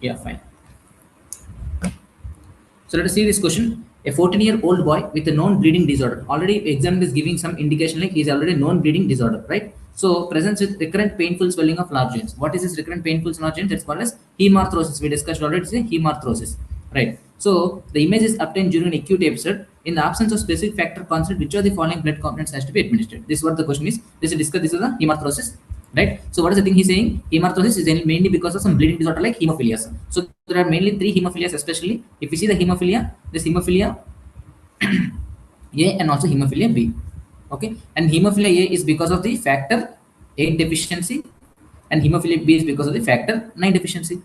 Yeah, fine. So let us see this question. A 14-year-old boy with a known bleeding disorder. Already examiner is giving some indication like he is already known bleeding disorder, right? So presents with recurrent painful swelling of large joints. What is this recurrent painful large joints? That's called as hemarthrosis. We discussed already, it's a hemarthrosis, right? So the image is obtained during an acute episode. In the absence of specific factor considered, which of the following blood components has to be administered? This is what the question is. This is discussed. This is the hemarthrosis, right? So what is the thing he's saying? Hemarthrosis is mainly because of some bleeding disorder like hemophilia. So there are mainly three hemophilias, especially if you see the hemophilia, this hemophilia A and also hemophilia B. Okay, and hemophilia A is because of the factor 8 deficiency, and hemophilia B is because of the factor 9 deficiency.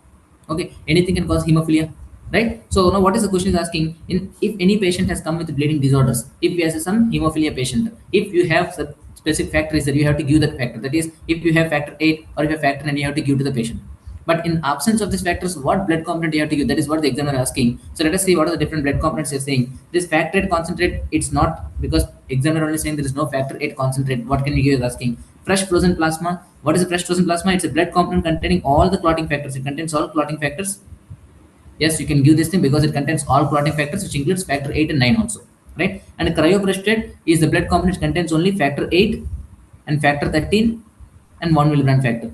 Okay, anything can cause hemophilia, right? So now what is the question is asking? In if any patient has come with bleeding disorders, if you have some hemophilia patient, if you have some specific factor is that you have to give that factor. That is, if you have factor 8 or if you have factor 9, you have to give to the patient. But in absence of these factors, what blood component you have to give? That is what the examiner is asking. So let us see what are the different blood components you're saying. This factor 8 concentrate, it's not, because examiner only saying there is no factor 8 concentrate. What can you give is asking? Fresh frozen plasma. What is a fresh frozen plasma? It's a blood component containing all the clotting factors. It contains all clotting factors. Yes, you can give this thing because it contains all clotting factors, which includes factor 8 and 9 also, right? And cryoprecipitate is the blood component contains only factor 8 and factor 13 and 1 milligram factor.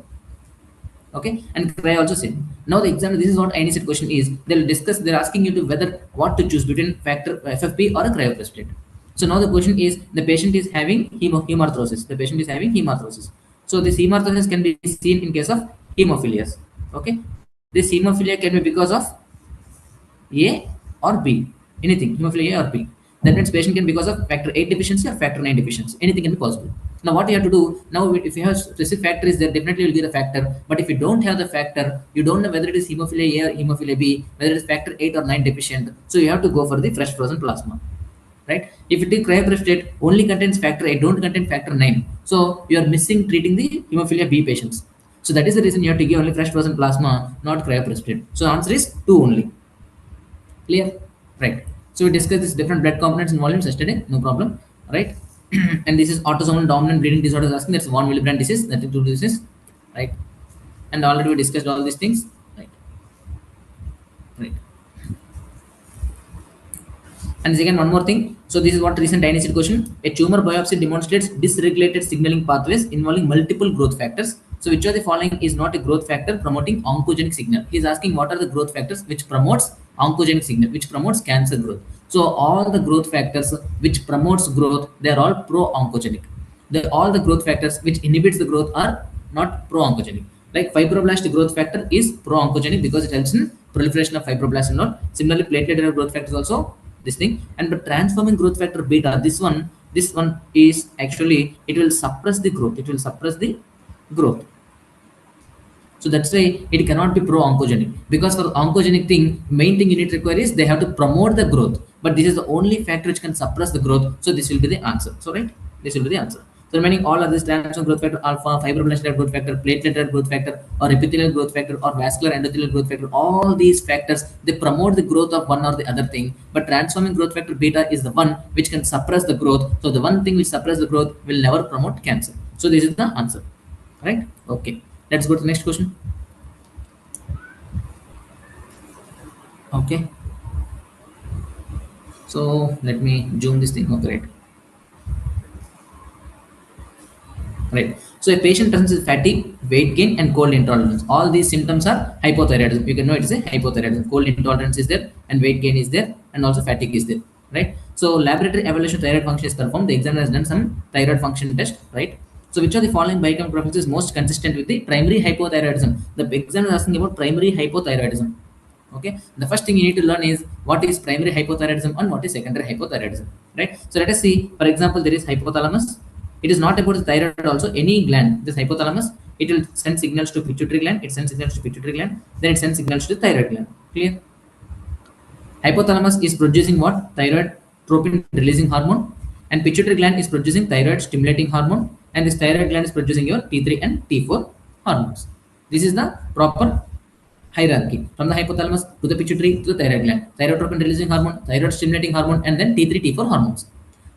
Okay, and cry also same. Now the examiner, this is what INICET question is. They'll discuss, they're asking you to whether what to choose between factor FFP or a cryoprecipitate. So now the question is, the patient is having hemarthrosis. The patient is having hemarthrosis. So this hemarthrosis can be seen in case of hemophilias. Okay, this hemophilia can be because of A or B, anything, hemophilia A or B. That means patient can because of factor 8 deficiency or factor 9 deficiency. Anything can be possible. Now what you have to do, now if you have specific factor is there, definitely will give the factor. But if you don't have the factor, you don't know whether it is hemophilia A or hemophilia B, whether it is factor 8 or 9 deficient. So you have to go for the fresh frozen plasma. Right? If it is cryoprecipitate, only contains factor 8, don't contain factor 9. So you are missing treating the hemophilia B patients. So that is the reason you have to give only fresh frozen plasma, not cryoprecipitate. So answer is 2 only. Clear? Right. So we discussed this different blood components and volumes yesterday, no problem, right? And this is autosomal dominant bleeding disorder asking, that's von Willebrand disease, nothing to do with this, right? And already we discussed all these things, right? Right. And again, one more thing. So this is what recent INICET question. A tumor biopsy demonstrates dysregulated signaling pathways involving multiple growth factors. So which of the following is not a growth factor promoting oncogenic signal? He is asking what are the growth factors which promotes oncogenic signal, which promotes cancer growth. So all the growth factors which promotes growth, they are all pro-oncogenic. All the growth factors which inhibits the growth are not pro-oncogenic. Like fibroblast growth factor is pro-oncogenic because it helps in proliferation of fibroblasts and all. Similarly, platelet growth factor is also this thing. And but transforming growth factor beta, this one is actually, it will suppress the growth. It will suppress the growth. So that's why it cannot be pro-oncogenic, because for oncogenic thing, main thing you need to require is they have to promote the growth, but this is the only factor which can suppress the growth. So this will be the answer. So right, this will be the answer. So remaining all of this transform growth factor, alpha, fibroblast growth factor, platelet growth factor, or epithelial growth factor, or vascular endothelial growth factor, all these factors, they promote the growth of one or the other thing, but transforming growth factor beta is the one which can suppress the growth. So the one thing which suppress the growth will never promote cancer. So this is the answer, right? Okay, let's go to the next question. Okay, so let me zoom this thing. Okay, right. So a patient presents with fatigue, weight gain, and cold intolerance. All these symptoms are hypothyroidism. You can know it is a hypothyroidism. Cold intolerance is there, and weight gain is there, and also fatigue is there, right? So laboratory evaluation of thyroid function is performed. The examiner has done some thyroid function test, right? So which of the following biochemical profiles is most consistent with the primary hypothyroidism? The examiner is asking about primary hypothyroidism. Okay, the first thing you need to learn is what is primary hypothyroidism and what is secondary hypothyroidism, right? So let us see. For example, there is hypothalamus. It is not about the thyroid also, any gland. This hypothalamus, it will send signals to pituitary gland, it sends signals to pituitary gland, then it sends signals to the thyroid gland. Clear? Hypothalamus is producing what? Thyroid tropin releasing hormone, and pituitary gland is producing thyroid stimulating hormone, and this thyroid gland is producing your T3 and T4 hormones. This is the proper hierarchy from the hypothalamus to the pituitary to the thyroid gland. Thyrotropin releasing hormone, thyroid stimulating hormone, and then T3, T4 hormones.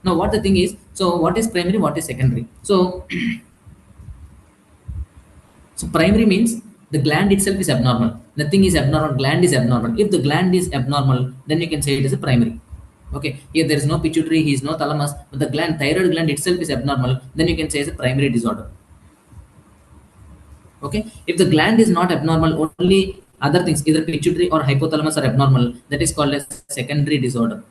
Now what the thing is, so what is primary, what is secondary? So, so primary means The gland itself is abnormal. Nothing is abnormal. Gland is abnormal. If the gland is abnormal, then you can say it is a primary. Okay, here there is no pituitary, he is no thalamus, but the gland, thyroid gland itself is abnormal, then you can say it's a primary disorder. Okay, if the gland is not abnormal, only other things, either pituitary or hypothalamus are abnormal, that is called as secondary disorder.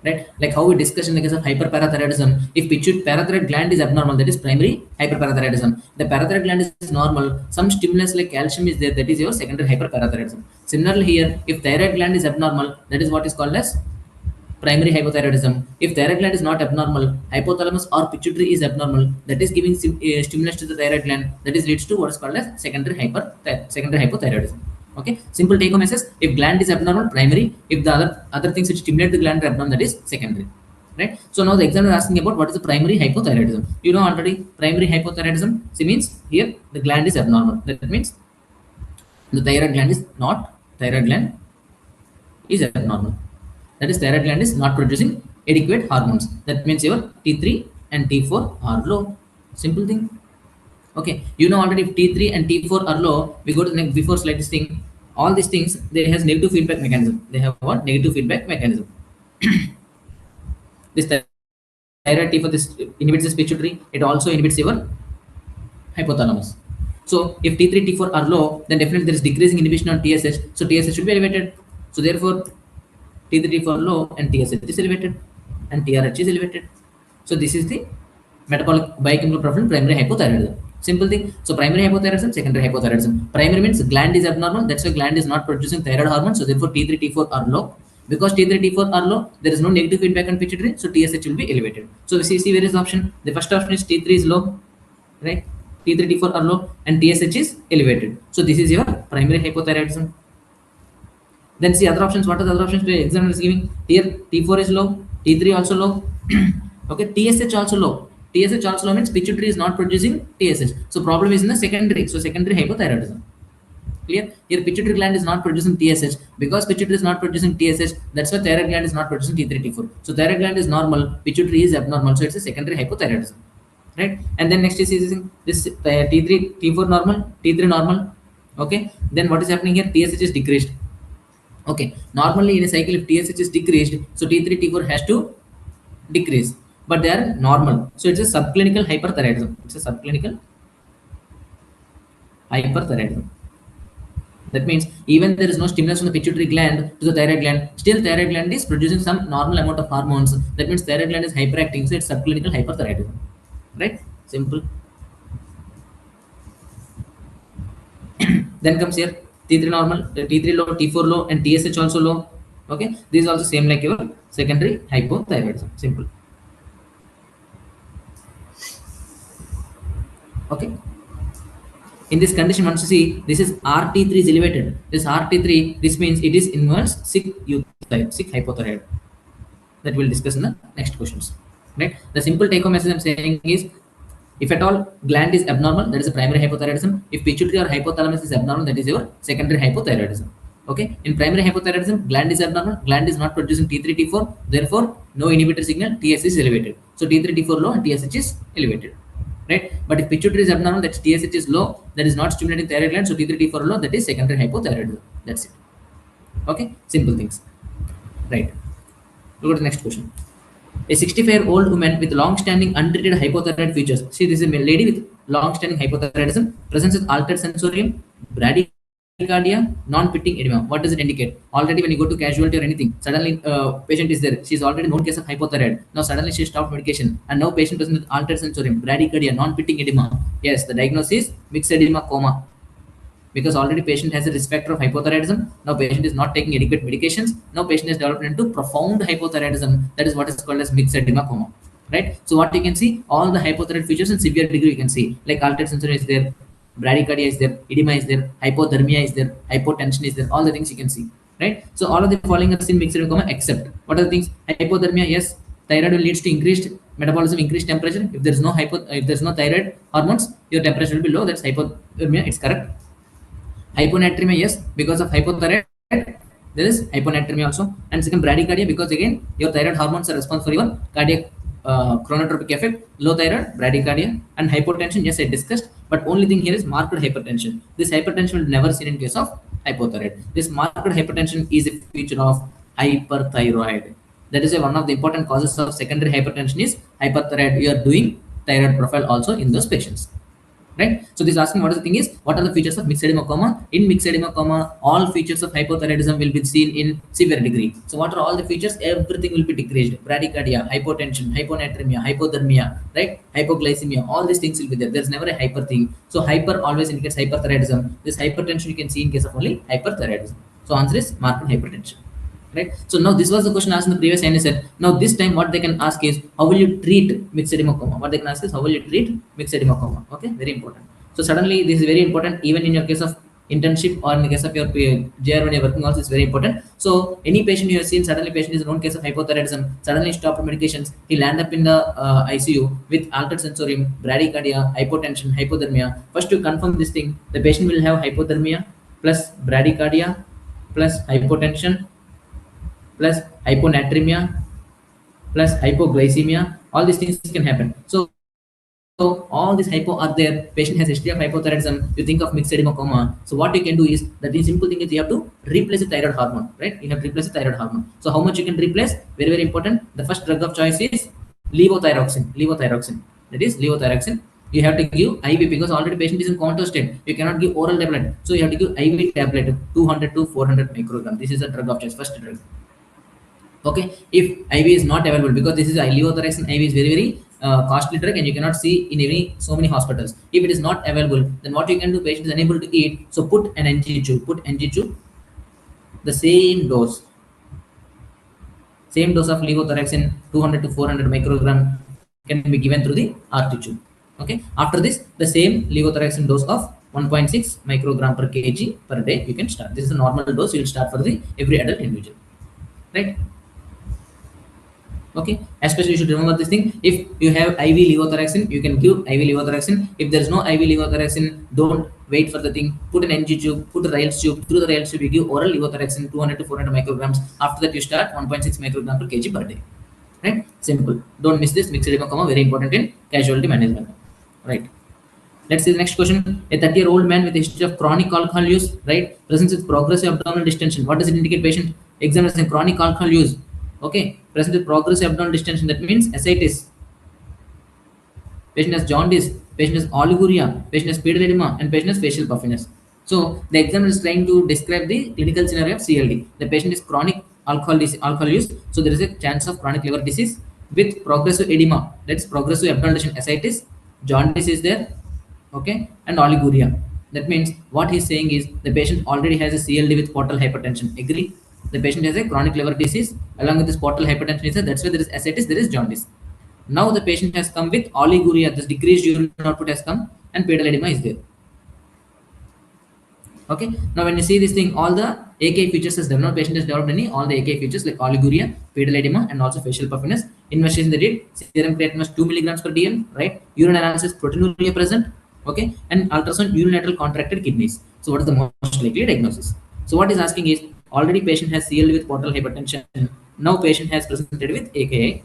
Right, like how we discussed in the case of hyperparathyroidism, if parathyroid gland is abnormal, that is primary hyperparathyroidism. The parathyroid gland is normal, some stimulus like calcium is there, that is your secondary hyperparathyroidism. Similarly here, if thyroid gland is abnormal, that is what is called as primary hypothyroidism. If thyroid gland is not abnormal, hypothalamus or pituitary is abnormal, that is giving stimulus to the thyroid gland, that is leads to what is called as secondary hypothyroidism. Okay, simple take home message: if gland is abnormal, primary; if the other things which stimulate the gland are abnormal, that is secondary. Right. So now the examiner is asking about what is the primary hypothyroidism. You know already, primary hypothyroidism means here the gland is abnormal. That means the thyroid gland is abnormal. That is, thyroid gland is not producing adequate hormones. That means your T3 and T4 are low. Simple thing. Okay, you know already, if T3 and T4 are low, we go to the next, before slide this thing, all these things, they has negative feedback mechanism. They have what? Negative feedback mechanism. This thyroid T4, this inhibits this pituitary, it also inhibits your hypothalamus. So if T3, T4 are low, then definitely there is decreasing inhibition on TSH, so TSH should be elevated. So therefore T3, T4 low and TSH is elevated and TRH is elevated. So this is the metabolic biochemical profile primary hypothyroidism. Simple thing. So primary hypothyroidism, secondary hypothyroidism. Primary means gland is abnormal, that's why gland is not producing thyroid hormone, so therefore T3, T4 are low. Because T3, T4 are low, there is no negative feedback on pituitary, so TSH will be elevated. So we see where is the option. The first option is T3 is low, right? T3, T4 are low and TSH is elevated. So this is your primary hypothyroidism. Then see other options. What are the other options the examiner is giving? Here T4 is low, T3 also low. Okay, TSH also low. TSH also low means pituitary is not producing TSH. So problem is in the secondary. So secondary hypothyroidism. Clear? Here pituitary gland is not producing TSH. Because pituitary is not producing TSH, that's why thyroid gland is not producing T3, T4. So thyroid gland is normal, pituitary is abnormal. So it's a secondary hypothyroidism. Right? And then next is this T3, T4 normal, T3 normal. Okay. Then what is happening here? TSH is decreased. Okay, normally in a cycle, if TSH is decreased, so T3, T4 has to decrease, but they are normal. So it's a subclinical hyperthyroidism. It's a subclinical hyperthyroidism. That means even there is no stimulus from the pituitary gland to the thyroid gland, still thyroid gland is producing some normal amount of hormones. That means thyroid gland is hyperactive, so it's subclinical hyperthyroidism. Right? Simple. Then comes here T3 normal, T3 low, T4 low, and TSH also low. Okay, these are also same like your secondary hypothyroidism. Simple. Okay. In this condition, once you see this is RT3 is elevated. This RT3, this means it is inverse sick euthyroid, sick hypothyroid. That we'll discuss in the next questions. Right. The simple take home message I'm saying is, if at all gland is abnormal, that is a primary hypothyroidism. If pituitary or hypothalamus is abnormal, that is your secondary hypothyroidism. Okay. In primary hypothyroidism, gland is abnormal, gland is not producing T3, T4, therefore no inhibitor signal, TSH is elevated. So T3, T4 low and TSH is elevated. Right. But if pituitary is abnormal, that TSH is low, that is not stimulating thyroid gland, so T3, T4 low, that is secondary hypothyroidism. That's it. Okay. Simple things. Right. Look at the next question. A 65-year-old woman with long-standing untreated hypothyroid features. See, this is a lady with long-standing hypothyroidism, presents with altered sensorium, bradycardia, non-pitting edema. What does it indicate? Already when you go to casualty or anything, suddenly patient is there. She is already known case of hypothyroid. Now suddenly she stopped medication, and now patient presents with altered sensorium, bradycardia, non-pitting edema. Yes, the diagnosis is Myxedema, coma. Because already patient has a risk factor of hypothyroidism. Now patient is not taking adequate medications. Now patient is developed into profound hypothyroidism. That is what is called as Myxedema, coma. Right? So what you can see, all the hypothyroid features in severe degree you can see, like altered sensorium is there, bradycardia is there, edema is there, hypothermia is there, hypotension is there, all the things you can see. Right? So all of the following are in Myxedema, coma, except what are the things? Hypothermia, yes, thyroid will leads to increased metabolism, increased temperature. If there is no thyroid hormones, your temperature will be low. That's hypothermia. It's correct. Hyponatremia, yes, because of hypothyroid, there is hyponatremia also. And second, bradycardia, because again your thyroid hormones are responsible for your cardiac chronotropic effect, low thyroid, bradycardia, and hypotension. Yes, I discussed, but only thing here is marked hypertension. This hypertension will never seen in case of hypothyroid. This marked hypertension is a feature of hyperthyroid. That is one of the important causes of secondary hypertension is hyperthyroid. You are doing thyroid profile also in those patients. Right. So this asking what is the thing is what are the features of myxedema coma? In myxedema coma, all features of hypothyroidism will be seen in severe degree. So what are all the features? Everything will be decreased. Bradycardia, hypotension, hyponatremia, hypothermia, right? Hypoglycemia, all these things will be there. There's never a hyper thing. So hyper always indicates hyperthyroidism. This hypertension you can see in case of only hyperthyroidism. So answer is marked hypertension. Right. So now this was the question asked in the previous INICET. Now this time what they can ask is how will you treat myxedema coma? What they can ask is how will you treat myxedema coma? Okay, very important. So suddenly this is very important even in your case of internship or in the case of your JR when you're working also is very important. So any patient you have seen suddenly patient is known case of hypothyroidism, suddenly stopped medications, he'll end up in the ICU with altered sensorium, bradycardia, hypotension, hypothermia. First to confirm this thing, the patient will have hypothermia plus bradycardia plus hypotension plus hyponatremia plus hypoglycemia. All these things can happen. So all these hypo are there. Patient has history of hypothyroidism. You think of myxedema coma. So what you can do is that the simple thing is you have to replace the thyroid hormone, right? You have to replace the thyroid hormone. So how much you can replace? Very, very important. The first drug of choice is levothyroxine. Levothyroxine. That is levothyroxine. You have to give IV because already patient is in comatose state. You cannot give oral tablet. So you have to give IV tablet 200 to 400 microgram. This is the drug of choice. First drug. Okay, if IV is not available because this is levothyroxine IV is very, very costly drug and you cannot see in so many hospitals. If it is not available, then what you can do, patient is unable to eat, so put an NG tube, the same dose of levothyroxine 200 to 400 microgram can be given through the RT tube. Okay, after this the same levothyroxine dose of 1.6 microgram per kg per day you can start. This is a normal dose you will start for the every adult individual, right? Okay, especially you should remember this thing. If you have IV levothyroxine, you can give IV levothyroxine. If there is no IV levothyroxine, don't wait for the thing. Put an NG tube, put a Ryle's tube. Through the Ryle's tube, you give oral levothyroxine 200 to 400 micrograms. After that, you start 1.6 microgram per kg per day. Right? Simple. Don't miss this. Myxedema coma very important in casualty management. Right. Let's see the next question. A 30-year-old man with a history of chronic alcohol use, right, presents with progressive abdominal distension. What does it indicate? Patient examines in chronic alcohol use. Okay, present with progressive abdominal distension. That means ascites. Patient has jaundice. Patient has oliguria. Patient has pedal edema, and patient has facial puffiness. So the examiner is trying to describe the clinical scenario of CLD. The patient is chronic alcohol use. So there is a chance of chronic liver disease with progressive edema. That's progressive abdominal distension. Ascites, jaundice is there. Okay, and oliguria. That means what he's saying is the patient already has a CLD with portal hypertension. Agree? The patient has a chronic liver disease along with this portal hypertension. That's why there is ascites, there is jaundice. Now the patient has come with oliguria. This decreased urine output has come and pedal edema is there. Okay. Now when you see this thing, all the AK features has developed. Patient has developed all the AK features like oliguria, pedal edema, and also facial puffiness. Investigation they did. Serum creatinine was 2 milligrams per dl. Right. Urine analysis, proteinuria present. Okay. And ultrasound unilateral contracted kidneys. So what is the most likely diagnosis? So what is asking is already patient has CLD with portal hypertension. Now patient has presented with AKI.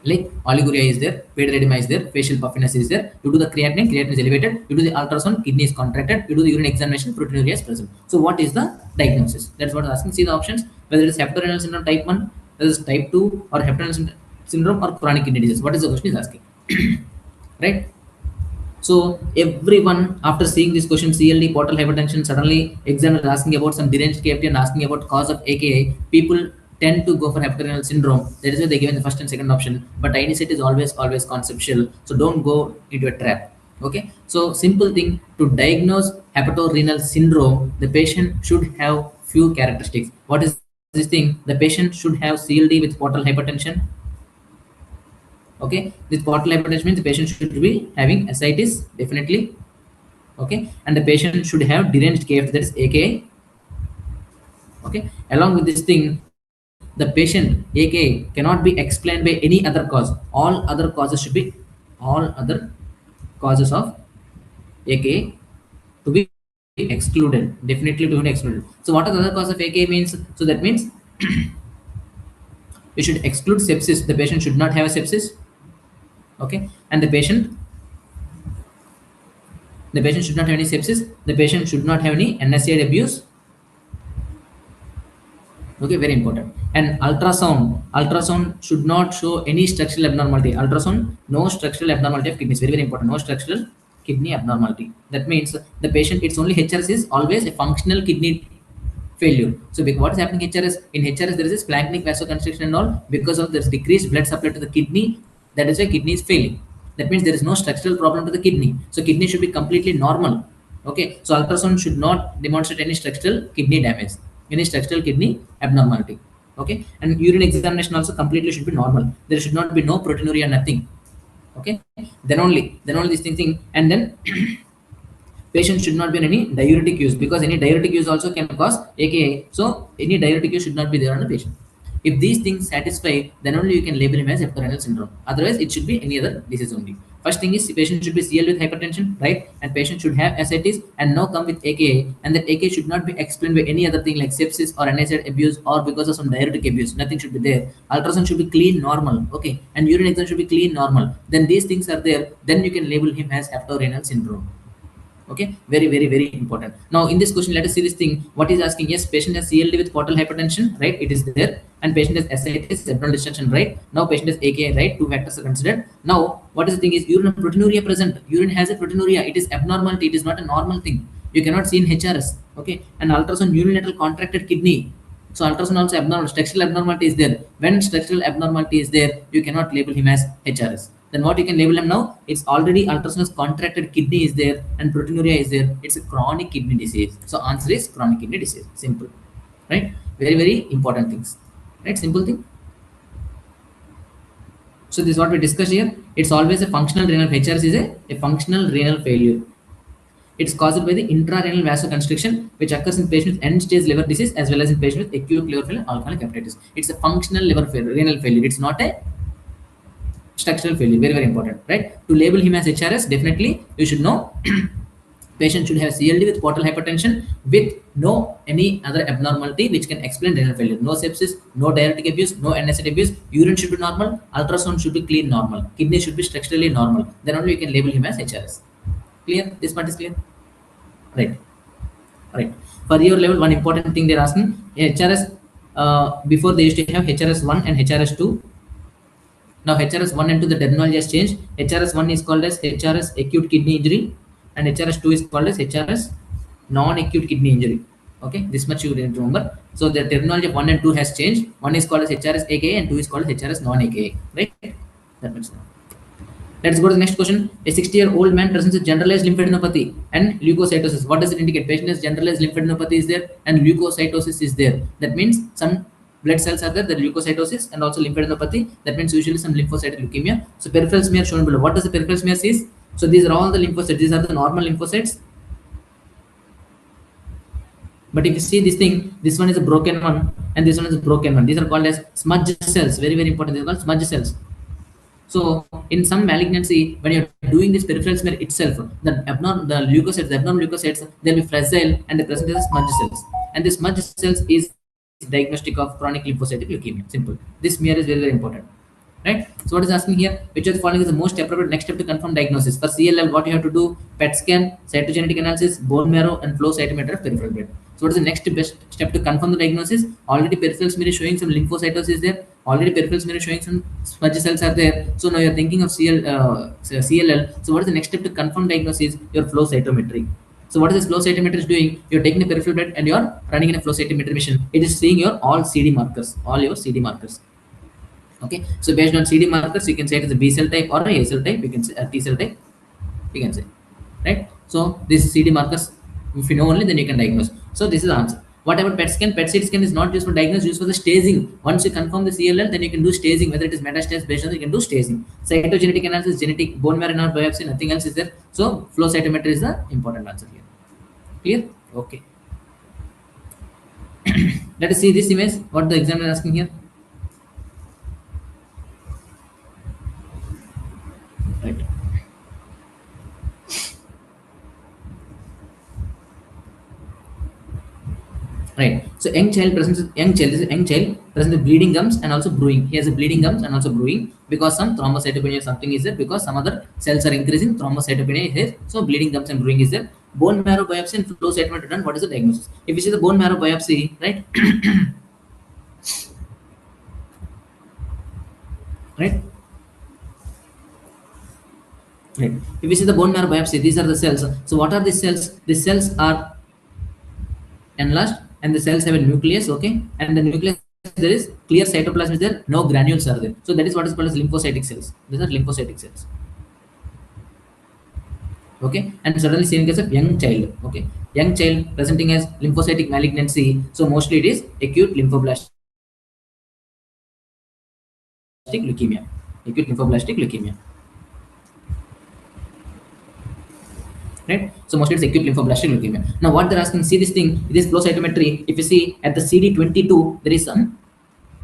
Like oliguria is there, pedal edema is there, facial puffiness is there. You do the creatinine is elevated. You do the ultrasound, kidney is contracted. You do the urine examination, proteinuria is present. So what is the diagnosis? That's what I'm asking. See the options, whether it is hepatorenal syndrome type 1, whether it is type 2, or hepatorenal syndrome or chronic kidney disease. What is the question is asking? Right? So everyone after seeing this question CLD portal hypertension, suddenly examiner is asking about some deranged KFT and asking about cause of AKI. People tend to go for hepatorenal syndrome. That is why they given the first and second option. But INICET is always conceptual. So don't go into a trap. Okay. So simple thing to diagnose hepatorenal syndrome, the patient should have few characteristics. What is this thing? The patient should have CLD with portal hypertension. Okay, this portal hypertension means the patient should be having ascites definitely. Okay, and the patient should have deranged KFT, that is AKI. Okay, along with this thing, the patient AKI cannot be explained by any other cause. All other causes of AKI to be excluded, definitely to be excluded. So what are the other causes of AKI means? So that means you should exclude sepsis. The patient should not have a sepsis. Okay, and the patient should not have any sepsis. The patient should not have any NSAID abuse. Okay, very important. And ultrasound should not show any structural abnormality. Ultrasound, no structural abnormality of kidneys. Very, very important. No structural kidney abnormality. That means the patient, it's only HRS is always a functional kidney failure. So what is happening HRS? In HRS, there is a splanchnic vasoconstriction and all, because of this decreased blood supply to the kidney. That is why kidney is failing. That means there is no structural problem to the kidney. So kidney should be completely normal. Okay, so ultrasound should not demonstrate any structural kidney damage, any structural kidney abnormality. Okay, and urine examination also completely should be normal. There should not be no proteinuria, nothing. Okay, then only this thing, and then patient should not be on any diuretic use, because any diuretic use also can cause AKI. So any diuretic use should not be there on the patient. If these things satisfy, then only you can label him as hepatorenal syndrome. Otherwise, it should be any other disease only. First thing is, patient should be CL with hypertension, right? And patient should have ascites and now come with AKI, and that AKI should not be explained by any other thing like sepsis or NSAID abuse or because of some diuretic abuse. Nothing should be there. Ultrasound should be clean, normal, okay? And urine exam should be clean, normal. Then these things are there. Then you can label him as hepatorenal syndrome. Okay, very, very, very important. Now in this question, let us see this thing. What is asking? Yes, patient has CLD with portal hypertension, right? It is there. And patient has ascites, abdominal distension, right? Now patient has AKI, right? Two factors are considered. Now what is the thing is, urine proteinuria present. Urine has a proteinuria. It is abnormality. It is not a normal thing. You cannot see in HRS. Okay, and ultrasound unilateral contracted kidney. So ultrasound also abnormal. Structural abnormality is there. When structural abnormality is there, you cannot label him as HRS. Then what you can label him now? It's already ultrasound contracted kidney is there and proteinuria is there. It's a chronic kidney disease. So answer is chronic kidney disease. Simple, right? Very, very important things, right? Simple thing. So this is what we discussed here. It's always a functional renal. HRS is a functional renal failure. It's caused by the intrarenal vasoconstriction, which occurs in patients with end-stage liver disease as well as in patients with acute liver failure, alcoholic hepatitis. It's a functional liver failure, renal failure. It's not a structural failure. Very, very important, right? To label him as HRS, definitely you should know patient should have CLD with portal hypertension with no any other abnormality which can explain renal failure. No sepsis, no diuretic abuse, no NSAID abuse. Urine should be normal. Ultrasound should be clean, normal. Kidney should be structurally normal. Then only you can label him as HRS. Clear? This part is clear? Right. Right. For your level, one important thing they're asking, HRS, before they used to have HRS1 and HRS2. Now HRS1 and 2, the terminology has changed. HRS1 is called as HRS acute kidney injury and HRS2 is called as HRS non-acute kidney injury. Okay, this much you need to remember. So the terminology of 1 and 2 has changed. One is called as HRS AKA and 2 is called as HRS non-AKA. Right? That makes sense. Let's go to the next question. A 60-year-old man presents with generalized lymphadenopathy and leukocytosis. What does it indicate? Patient has generalized lymphadenopathy is there and leukocytosis is there. That means some blood cells are there, the leukocytosis and also lymphadenopathy. That means usually some lymphocytic leukemia. So peripheral smear shown below. What does the peripheral smear see? So these are all the lymphocytes. These are the normal lymphocytes. But if you see this thing, this one is a broken one and this one is a broken one. These are called as smudge cells. Very, very important. These are called smudge cells. So in some malignancy, when you're doing this peripheral smear itself, the leukocytes, the abnormal leukocytes, they'll be fragile and they present as smudge cells. And the smudge cells is diagnostic of chronic lymphocytic leukemia. Simple. This smear is very, very important. Right? So what is asking here? Which of the following is the most appropriate next step to confirm diagnosis? For CLL, what you have to do? PET scan, cytogenetic analysis, bone marrow, and flow cytometer of peripheral blood. So what is the next best step to confirm the diagnosis? Already peripheral smear is showing some lymphocytosis there. Already peripheral smear is showing some smudge cells are there. So now you're thinking of CLL. So what is the next step to confirm diagnosis? Your flow cytometry. So what is this flow cytometer is doing? You're taking the peripheral blood and you're running in a flow cytometry machine. It is seeing your all CD markers, all your CD markers. Okay, so based on CD markers, you can say it is a B cell type or a cell type. You can say a T cell type. You can say, right? So this CD markers, if you know only, then you can diagnose. So this is the answer. What about PET scan? PET CT scan is not used for diagnosis, used for the staging. Once you confirm the CLL, then you can do staging. Whether it is metastasis, based on you can do staging. Cytogenetic analysis, genetic bone marrow biopsy, nothing else is there. So flow cytometry is the important answer here. Clear? Okay. Let us see this image. What the examiner is asking here. Right. Right. So young child presents young child. This is young child present with bleeding gums and also brewing. He has a bleeding gums and also brewing because some thrombocytopenia or something is there, because some other cells are increasing, thrombocytopenia is there, so bleeding gums and brewing is there. Bone marrow biopsy and flow cytometry done. What is the diagnosis? If you see the bone marrow biopsy, right? Right? Right. If you see the bone marrow biopsy, these are the cells. So what are these cells? The cells are enlarged and the cells have a nucleus, okay? And the nucleus, there is clear cytoplasm is there, no granules are there. So that is what is called as lymphocytic cells. These are lymphocytic cells. Okay, and suddenly seen in case of young child, okay? Young child presenting as lymphocytic malignancy. So mostly it is acute lymphoblastic leukemia. Acute lymphoblastic leukemia. Right, so mostly it's acute lymphoblastic leukemia. Now what they're asking, see this thing, this flow cytometry. If you see at the CD22, there is some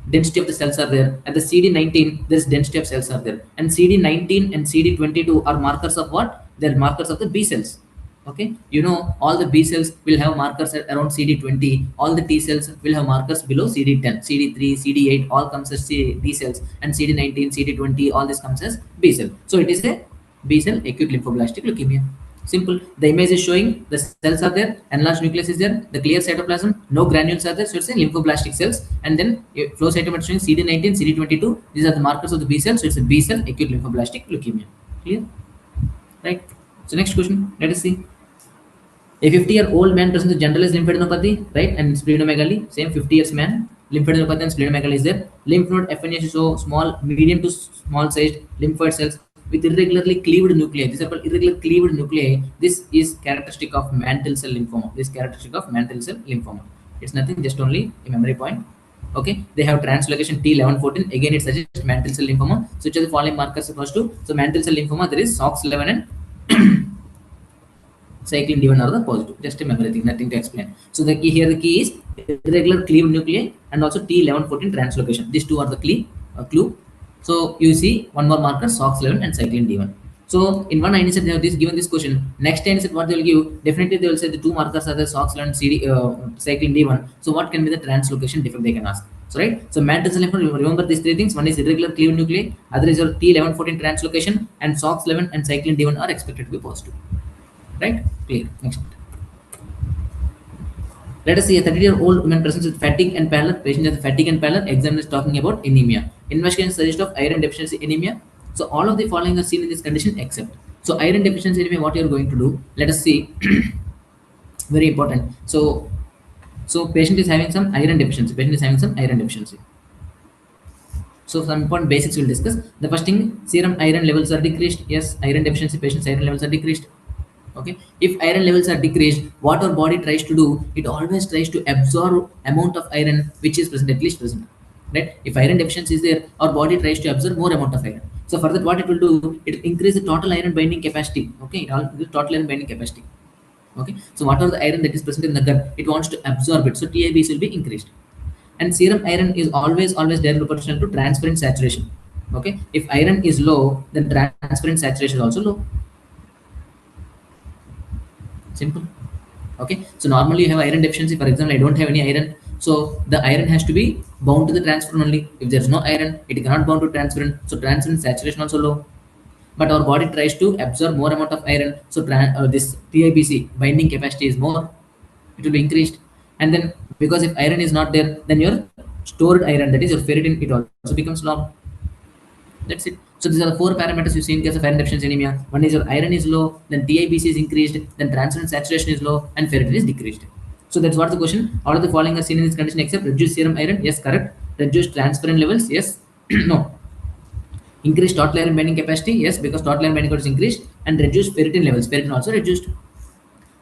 density of the cells are there. At the CD19, there is density of cells are there. And CD19 and CD22 are markers of what? They're markers of the B cells. Okay, you know, all the B cells will have markers at around CD20. All the T cells will have markers below CD10, CD3, CD8, all comes as D cells, and CD19, CD20, all this comes as B cell. So it is a B cell acute lymphoblastic leukemia. Simple. The image is showing the cells are there, enlarged nucleus is there, the clear cytoplasm, no granules are there, so it's a lymphoblastic cells. And then flow cytometry showing CD19, CD22. These are the markers of the B cell, so it's a B cell acute lymphoblastic leukemia. Clear? Right. So next question, let us see. A 50-year-old man presents with generalized lymphadenopathy, right, and splenomegaly. Same 50 years man, lymphadenopathy and splenomegaly is there. Lymph node FNH show small, medium to small sized lymphoid cells with irregularly cleaved nuclei. These are called irregular cleaved nuclei. This is characteristic of mantle cell lymphoma. This is characteristic of mantle cell lymphoma. It's nothing, just only a memory point. Okay, they have translocation T1114. Again, it suggests mantle cell lymphoma. So, which are the following markers supposed to? So, mantle cell lymphoma, there is SOX11 and cyclin D1 are the positive. Just a memory thing, nothing to explain. So, the key here, the key is irregular cleaved nuclei and also T1114 translocation. These two are the clue. So you see one more marker, SOX11 and cyclin D1. So in one INICET they have given this question. Next INICET what they will give? Definitely they will say the two markers are the SOX11 cyclin D1. So what can be the translocation defect they can ask? So right. So mantle cell lymphoma, remember these three things. One is irregular cleaved nuclei, other is your T1114 translocation, and SOX11 and cyclin D1 are expected to be positive. Right? Clear. Next. Let us see a 30-year-old woman presents with fatigue and pallor. Patient has fatigue and pallor. Examiner is talking about anemia. Investigation suggests of iron deficiency anemia. So all of the following are seen in this condition except. So iron deficiency anemia, what you are going to do? Let us see. Very important. So patient is having some iron deficiency. Patient is having some iron deficiency. So some important basics we'll discuss. The first thing, serum iron levels are decreased. Yes, iron deficiency patient's iron levels are decreased. Okay, if iron levels are decreased, what our body tries to do, it always tries to absorb amount of iron which is present, at least present, right? If iron deficiency is there, our body tries to absorb more amount of iron. So for that, what it will do, it increase the total iron binding capacity. Okay, the total iron binding capacity. Okay, so whatever the iron that is present in the gut, it wants to absorb it, so TIBs will be increased. And serum iron is always direct proportional to transferrin saturation. Okay, if iron is low, then transferrin saturation is also low. Simple. Okay, so normally you have iron deficiency. For example, I don't have any iron, so the iron has to be bound to the transferrin only. If there is no iron, it cannot bound to transferrin, so transferrin saturation also low. But our body tries to absorb more amount of iron, so this TIBC binding capacity is more, it will be increased. And then because if iron is not there, then your stored iron, that is your ferritin, it also becomes low. That's it. So these are the four parameters you see in case of iron deficiency anemia. One is your iron is low, then TIBC is increased, then transferrin saturation is low, and ferritin is decreased. So that's what the question. All of the following are seen in this condition except reduced serum iron. Yes, correct. Reduced transferrin levels. Yes. No. Increased total iron binding capacity. Yes, because total iron binding capacity is increased, and reduced ferritin levels. Ferritin also reduced.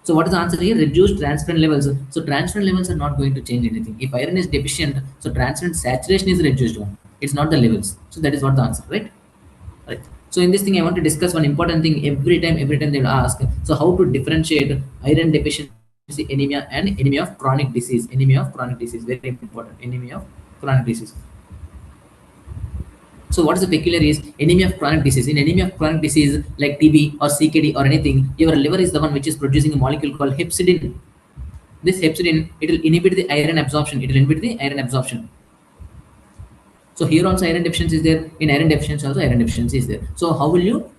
So what is the answer here? Reduced transferrin levels. So transferrin levels are not going to change anything. If iron is deficient, so transferrin saturation is reduced one. It's not the levels. So that is what the answer, right? Right. So in this thing, I want to discuss one important thing. Every time they will ask. So how to differentiate iron deficiency anemia and anemia of chronic disease? Anemia of chronic disease, very important. Anemia of chronic disease. So what is the peculiar is anemia of chronic disease? In anemia of chronic disease like TB or CKD or anything, your liver is the one which is producing a molecule called hepcidin. This hepcidin, it will inhibit the iron absorption. It will inhibit the iron absorption. So here also iron deficiency is there. In iron deficiency also iron deficiency is there. So how will you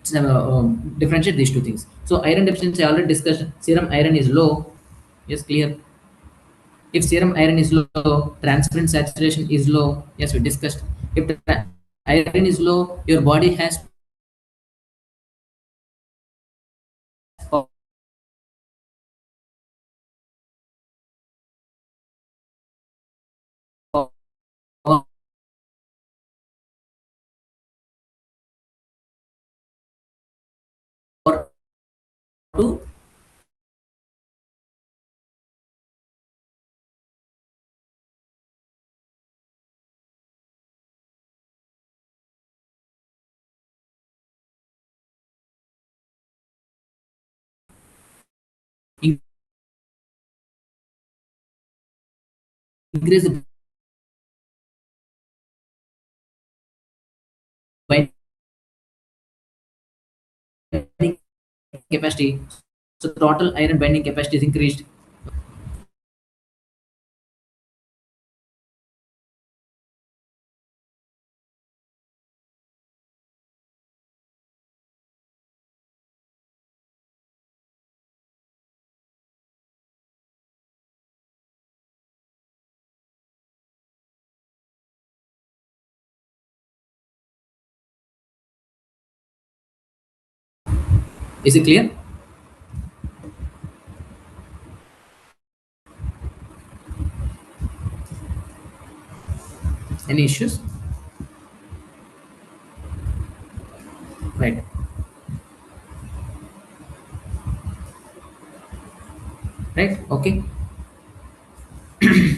differentiate these two things? So iron deficiency I already discussed. Serum iron is low. Yes, clear. If serum iron is low, transferrin saturation is low. Yes, we discussed. If the iron is low, your body has power to increase the binding capacity. So total iron binding capacity is increased. Is it clear? Any issues? Right. Right. Okay.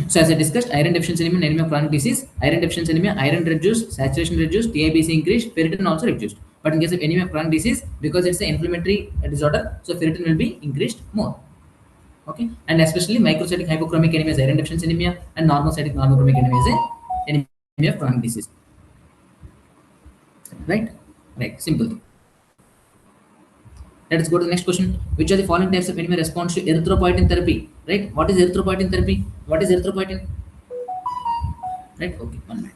So as I discussed, iron deficiency anemia, anemia of chronic disease, iron deficiency anemia, iron reduced, saturation reduced, TIBC increased, ferritin also reduced. But in case of anemia of chronic disease, because it's an inflammatory disorder, so ferritin will be increased more. Okay, and especially microcytic hypochromic anemia is iron deficiency anemia, and normocytic normochromic anemia is a anemia of chronic disease. Right? Right. Simple. Let's go to the next question. Which are the following types of anemia responds to erythropoietin therapy? Right? What is erythropoietin therapy? What is erythropoietin? Right? Okay, 1 minute.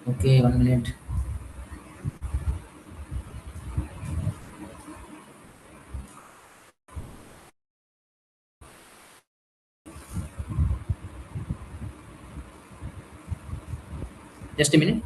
Okay, 1 minute. Just a minute.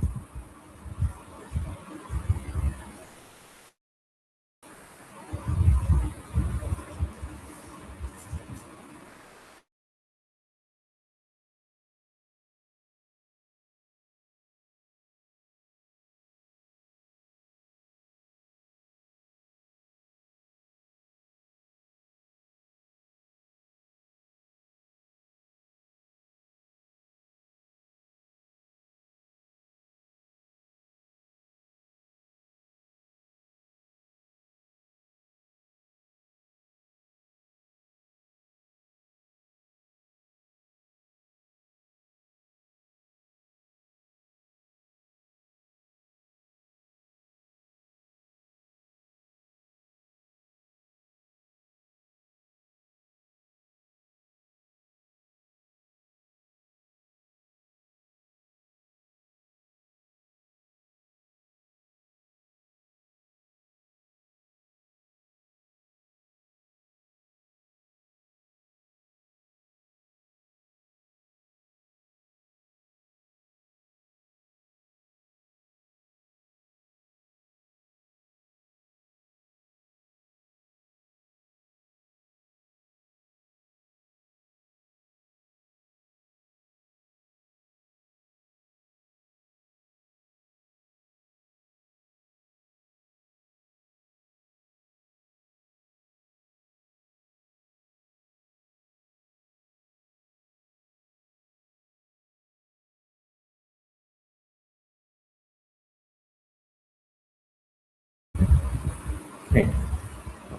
Right.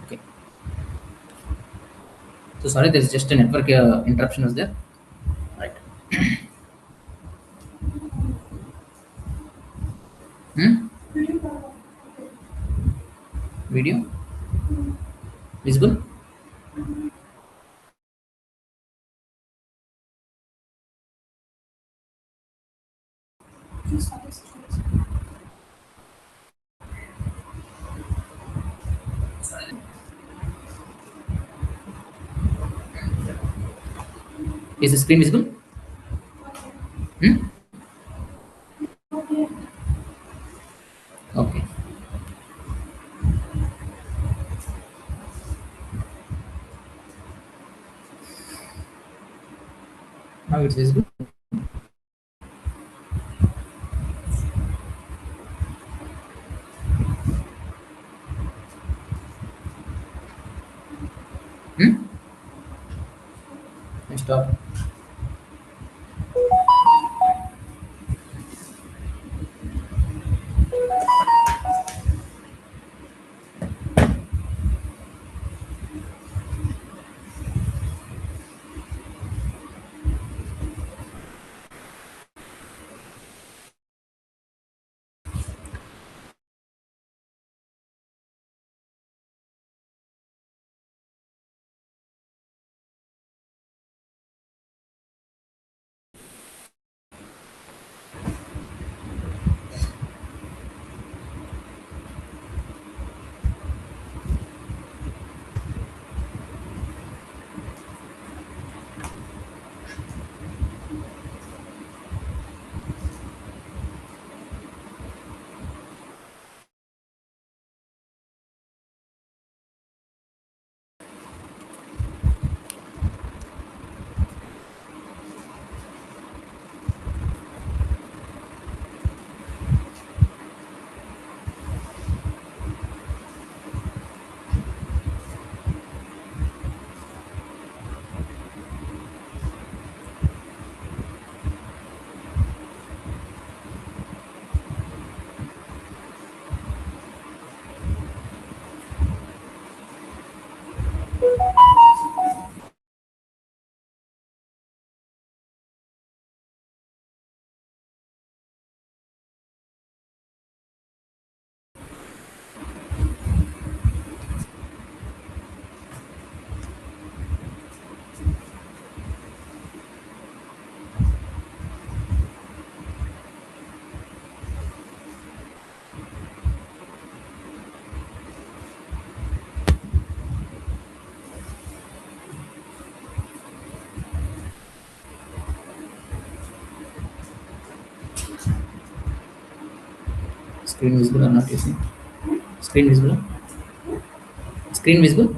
Okay. So sorry, there's just a network interruption was there. Right. Hmm? Video visible? Is the screen visible? Hmm? Okay. Now it's visible. Hmm? I stop. Screen visible or not? You see? Screen visible? Screen visible?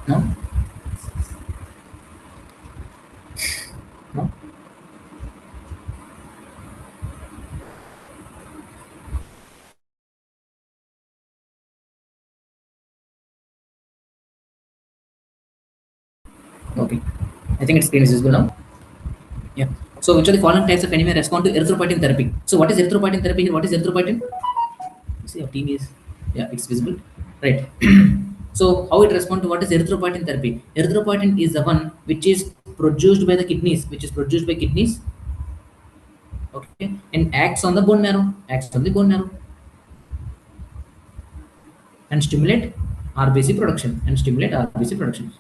No? No? Okay. I think it's screen is visible now. Yeah. So which of the following types of anemia respond to erythropoietin therapy? So what is erythropoietin therapy here? What is erythropoietin? See how team is, yeah, it's visible, right? So how it respond to what is erythropoietin therapy? Erythropoietin is the one which is produced by the kidneys, okay, and acts on the bone marrow, and stimulate RBC production,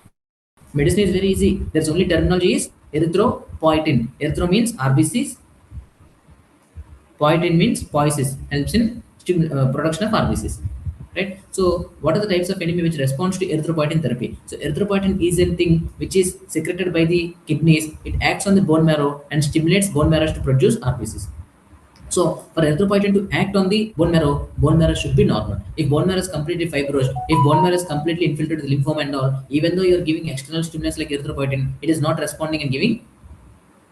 Medicine is very easy. There's only terminology is erythropoietin. Erythro means RBCs, poietin means poiesis, helps in production of RBCs. Right. So, what are the types of anemia which responds to erythropoietin therapy? So, erythropoietin is a thing which is secreted by the kidneys. It acts on the bone marrow and stimulates bone marrow to produce RBCs. So, for erythropoietin to act on the bone marrow should be normal. If bone marrow is completely fibrosed, if bone marrow is completely infiltrated with lymphoma and all, even though you are giving external stimulants like erythropoietin, it is not responding and giving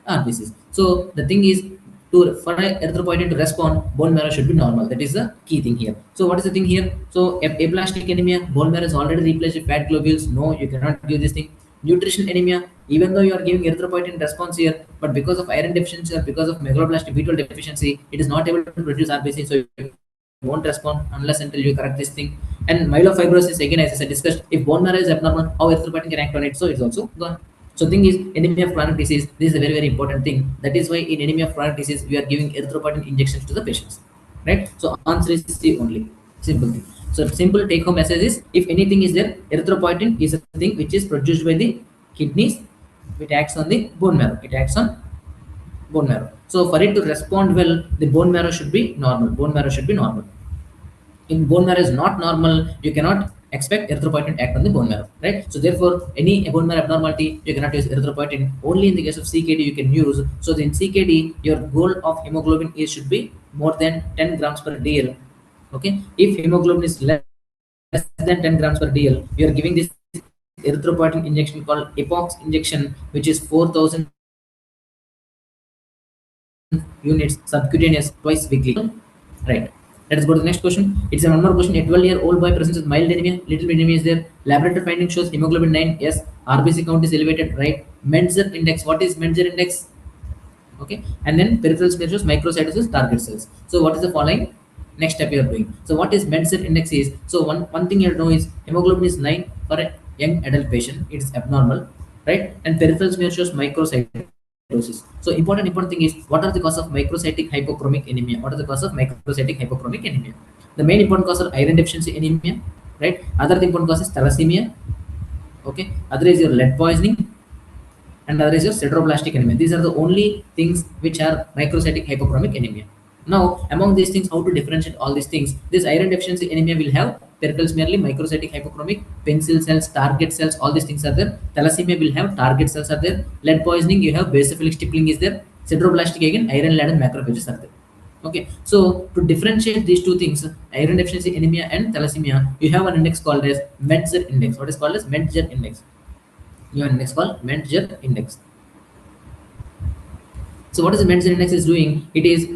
RBCs. So the thing is, for erythropoietin to respond, bone marrow should be normal. That is the key thing here. So what is the thing here? So aplastic anemia, bone marrow is already replaced with fat globules. No, you cannot give this thing. Nutrition anemia, even though you are giving erythropoietin response here, but because of iron deficiency or because of megaloblastic B12 deficiency, it is not able to produce RBC. So it won't respond unless until you correct this thing. And myelofibrosis, again, as I discussed, if bone marrow is abnormal, how erythropoietin can act on it? So it's also gone. So thing is, anemia of chronic disease, this is a very, very important thing. That is why in anemia of chronic disease, we are giving erythropoietin injections to the patients. Right? So answer is C only. Simple thing. So simple take home message is, if anything is there, erythropoietin is a thing which is produced by the kidneys. It acts on the bone marrow. It acts on bone marrow. So for it to respond well, the bone marrow should be normal. Bone marrow should be normal. In bone marrow is not normal, you cannot expect erythropoietin to act on the bone marrow, right? So therefore, any bone marrow abnormality, you cannot use erythropoietin. Only in the case of CKD you can use. So in CKD, your goal of hemoglobin is should be more than 10 grams per DL. Okay, if hemoglobin is less than 10 grams per DL, you are giving this erythropoietin injection called epox injection, which is 4,000 units subcutaneous twice weekly. Right. Let us go to the next question. It's a one more question. A 12-year-old boy presents with mild anemia. Little bit anemia is there. Laboratory finding shows hemoglobin 9. Yes. RBC count is elevated. Right. Menzer index. What is Menzer index? Okay. And then peripheral smear shows microcytosis target cells. So what is the following? Next step you are doing. So what is Menzer index is? So one thing you have to know is hemoglobin is 9 for a young adult patient. It is abnormal. Right. And peripheral smear shows microcytosis. So important thing is, what are the cause of microcytic hypochromic anemia? What are the cause of microcytic hypochromic anemia? The main important cause are iron deficiency anemia, right? Other important cause is thalassemia. Okay. Other is your lead poisoning, and other is your sideroblastic anemia. These are the only things which are microcytic hypochromic anemia. Now, among these things, how to differentiate all these things? This iron deficiency anemia will have peripheral merely microcytic hypochromic, pencil cells, target cells, all these things are there. Thalassemia will have target cells are there. Lead poisoning, you have basophilic stippling is there. Sideroblastic again, iron laden macrophages are there. Okay, so to differentiate these two things, iron deficiency anemia and thalassemia, you have an index called as Menzer index. What is called as Menzer index? You have an index called Menzer index. So what is the Menzer index is doing? It is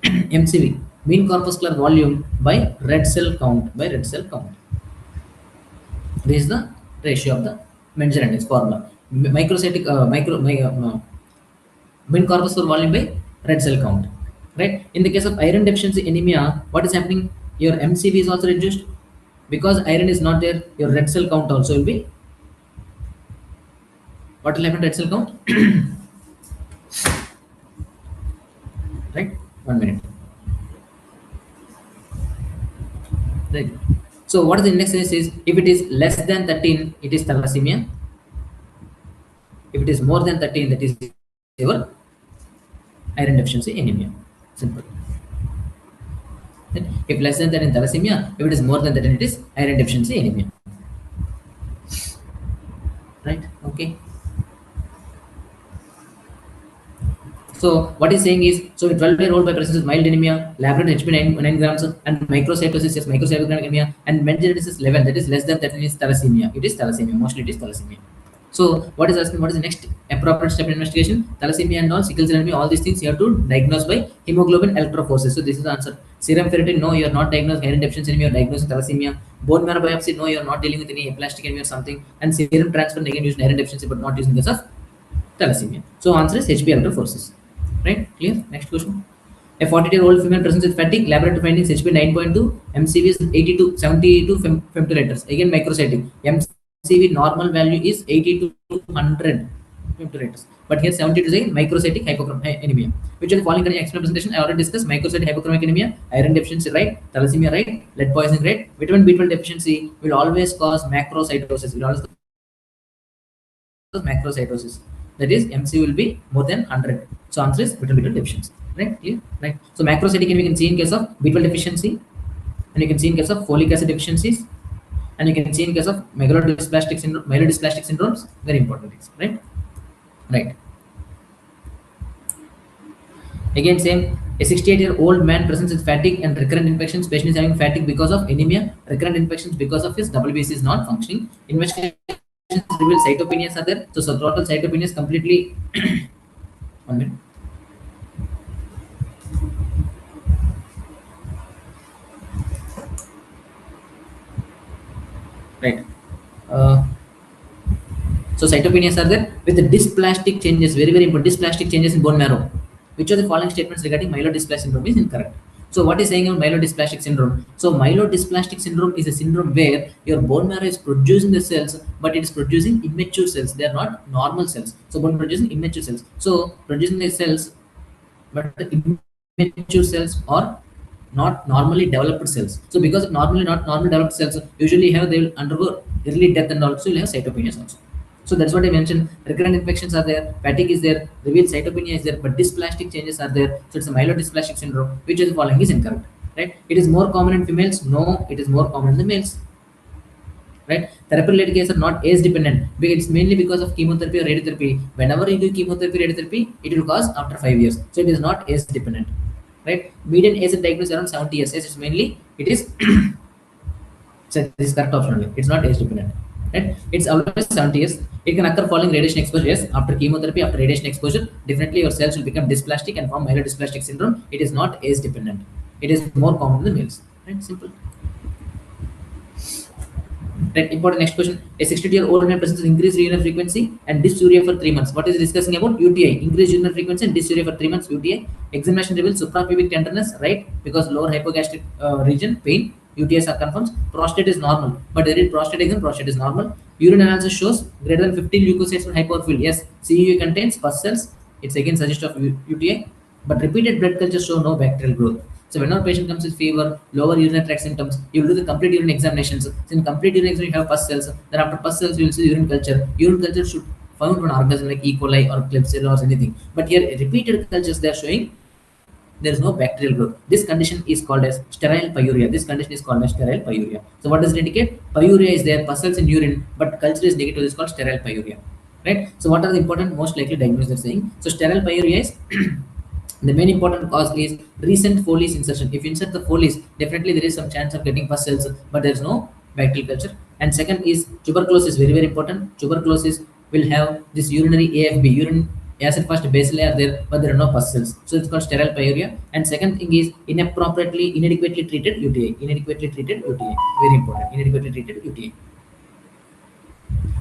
MCV, mean corpuscular volume by red cell count. This is the ratio of the Menzer index formula. Microcytic mean corpuscular volume by red cell count. Right. In the case of iron deficiency anemia, what is happening? Your MCV is also reduced because iron is not there. Your red cell count also will be. What will happen to red cell count? Right. 1 minute. Right. So what is the index is if it is less than 13, it is thalassemia. If it is more than 13, that is your iron deficiency anemia. Simple. Right. If less than 13, thalassemia. If it is more than 13, it is iron deficiency anemia. Right. Okay. So what he's saying is, so a 12-year-old boy presents with mild anemia, laboratory HB 9 grams, and microcytosis is microcytic anemia, and meningitis is 11, that is less than 13 is thalassemia. It is thalassemia, mostly it is thalassemia. So what is asking, what is the next appropriate step in investigation? Thalassemia and all, sickle cell anemia, all these things you have to diagnose by hemoglobin electrophoresis. So this is the answer. Serum ferritin, no, you are not diagnosed iron deficiency anemia, you are diagnosed thalassemia. Bone marrow biopsy, no, you are not dealing with any aplastic anemia or something. And serum transferrin, again used iron deficiency, but not used in case of thalassemia. So answer is HP electrophoresis. Right? Clear? Next question. A 40-year-old female presents with fatigue, laboratory findings HP 9.2, MCV is 80 to 72 femtoliters. Again, microcytic. MCV normal value is 80 to 100 femtoliters. But here 72 is a microcytic hypochromic anemia. Which of the following can explain presentation? I already discussed microcytic hypochromic anemia, iron deficiency, right? Thalassemia, right? Lead poisoning, right? Vitamin B12 deficiency will always cause macrocytosis. Will always cause macrocytosis. That is, MC will be more than 100. So answer is vitamin B12 deficiency. Right? Clear? Right. So macrocytic anemia you can see in case of B12 deficiency, and you can see in case of folic acid deficiencies, and you can see in case of myelodysplastic syndromes. Very important things. Right? Right. Again, same. A 68-year-old man presents with fatigue and recurrent infections. Patient is having fatigue because of anemia, recurrent infections because of his WBC is not functioning. Investigation reveal cytopenias are there. So total cytopenias completely. 1 minute. Right. So cytopenias are there with the dysplastic changes. Very important. Dysplastic changes in bone marrow. Which of the following statements regarding myelodysplastic syndrome is incorrect? So what is saying about myelodysplastic syndrome? So myelodysplastic syndrome is a syndrome where your bone marrow is producing the cells, but it is producing immature cells. They are not normal cells. So bone producing immature cells. So producing the cells, but the immature cells are not normally developed cells. So because of normally not normally developed cells, usually they will undergo early death and also will have cytopenias also. So that's what I mentioned. Recurrent infections are there, fatigue is there, revealed cytopenia is there, but dysplastic changes are there. So it's a myelodysplastic syndrome, which is following is incorrect. Right? It is more common in females. No, it is more common in the males. Right? Therapy-related cases are not age dependent. It's mainly because of chemotherapy or radiotherapy. Whenever you do chemotherapy, radiotherapy, it will cause after 5 years. So it is not age dependent. Right? Median age of diagnosis around 70 years. Yes, it's mainly it is. So this is correct option only. It's not age dependent. Right? It's always 70 years. It can occur following radiation exposure. Yes, after chemotherapy, after radiation exposure, definitely your cells will become dysplastic and form myelodysplastic syndrome. It is not age dependent. It is more common in the males. Right? Simple. Right, important next question. A 62-year-old man presents increased urinary frequency and dysuria for 3 months. What is it discussing about? UTI. Increased urinary frequency and dysuria for 3 months. UTI. Examination reveals suprapubic tenderness, right? Because lower hypogastric region pain. UTIs are confirmed. Prostate is normal, but there is prostate exam. Prostate is normal. Urine analysis shows greater than 15 leukocytes for hypophil. Yes, CUA contains pus cells. It's again suggestive of UTI, but repeated blood cultures show no bacterial growth. So whenever patient comes with fever, lower urinary tract symptoms, you will do the complete urine examinations. So in complete urine examination, you have pus cells. Then after pus cells, you will see urine culture. Urine culture should found an organism like E. coli or Klebsiella or anything. But here, repeated cultures they are showing there is no bacterial growth. This condition is called as sterile pyuria. This condition is called as sterile pyuria. So what does it indicate? Pyuria is there, pus cells in urine, but culture is negative. This is called sterile pyuria. Right? So what are the important, most likely diagnosis they're saying? So sterile pyuria is the main important cause is recent Foley's insertion. If you insert the Foley's, definitely there is some chance of getting pus cells, but there is no bacterial culture. And second is tuberculosis, very, very important. Tuberculosis will have this urinary AFB, urine acid fast bacilli are there, but there are no pus cells. So it's called sterile pyuria. And second thing is inadequately treated UTI. Inadequately treated UTI. Very important. Inadequately treated UTI.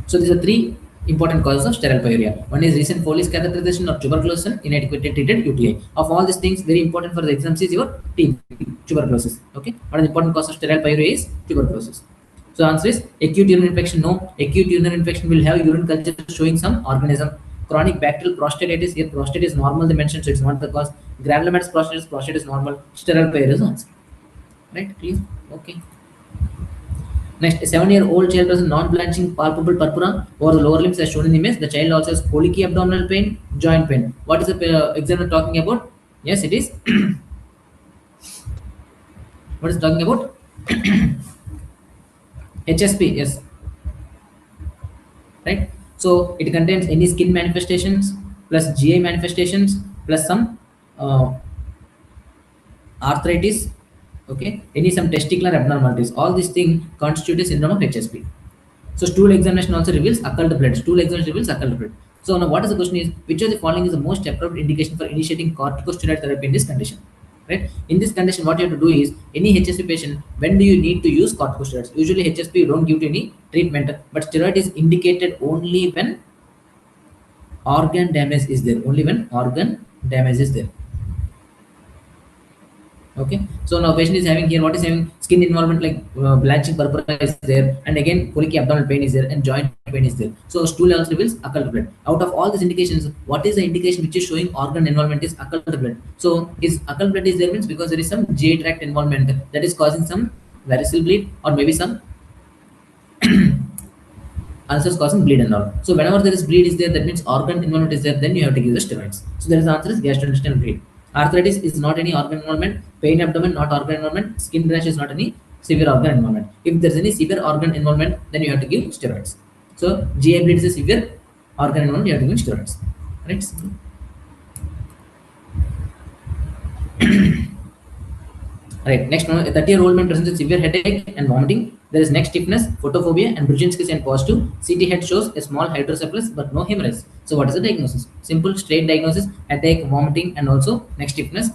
So these are three important causes of sterile pyuria. One is recent Foley's catheterization or tuberculosis and inadequately treated UTI. Of all these things, very important for the exams is your TB, tuberculosis. Okay. What is the important cause of sterile pyuria is tuberculosis. So answer is acute urinary infection. No, acute urinary infection will have urine culture showing some organism. Chronic bacterial prostatitis, here prostate is normal, they mentioned, so it's not the cause. Granulomatous prostatitis, prostate is normal. Sterile pyuria is answer. Right, clear? Okay. Next, a 7-year-old child presents non-blanching palpable purpura over the lower limbs as shown in the image. The child also has colicky abdominal pain, joint pain. What is the examiner talking about? Yes, it is. What is it talking about? HSP, yes. Right? So it contains any skin manifestations plus GI manifestations plus some arthritis, okay, any some testicular abnormalities. All these things constitute a syndrome of HSP. So stool examination also reveals occult blood. Stool examination reveals occult blood. So now what is the question is, which of the following is the most appropriate indication for initiating corticosteroid therapy in this condition? Right? In this condition, what you have to do is, any HSP patient, when do you need to use corticosteroids? Usually HSP you don't give to any treatment, but steroid is indicated only when organ damage is there. Only when organ damage is there. Okay, so now patient is having here, what is having skin involvement like blanching purpura is there, and again colicky abdominal pain is there, and joint pain is there. So stool also reveals occult blood. Out of all these indications, what is the indication which is showing organ involvement is occult blood. So is occult blood is there means because there is some GI tract involvement that is causing some variceal bleed or maybe some ulcers causing bleed and all. So whenever there is bleed is there, that means organ involvement is there, then you have to give the steroids. So there is the answer is gastrointestinal bleed. Arthritis is not any organ involvement. Pain abdomen, not organ involvement. Skin rash is not any severe organ involvement. If there's any severe organ involvement, then you have to give steroids. So GI bleed is a severe organ involvement, you have to give steroids. Right? Right. Next one, a 30-year-old man presents with severe headache and vomiting. There is neck stiffness, photophobia, and Brzezinski sign positive. CT head shows a small hydrocephalus but no hemorrhage. So what is the diagnosis? Simple, straight diagnosis: headache, vomiting, and also neck stiffness.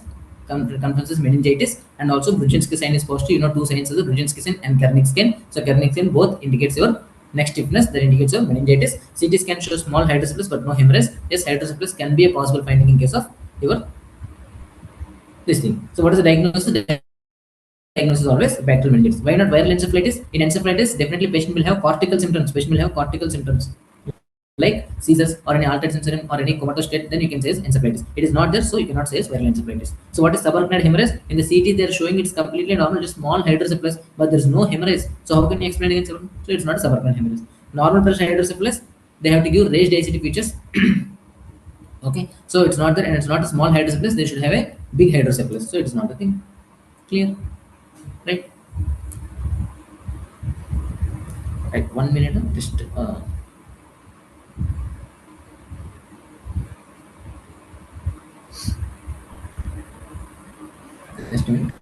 Confirms meningitis, and also Brzezinski sign is positive. You know, two signs are the Brzezinski sign and Kernick sign. So Kernick sign both indicates your neck stiffness, that indicates your meningitis. CT scan shows small hydrocephalus but no hemorrhage. Yes, hydrocephalus can be a possible finding in case of your this thing. So what is the diagnosis? Diagnosis is always bacterial meningitis. Why not viral encephalitis? In encephalitis, definitely patient will have cortical symptoms. Patient will have cortical symptoms. like seizures or any altered sensorium or any comatose state, then you can say it's encephalitis. It is not there, so you cannot say it's viral encephalitis. So what is subarachnoid hemorrhage? In the CT, they are showing it's completely normal, just small hydrocephalus, but there is no hemorrhage. So how can you explain against it? So it's not subarachnoid hemorrhage. Normal pressure hydrocephalus, they have to give raised ICT features. Okay, so it's not there, and it's not a small hydrocephalus. They should have a big hydrocephalus. So it's not a thing. Clear, right? Right. 1 minute. Just. Just a minute.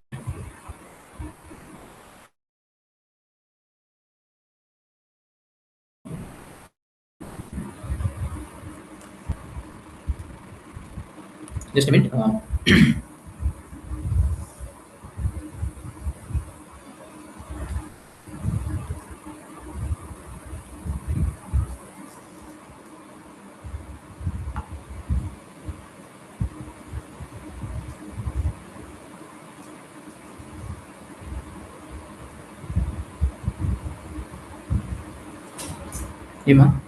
Just a minute. Emma.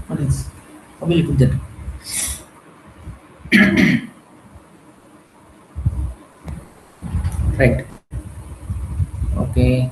What else? How will you put that? Right. Okay.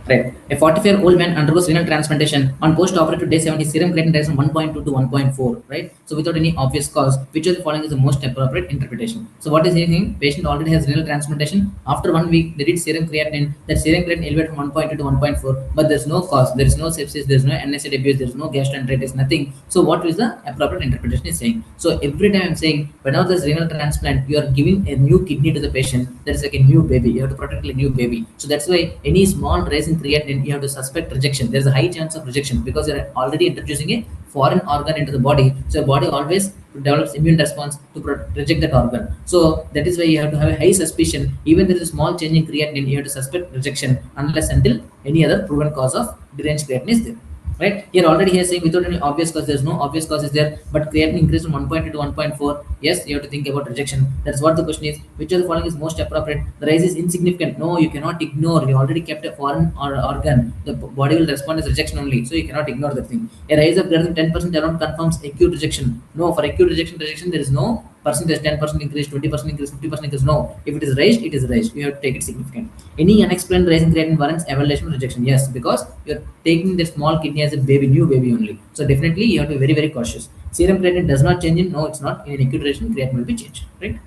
Right. A 45-year-old man undergoes renal transplantation. On post-operative day 7, his serum creatinine rise from 1.2 to 1.4. Right. So without any obvious cause, which of the following is the most appropriate interpretation? So what is he saying? Patient already has renal transplantation. After 1 week, they did serum creatinine. That serum creatinine elevated from 1.2 to 1.4, but there's no cause. There is no sepsis. There is no NSAID abuse. There is no gastroenteritis. Nothing. So what is the appropriate interpretation is saying? So every time I'm saying, whenever there's renal transplant, you are giving a new kidney to the patient. That is like a new baby. You have to protect a new baby. So that's why any small rise in creatinine, you have to suspect rejection. There's a high chance of rejection because you're already introducing a foreign organ into the body. So your body always develops immune response to reject that organ. So that is why you have to have a high suspicion. Even there is a small change in creatinine, you have to suspect rejection unless until any other proven cause of deranged creatinine is there. Right here already he is saying without any obvious cause, there's no obvious cause is there, but creatinine increased from 1.2 to 1.4. Yes, you have to think about rejection. That's what the question is. Which of the following is most appropriate? The rise is insignificant. No, you cannot ignore. You already kept a foreign organ. The body will respond as rejection only, so you cannot ignore that thing. A rise of greater than 10% around confirms acute rejection. No, for acute rejection there is no percentage 10% increase, 20% increase, 50% increase. No, if it is raised, it is raised. You have to take it significant. Any unexplained rise in creatinine warrants evaluation rejection. Yes, because you're taking the small kidney as a baby, new baby only. So definitely you have to be very, very cautious. Serum creatinine does not change in. No, it's not. In an acute rejection, creatinine will be changed. Right?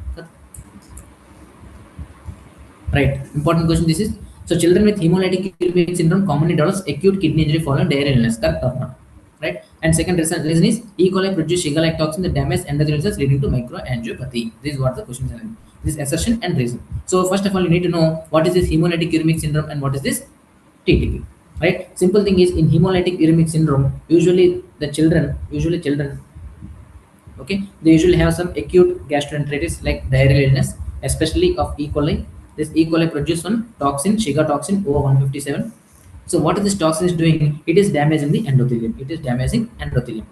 Right. Important question. This is so children with hemolytic uremic syndrome commonly develops acute kidney injury following diarrheal illness. Correct or not? Right. And second reason is E. coli produce Shiga-like toxin that damage endothelial cells leading to microangiopathy. This is what the question is. This assertion and reason. So first of all, you need to know what is this hemolytic uremic syndrome and what is this TTP. Right. Simple thing is in hemolytic uremic syndrome, usually children, okay, they usually have some acute gastroenteritis like diarrheal illness, especially of E. coli. This E. coli produces one toxin, Shiga toxin O157. So what is this toxin is doing? It is damaging the endothelium. It is damaging endothelium.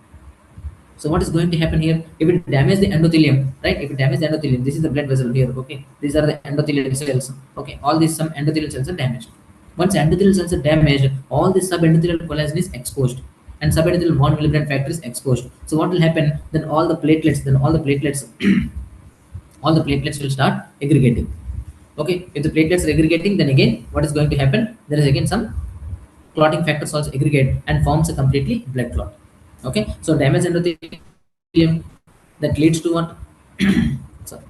So what is going to happen here? If it damages the endothelium, right? If it damages the endothelium, this is the blood vessel here. Okay, these are the endothelial cells. Okay, all these some endothelial cells are damaged. Once endothelial cells are damaged, all this subendothelial collagen is exposed, and subendothelial von Willebrand factor is exposed. So what will happen? Then all the platelets, all the platelets will start aggregating. Okay, if the platelets are aggregating, then again, what is going to happen? There is again some clotting factors also aggregate and forms a completely blood clot. Okay, so damage endothelium that leads to what? Sorry.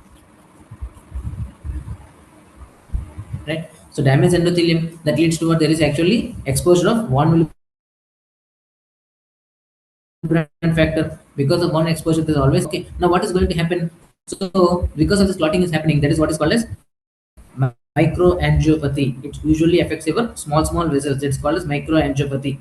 Right. So damage endothelium that leads to what? There is actually exposure of von Willebrand factor. Because of one exposure, there is always okay. Now what is going to happen? So because of this clotting is happening, that is what is called as microangiopathy. It usually affects your small vessels. It's called as microangiopathy.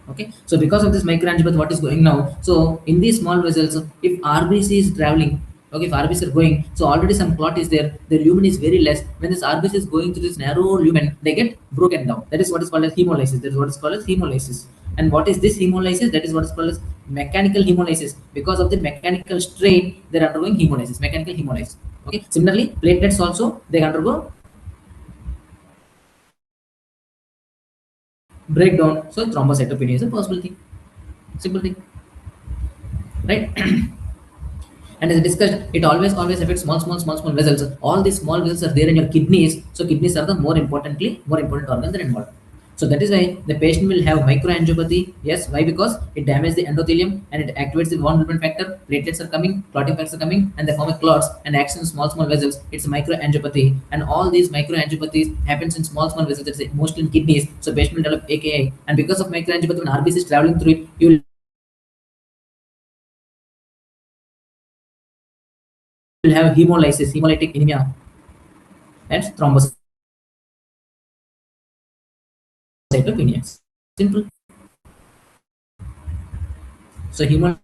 Okay, so because of this microangiopathy, what is going now? So in these small vessels, if RBC is traveling, okay, if RBC are going, so already some clot is there, the lumen is very less. When this RBC is going through this narrow lumen, they get broken down. That is what is called as hemolysis. That is what is called as hemolysis. And what is this hemolysis? That is what is called as mechanical hemolysis. Because of the mechanical strain, they're undergoing hemolysis, mechanical hemolysis. Okay. Similarly, platelets also they undergo breakdown. So thrombocytopenia is a possible thing. Simple thing, right? And as discussed, it always affects small vessels. All these small vessels are there in your kidneys, so kidneys are the more important organ than involved. So that is why the patient will have microangiopathy. Yes, why? Because it damages the endothelium and it activates the von Willebrand factor. Platelets are coming, clotting factors are coming, and they form a clots and acts in small vessels. It's microangiopathy, and all these microangiopathies happens in small vessels. That's mostly in kidneys. So patient will develop AKI, and because of microangiopathy, when RBC is traveling through it, you will have hemolysis, hemolytic anemia, and thrombocytopenia. Simple. So hemolytic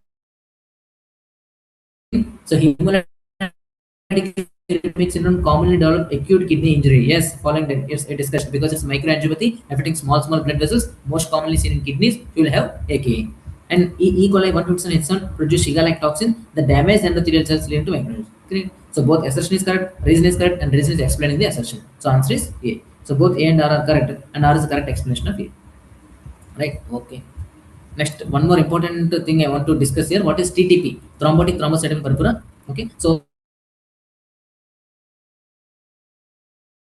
syndrome commonly develop acute kidney injury. Yes, following that, yes, a discussion because it's microangiopathy affecting small blood vessels, most commonly seen in kidneys. You will have AKA. And E. coli 157 produce Shiga-like toxin. The damaged endothelial cells lead to microangiopathy. Correct. So both assertion is correct, reason is correct, and reason is explained in the assertion. So answer is A. So both A and R are correct, and R is the correct explanation of A. Right. Okay. Next, one more important thing I want to discuss here. What is TTP? Thrombotic thrombocytopenia purpura. Okay. So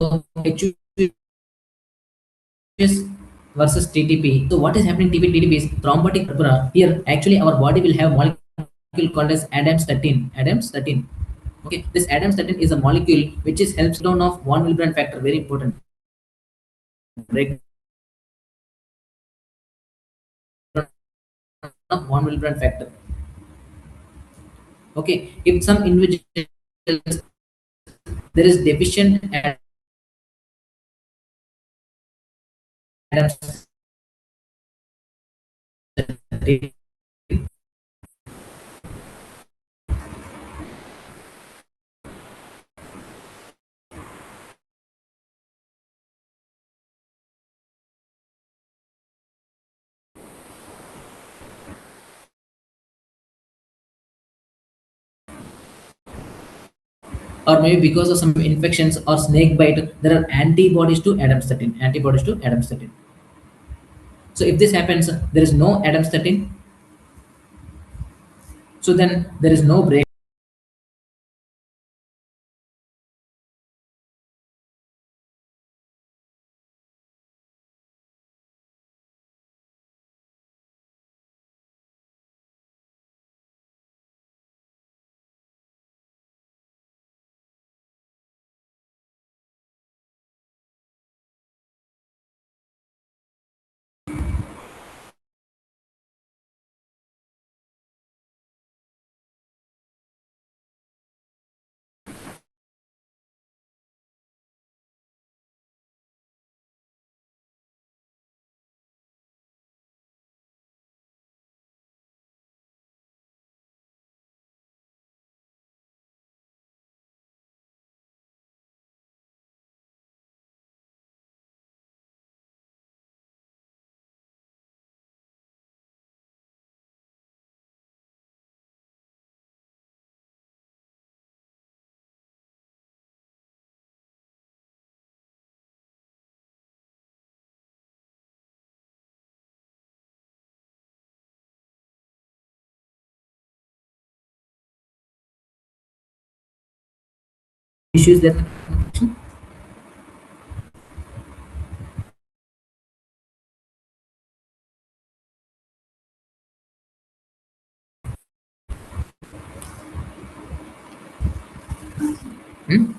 HUS versus TTP. So what is happening in TTP is thrombotic purpura. Here, actually, our body will have molecule called as Adams 13. Adams 13. Okay, this Adams 13 is a molecule which is helps down of von Willebrand factor. Very important. Breakdown of von Willebrand factor. Okay, if some individuals there is deficient Adams 13, or maybe because of some infections or snake bite, there are antibodies to Adams 13. Antibodies to Adams 13. So if this happens, there is no Adams 13. So then there is no break. Issues that. Hmm?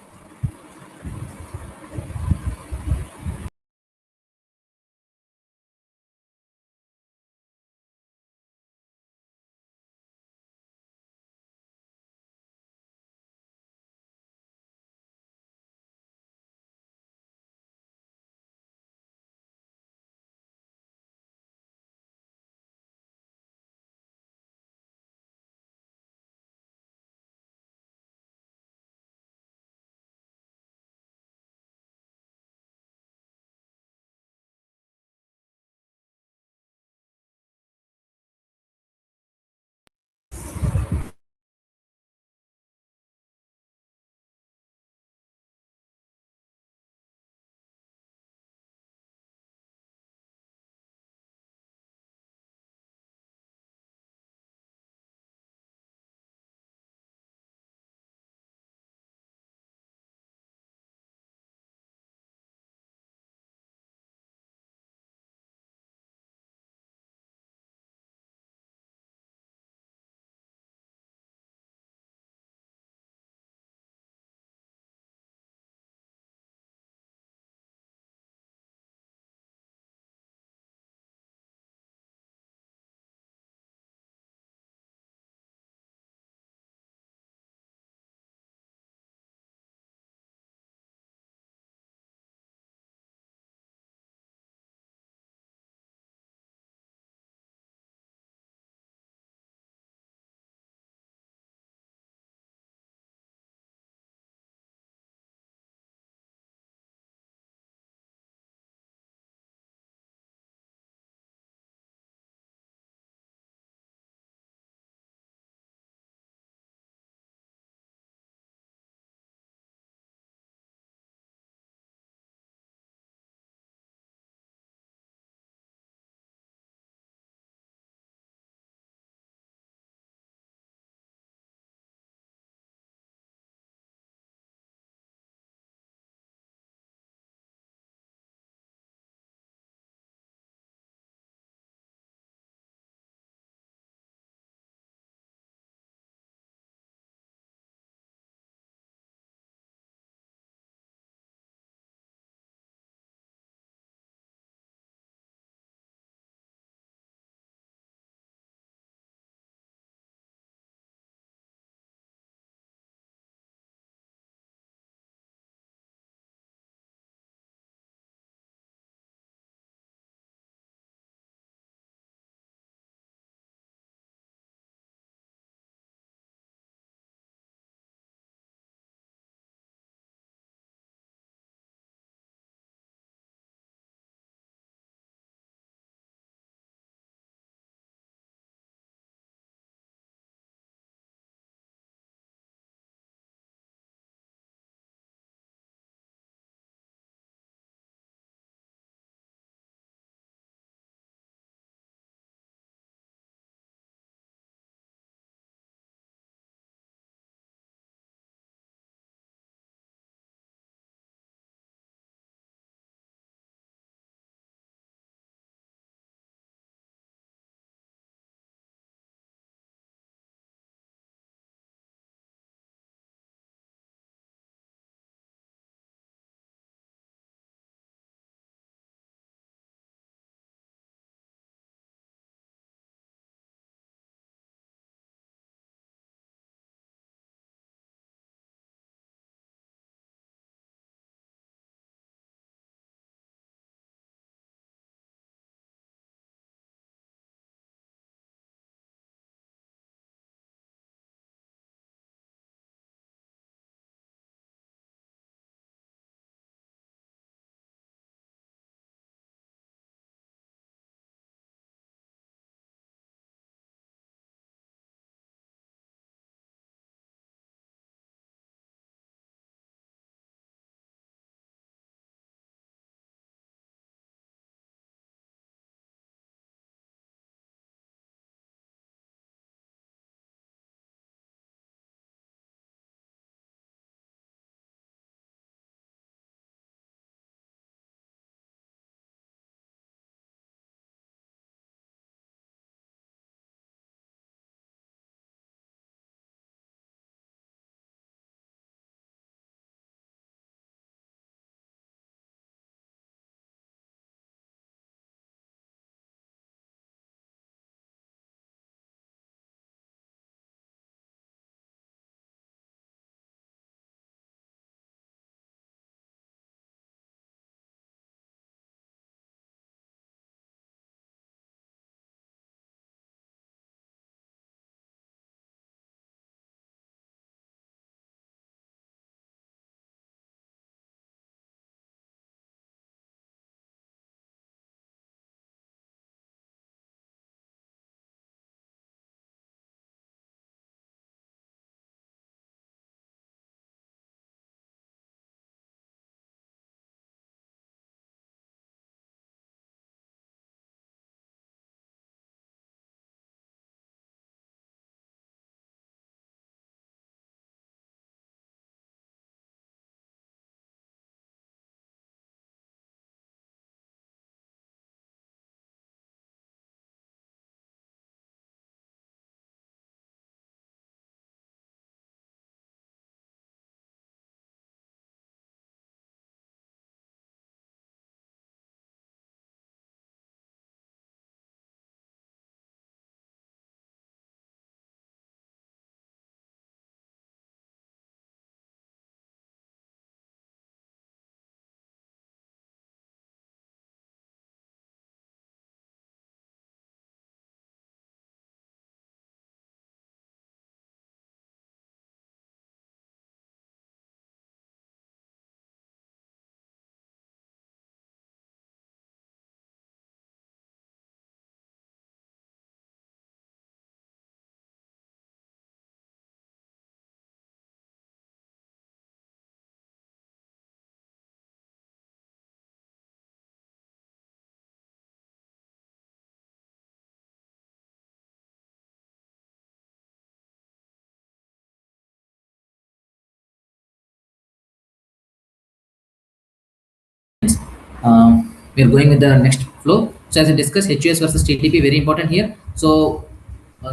We are going with the next flow. So as I discussed, HUS versus TTP, very important here. So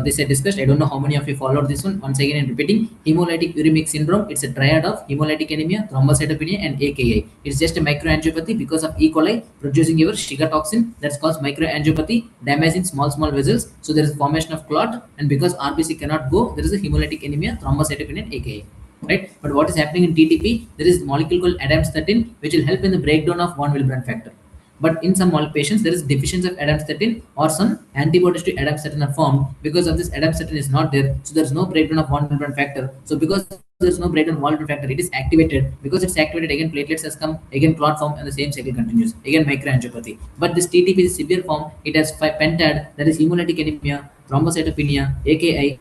this I discussed. I don't know how many of you followed this one. Once again, I'm repeating. Hemolytic uremic syndrome. It's a triad of hemolytic anemia, thrombocytopenia, and AKI. It's just a microangiopathy because of E. coli producing your sugar toxin. That's called microangiopathy, damaging small vessels. So there is a formation of clot, and because RBC cannot go, there is a hemolytic anemia, thrombocytopenia, and AKI. Right? But what is happening in TTP? There is a molecule called ADAMTS13, which will help in the breakdown of von Willebrand factor. But in some patients, there is deficiency of ADAMTS13 or some antibodies to ADAMTS13 are formed. Because of this, ADAMTS13 is not there, so there is no breakdown of von Willebrand factor. So because there is no breakdown of von Willebrand factor, it is activated. Because it's activated, again platelets has come, again clot form, and the same cycle continues. Again microangiopathy. But this TTP is severe form. It has 5 pentad, that is hemolytic anemia, thrombocytopenia, AKI,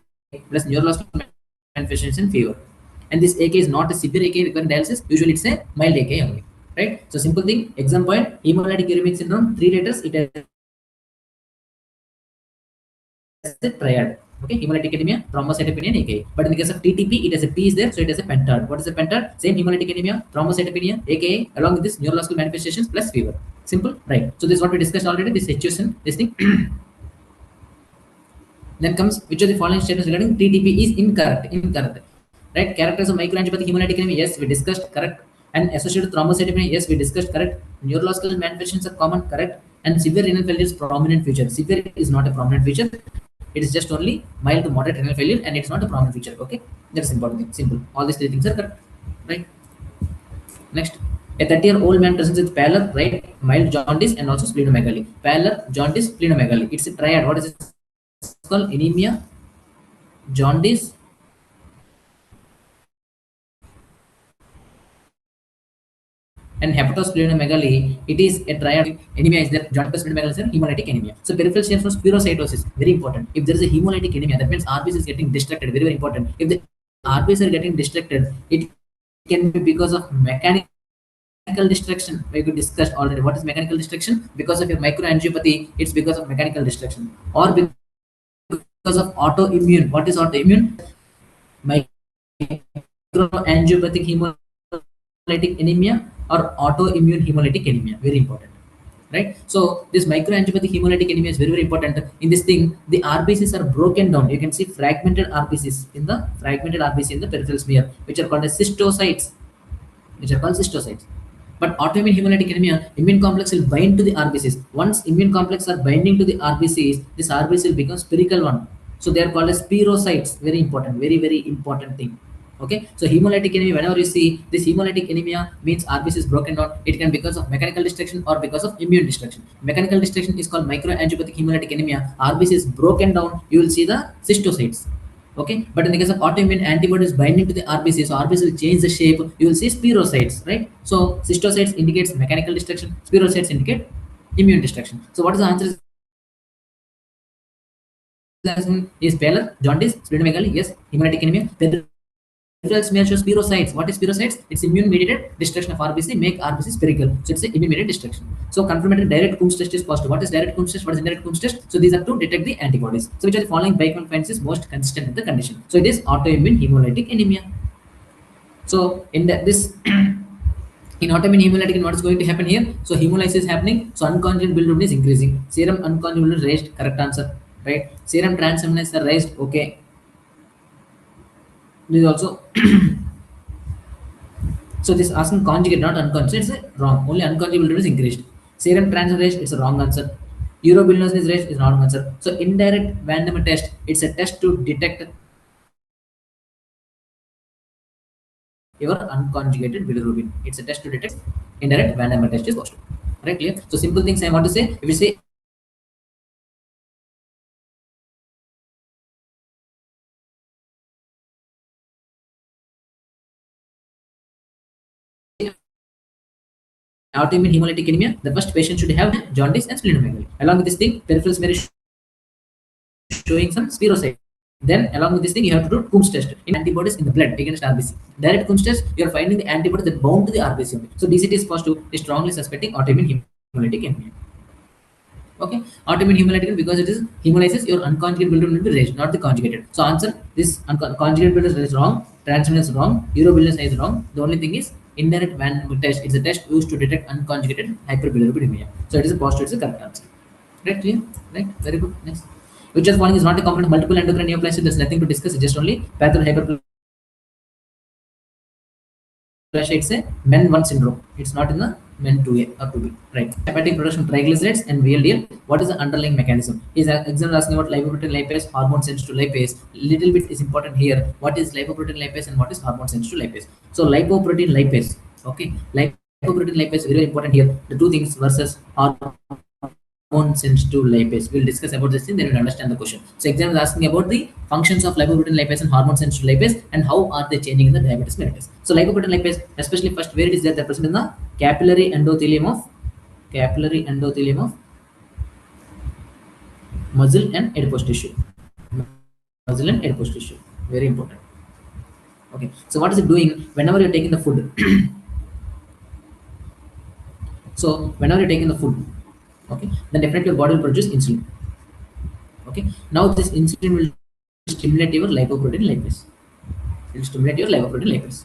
plus neurological manifestations and fever. And this AK is not a severe AK requiring dialysis. Usually it's a mild AK only. Right? So simple thing, exam point, hemolytic uremic syndrome, 3 letters, it has a triad. Okay, hemolytic anemia, thrombocytopenia, and AKI. But in the case of TTP, it has a P is there, so it has a pentad. What is a pentad? Same hemolytic anemia, thrombocytopenia, AKI, along with this neurological manifestations plus fever. Simple, right? So this is what we discussed already, this HUS and this thing. Then comes, which of the following statements regarding TTP is incorrect. Right? Characters of microangiopathy, hemolytic anemia, yes, we discussed, correct. And associated thrombocytopenia, yes, we discussed, correct. Neurological manifestations are common, correct. And severe renal failure is prominent feature. Severe is not a prominent feature. It is just only mild to moderate renal failure, and it's not a prominent feature. Okay, that's important thing. Simple. All these 3 things are correct. Right. Next, a 30-year-old man presents with pallor, right, mild jaundice, and also splenomegaly. Pallor, jaundice, splenomegaly. It's a triad. What is it? It's called anemia, jaundice, and hepatosplenomegaly. It is a triad. Anemia is there, jaundice, splenomegaly is there, hemolytic anemia. So peripheral change from spirocytosis, very important. If there is a hemolytic anemia, that means RBC is getting distracted, very important. If the RBC are getting distracted, it can be because of mechanical distraction. We could discuss already. What is mechanical distraction? Because of your microangiopathy, it's because of mechanical distraction, or because of autoimmune. What is autoimmune? Microangiopathic hemolytic anemia or autoimmune hemolytic anemia, very important. Right? So this microangiopathic hemolytic anemia is very important. In this thing, the RBCs are broken down. You can see fragmented RBCs in the RBC in the peripheral smear, which are called as cystocytes. But autoimmune hemolytic anemia, immune complex will bind to the RBCs. Once immune complex are binding to the RBCs, this RBC will become spherical one. So they are called as spirocytes. Very important, very important thing. Okay, so hemolytic anemia, whenever you see this hemolytic anemia, means RBC is broken down. It can be because of mechanical destruction or because of immune destruction. Mechanical destruction is called microangiopathic hemolytic anemia. RBC is broken down. You will see the cystocytes. Okay, but in the case of autoimmune, antibodies binding to the RBC, so RBC will change the shape. You will see spirocytes, right? So cystocytes indicates mechanical destruction. Spirocytes indicate immune destruction. So what is the answer? Is pallor, jaundice, splenomegaly, yes, hemolytic anemia. Peripheral smear shows spirocytes. What is spirocytes? It's immune-mediated destruction of RBC, make RBC spherical. So it's an immune-mediated destruction. So confirmatory direct Coombs test is positive. What is direct Coombs test? What is indirect Coombs test? So these are to detect the antibodies. So which of the following Bacon finds is most consistent with the condition? So it is autoimmune hemolytic anemia. So in this in autoimmune hemolytic, what is going to happen here? So hemolysis is happening. So unconjugated bilirubin is increasing. Serum unconjugated bilirubin is raised. Correct answer. Right. Serum transaminases are raised. Okay. This is also so this asking conjugate, not unconjugated. It's a wrong. Only unconjugated bilirubin is increased. Serum trans raised. It's a wrong answer. Urobilinosin is raised. Is not wrong answer. So indirect Van test. It's a test to detect your unconjugated bilirubin. It's a test to detect indirect Van test is positive. Right? Clear? So simple things I want to say. If you say autoimmune hemolytic anemia, the first patient should have jaundice and splenomegaly. Along with this thing, peripheral smear is showing some spirocytes. Then along with this thing, you have to do Coombs test in antibodies in the blood against RBC. Direct Coombs test, you are finding the antibodies that bound to the RBC only. So DCT is positive, is strongly suspecting autoimmune hemolytic anemia. Okay, autoimmune hemolytic because it is hemolysis, your unconjugated bilirubin will be raised, not the conjugated. So answer this conjugated bilirubin is wrong, transaminase is wrong, urobilinosin is wrong. The only thing is indirect Van test. It's a test used to detect unconjugated hyperbilirubinemia. So it is a positive. It's a correct answer. Right, clear? Right, very good. Next. Which of the following is not a component of multiple endocrine neoplasia? There's nothing to discuss. It's just only pathological hyperplasia. It's a MEN1 syndrome. It's not in the MEN2A or 2B. Right. Hepatic production of triglycerides and VLDL. What is the underlying mechanism? Is example asking about lipoprotein lipase, hormone sensitive lipase. Little bit is important here. What is lipoprotein lipase and what is hormone sensitive lipase? So lipoprotein lipase. Okay. Lipoprotein lipase very important here. The two things versus hormone sensitive lipase. We'll discuss about this thing, then we'll understand the question. So exam is asking about the functions of lipoprotein lipase and hormone sensitive lipase and how are they changing in the diabetes mellitus. So lipoprotein lipase, especially first where it is there, they're present in the capillary endothelium of muscle and adipose tissue. Muscle and adipose tissue. Very important. Okay. So what is it doing whenever you're taking the food? So whenever you're taking the food, okay, then definitely your body will produce insulin. Okay, now this insulin will stimulate your lipoprotein lipase. It will stimulate your lipoprotein lipase.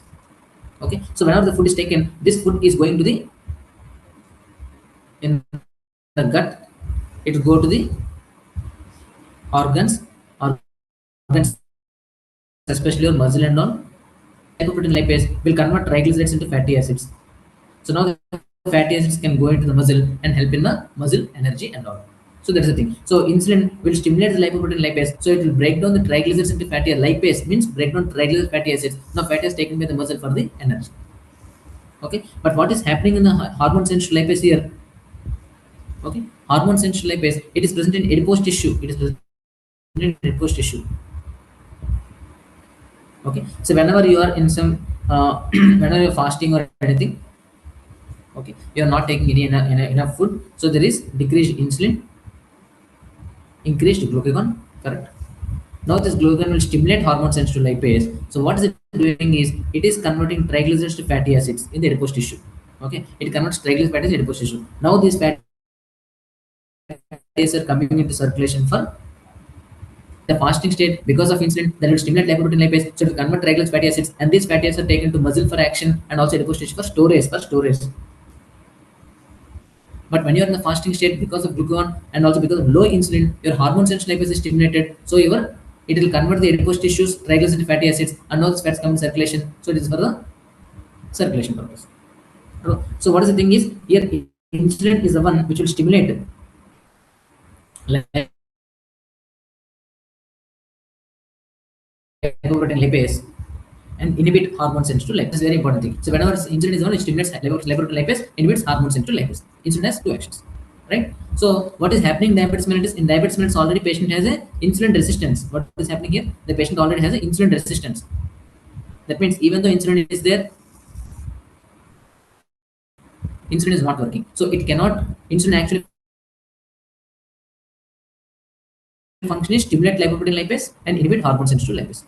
Okay, so whenever the food is taken, this food is going to the in the gut. It will go to the organs, especially your muscle and all. Lipoprotein lipase will convert triglycerides into fatty acids. So now the fatty acids can go into the muscle and help in the muscle energy and all. So that's the thing. So insulin will stimulate the lipoprotein lipase. So it will break down the triglycerides into fatty acids. Lipase means break down triglyceride fatty acids. Now fatty is taken by the muscle for the energy. Okay. But what is happening in the hormone sensitive lipase here? Okay. Hormone sensitive lipase, it is present in adipose tissue. It is present in adipose tissue. Okay. So whenever you are in some whenever you're fasting or anything, okay, you are not taking any enough food, so there is decreased insulin, increased glucagon, correct? Now this glucagon will stimulate hormone sensitive lipase. So what is it doing is it is converting triglycerides to fatty acids in the adipose tissue. Okay, it converts triglycerides to fatty acids in adipose tissue. Now these fatty acids are coming into circulation for the fasting state because of insulin that will stimulate lipoprotein lipase, so it will convert triglycerides to fatty acids, and these fatty acids are taken to muscle for action and also adipose tissue for storage. But when you are in the fasting state, because of glucagon and also because of low insulin, your hormone sensitive lipase is stimulated, so it will convert the adipose tissues triglycerides to fatty acids, and all these fats come in circulation, so it is for the circulation purpose. So what is the thing is here, insulin is the one which will stimulate lipoprotein lipase and inhibit hormone sensitive lipase. This is very important thing. So whenever insulin is on, it stimulates lipoprotein lipase, inhibits hormone sensitive lipase. Insulin has two actions, right? So what is happening in diabetes mellitus? In diabetes mellitus, already patient has a insulin resistance. What is happening here? The patient already has an insulin resistance. That means even though insulin is there, insulin is not working. So it cannot, insulin actually function is stimulate lipoprotein lipase and inhibit hormone sensitive lipase.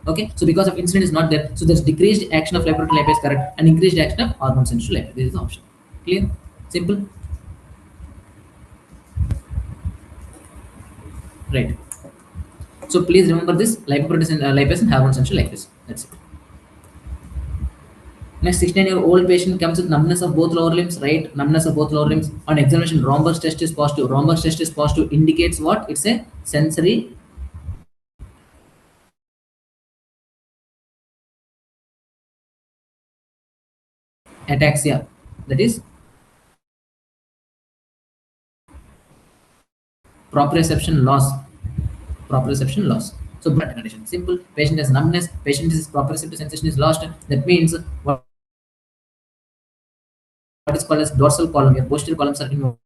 Okay, so because of insulin is not there, so there's decreased action of lipoprotein lipase, correct, and increased action of hormone sensitive lipase. This is the option. Clear? Simple. Right. So please remember this lipoprotein lipase and hormone sensitive lipase. That's it. Next, 16-year-old patient comes with numbness of both lower limbs, right? Numbness of both lower limbs. On examination, Romberg's test is positive. Romberg's test is positive indicates what? It's a sensory ataxia. That is proprioception loss. Proprioception loss. So blood condition. Simple. Patient has numbness. Patient is proprioceptive sensation is lost. That means what is called as dorsal column. Your posterior columns are involved.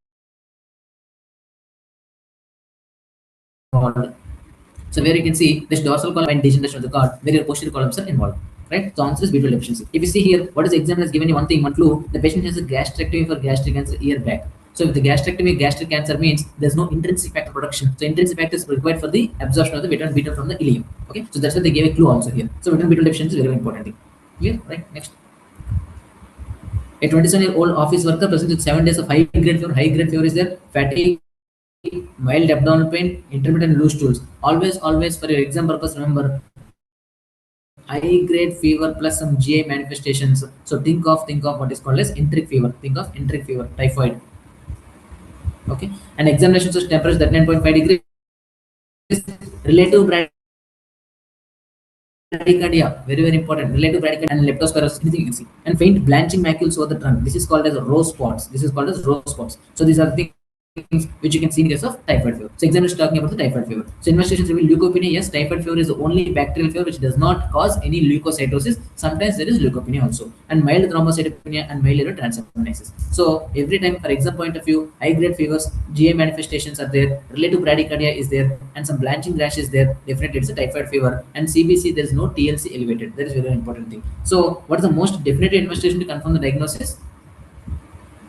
So where you can see this dorsal column and degeneration of the cord, where your posterior columns are involved. Right? So answer is B12 deficiency. If you see here, what is the examiner has given you one thing, one clue. The patient has a gastrectomy for gastric cancer year back. So if the gastrectomy gastric cancer means there's no intrinsic factor production. So intrinsic factor is required for the absorption of the vitamin B12 from the ileum. Okay, so that's why they gave a clue also here. So vitamin B12 deficiency is a very important thing. Clear? Right? Next. A 27-year-old office worker presents with 7 days of high grade fever. High grade fever is there, fatigue, mild abdominal pain, intermittent loose stools. Always for your exam purpose, remember high grade fever plus some GI manifestations. So think of what is called as enteric fever. Think of enteric fever, typhoid. Okay, and examinations of temperature 39.5 degrees, relative bradycardia, very important, relative bradycardia and leptospirosis, anything you can see, and faint blanching macules over the trunk. This is called as rose spots. So these are the things which you can see in case of typhoid fever. So examiner is talking about the typhoid fever. So investigations reveal leukopenia. Yes, typhoid fever is the only bacterial fever which does not cause any leukocytosis. Sometimes there is leukopenia also, and mild thrombocytopenia and mild transaminases. So every time, for exam point of view, high grade fevers, GI manifestations are there, relative bradycardia is there, and some blanching rash is there. Definitely it's a typhoid fever. And CBC, there is no TLC elevated. That is very important thing. So what is the most definitive investigation to confirm the diagnosis?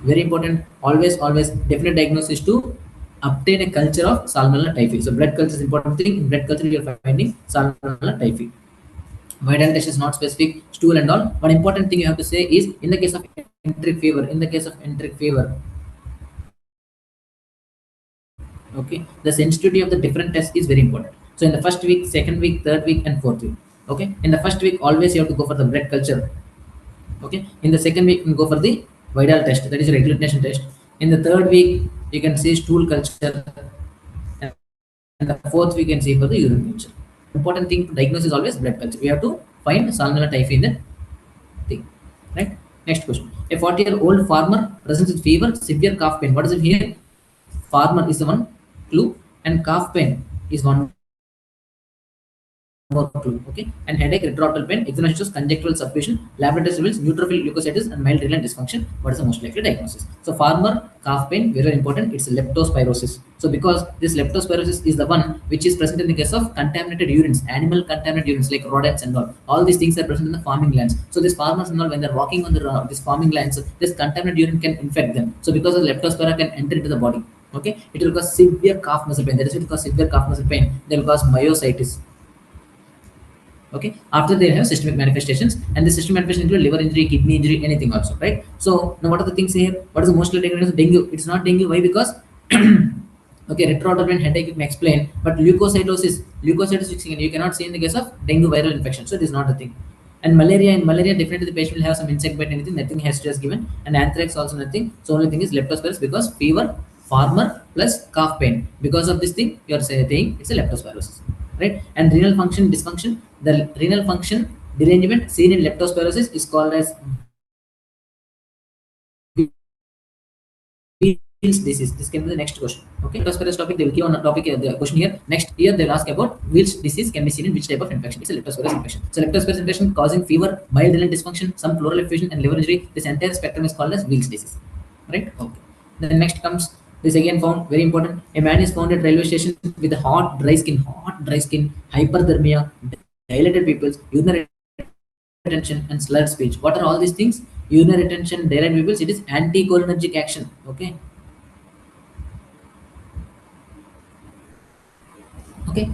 Very important, always definite diagnosis to obtain a culture of Salmonella typhi. So blood culture is important thing. In blood culture you are finding Salmonella typhi. Viral test is not specific, stool and all. One important thing you have to say is, in the case of enteric fever, okay, the sensitivity of the different tests is very important. So in the first week, second week, third week and fourth week, okay, in the first week always you have to go for the blood culture. Okay, in the second week you go for the viral test, that is your agglutination test. In the third week you can see stool culture, and the fourth week you can see for the urine culture. Important thing to diagnose is always blood culture. We have to find Salmonella typhi in the thing, right? Next question. A 40-year-old farmer presents with fever, severe cough pain. What is it here? Farmer is the one clue, and cough pain is one more clue. Okay, and headache, retrorectal pain, examination shows conjunctival suppuration, laboratory reveals neutrophil leukocytis and mild renal dysfunction. What is the most likely diagnosis? So farmer cough pain, very important, it's leptospirosis. So because this leptospirosis is the one which is present in the case of contaminated urines, animal contaminated urines like rodents and all these things are present in the farming lands. So these farmers and all, when they're walking on the this farming lands, this contaminated urine can infect them. So because of leptospira can enter into the body. Okay, it will cause severe cough muscle pain. That is, it will cause severe cough muscle pain. They will cause myositis. Okay, after they have systemic manifestations, and the systemic manifestation include liver injury, kidney injury, anything also, right? So now what are the things here? What is the most likely diagnosis? Dengue. It's not dengue. Why? Because okay, retrorectal pain, headache, you can explain, but leukocytosis you cannot see in the case of dengue viral infection. So it is not a thing. And malaria, in malaria definitely the patient will have some insect bite, anything, nothing has just given, and anthrax also nothing. So only thing is leptospirosis, because fever, farmer plus cough pain. Because of this thing you are saying it's a leptospirosis. Right? And renal function dysfunction, the renal function derangement seen in leptospirosis is called as Weil's disease. This can be the next question. Okay, leptospirosis topic, they will give on a topic the question here. Next year they will ask about Weil's disease can be seen in which type of infection. It's a leptospirosis infection. So leptospirosis infection causing fever, mild renal dysfunction, some pleural effusion and liver injury. This entire spectrum is called as Weil's disease. Right? Okay. Then next comes this, again found, very important. A man is found at railway station with hot dry skin, hyperthermia, dilated pupils, urinary retention, and slurred speech. What are all these things? Urinary retention, dilated pupils. It is anticholinergic action. Okay. Okay.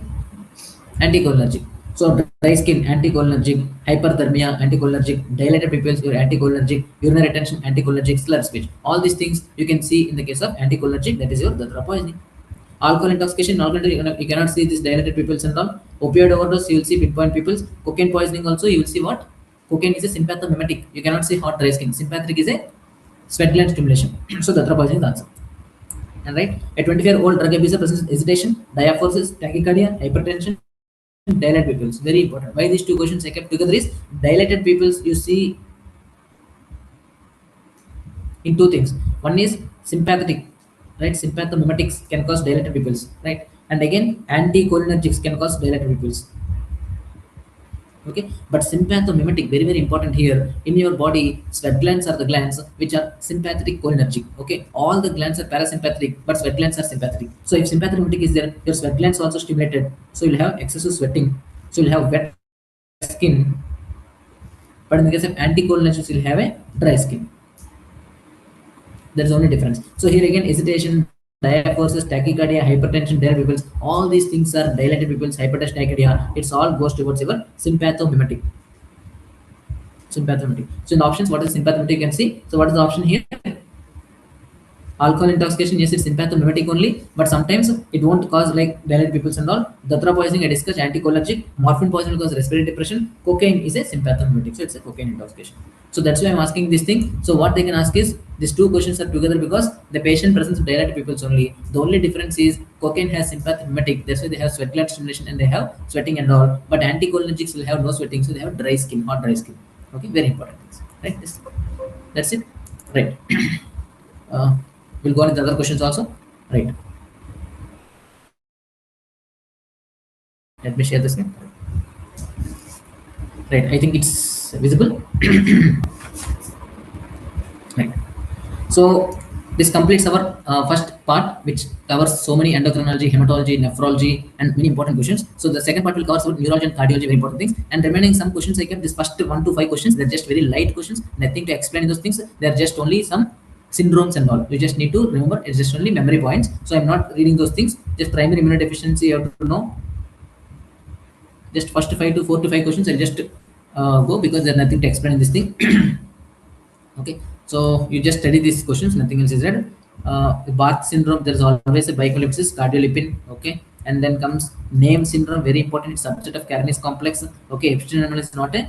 Anticholinergic. So dry skin, anticholinergic, hyperthermia, anticholinergic, dilated pupils, anticholinergic, urinary retention, anticholinergic, slurred speech. All these things you can see in the case of anticholinergic, that is your Datura poisoning. Alcohol intoxication, you cannot see this dilated pupils and all. Opioid overdose, you will see pinpoint pupils. Cocaine poisoning also, you will see what? Cocaine is a sympathomimetic. You cannot see hot dry skin. Sympathetic is a sweat gland stimulation. So Datura poisoning is the answer. And right, a 25-year-old drug abuser presents hesitation, diaphoresis, tachycardia, hypertension, dilated pupils. Very important. Why these two questions I kept together is, dilated pupils you see in two things. One is sympathetic, right? Sympathomimetics can cause dilated pupils, right? And again, anticholinergics can cause dilated pupils. Okay, but sympathomimetic, very important here. In your body, sweat glands are the glands which are sympathetic cholinergic. Okay, all the glands are parasympathetic, but sweat glands are sympathetic. So if sympathomimetic is there, your sweat glands also stimulated. So you'll have excessive sweating. So you'll have wet skin. But in the case of anticholinergics, you'll have a dry skin. There's only difference. So here again, hesitation, diaphoresis, tachycardia, hypertension, dilated pupils, all these things are dilated pupils, hypertension, tachycardia. It's all goes towards your sympathomimetic. So in the options, what is sympathomimetic you can see. So what is the option here? Alcohol intoxication, yes, it's sympathomimetic only, but sometimes it won't cause like dilated pupils and all. Datura poisoning, I discussed, anticholinergic. Morphine poisoning causes respiratory depression. Cocaine is a sympathomimetic, so it's a cocaine intoxication. So that's why I'm asking this thing. So what they can ask is these two questions are together because the patient presents dilated pupils only. The only difference is cocaine has sympathomimetic, that's why they have sweat gland stimulation and they have sweating and all. But anticholinergics will have no sweating, so they have dry skin, hot dry skin. Okay, very important things, right? That's it, right? uh, we'll go on with the other questions also, right? Let me share the screen, right? I think it's visible, right? So this completes our first part, which covers so many endocrinology, hematology, nephrology, and many important questions. So the second part will cover about neurology and cardiology, very important things. And remaining some questions, I kept this first 1 to 5 questions. They're just very light questions, nothing to explain in those things. They're just only some syndromes and all. You just need to remember. It's just only memory points. So I'm not reading those things. Just primary immunodeficiency, you have to know. Just first 4 to 5 questions. I'll just go because there's nothing to explain in this thing. Okay, so you just study these questions, nothing else is read. Barth syndrome, there is always a bicollapsis, cardiolipin. Okay, and then comes name syndrome, very important. It's subset of Carinus complex. Okay, Epstein-Barr is not a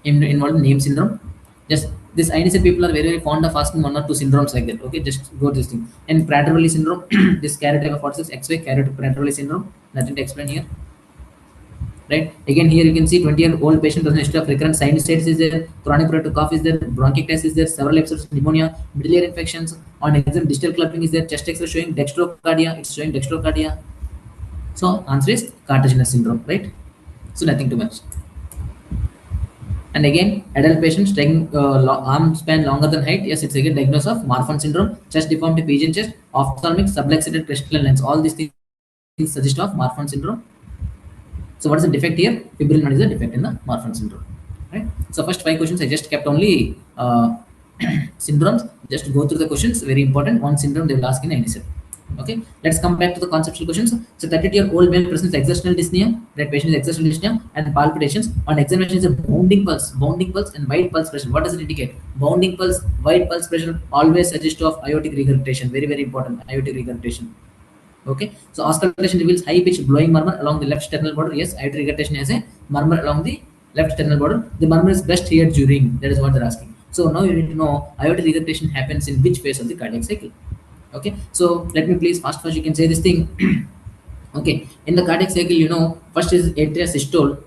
involved in name syndrome. Just this INICET people are very fond of asking 1 or 2 syndromes like that. Okay, just go this thing. And Prader-Willi syndrome, this carrot type of 46 XY carrot Prader-Willi syndrome, nothing to explain here, right? Again, here you can see 20-year-old patient doesn't history of recurrent sinusitis is there, chronic pruritic cough is there, bronchitis is there, several episodes of pneumonia, middle ear infections. On exam, distal clumping is there, chest X-ray showing dextrocardia, it's showing dextrocardia. So answer is cartilaginous syndrome, right? So nothing too much. And again, adult patients taking arm span longer than height. Yes, it's again diagnosis of Marfan syndrome, chest deformity, pigeon chest, ophthalmic, subluxated crystalline lens. All these things suggest of Marfan syndrome. So what is the defect here? Fibrillin is the defect in the Marfan syndrome, right? So first 5 questions I just kept only syndromes. Just go through the questions. Very important. One syndrome they will ask in any set. Okay, let's come back to the conceptual questions. So 32-year-old male presents exertional dyspnea. That patient is exertional dyspnea and palpitations. On examination is a bounding pulse and wide pulse pressure. What does it indicate? Bounding pulse, wide pulse pressure always suggest of aortic regurgitation. Very very important. Aortic regurgitation. Okay, so auscultation reveals high pitched blowing murmur along the left sternal border. Yes, aortic regurgitation has a murmur along the left sternal border. The murmur is best heard during. That is what they're asking. So now you need to know aortic regurgitation happens in which phase of the cardiac cycle. Okay, so let me please first you can say this thing. Okay, in the cardiac cycle, you know, first is atria systole.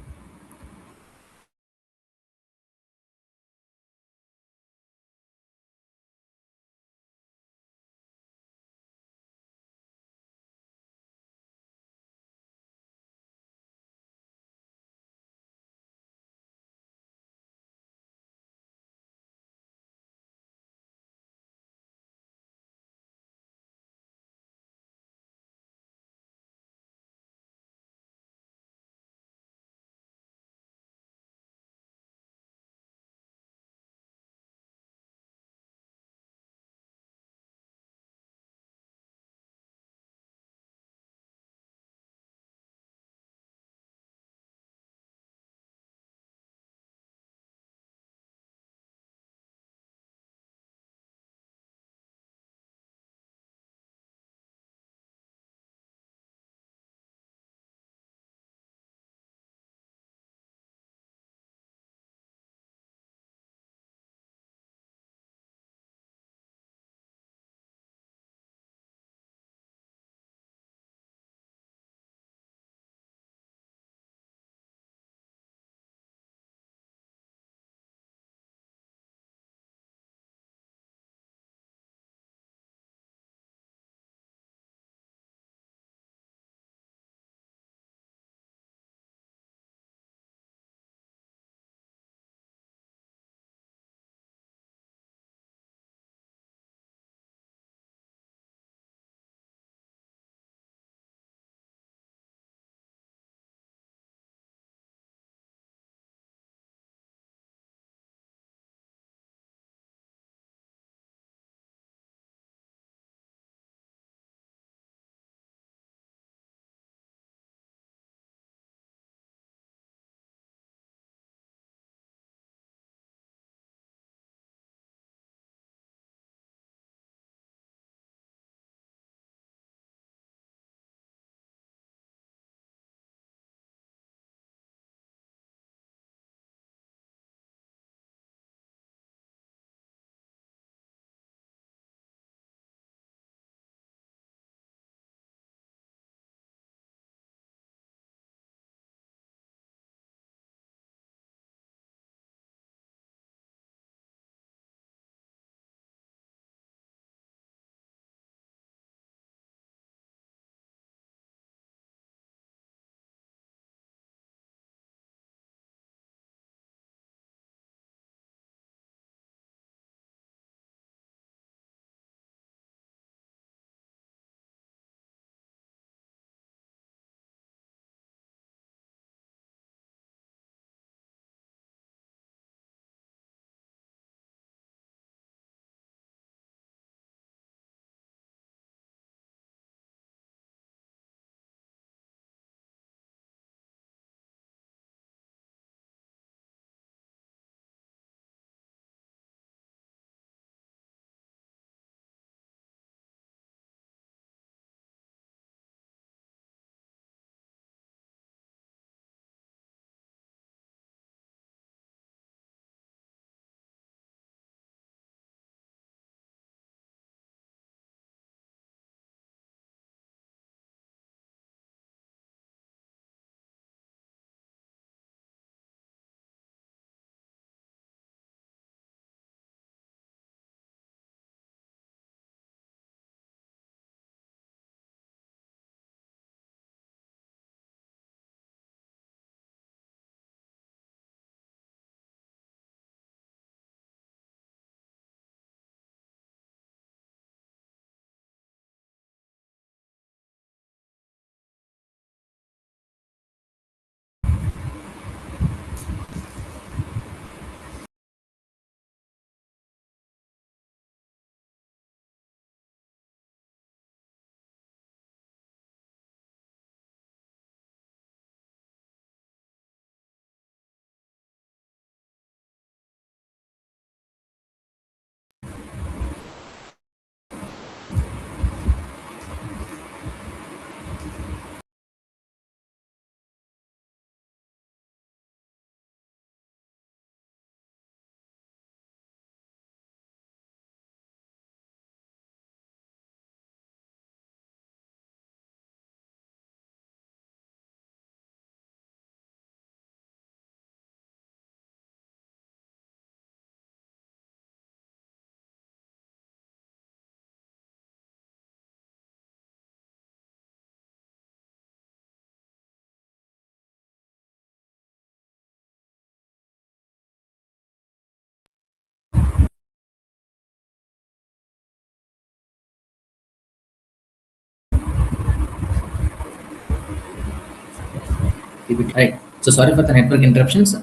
Right. So sorry for the network interruptions.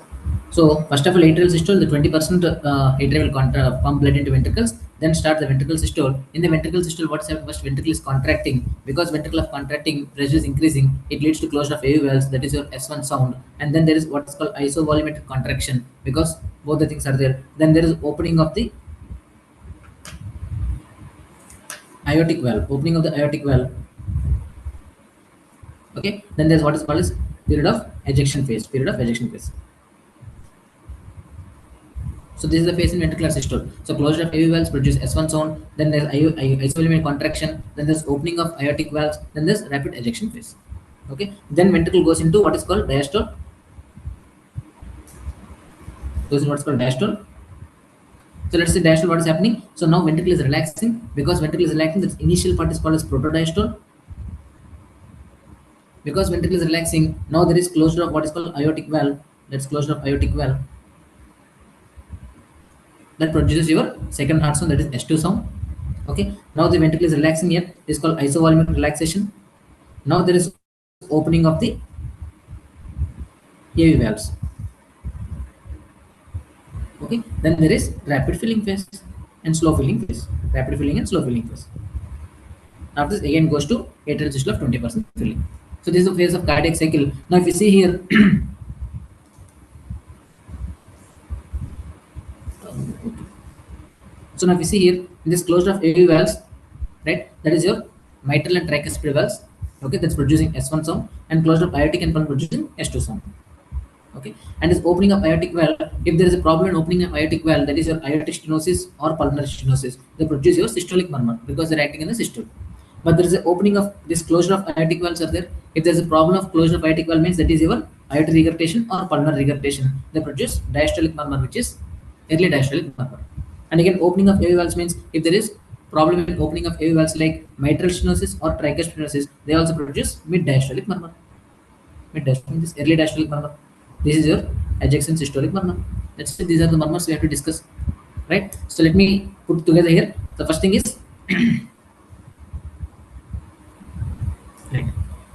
So first of all, atrial systole, the 20% atria will pump blood into ventricles, then start the ventricle systole. In the ventricle systole, what's happening? First ventricle is contracting. Because ventricle of contracting, pressure is increasing, it leads to closure of AV valves, that is your S1 sound. And then there is what's called isovolumetric contraction, because both the things are there. Then there is opening of the aortic valve, opening of the aortic valve. Okay, then there's what is called as period of ejection phase. So this is the phase in ventricular systole. So closure of AV valves produce S1 sound, then there's isovolumetric contraction, then there's opening of aortic valves, then there's rapid ejection phase. Okay, then ventricle goes into what is called diastole. Goes in what's called diastole. So let's say diastole, what is happening? So now ventricle is relaxing. Because ventricle is relaxing, the initial part is called as protodiastole. Because ventricle is relaxing, now there is closure of what is called aortic valve. That's closure of aortic valve. That produces your second heart sound, that is S2 sound. Okay, now the ventricle is relaxing here. This is called isovolumetric relaxation. Now there is opening of the AV valves. Okay, then there is rapid filling phase and slow filling phase. Rapid filling and slow filling phase. After this again goes to atrial systole of 20% filling. So this is the phase of cardiac cycle. Now if you see here, so now if you see here, in this closure of AV valves, right, that is your mitral and tricuspid valves. Okay, that's producing S1 sound, and closure of aortic and pulmonary producing S2 sound. Okay, and this opening of aortic valve, if there is a problem in opening of aortic valve, that is your aortic stenosis or pulmonary stenosis, they produce your systolic murmur because they're acting in the systole. But there is an opening of this closure of aortic valves are there. If there is a problem of closure of aortic valve, means that is your aortic regurgitation or pulmonary regurgitation. They produce diastolic murmur, which is early diastolic murmur. And again, opening of AV valves means if there is problem in opening of AV valves like mitral stenosis or tricuspid stenosis, they also produce mid diastolic murmur. Mid diastolic, this early diastolic murmur. This is your ejection systolic murmur. That's it. These are the murmurs we have to discuss, right? So let me put together here. The first thing is right.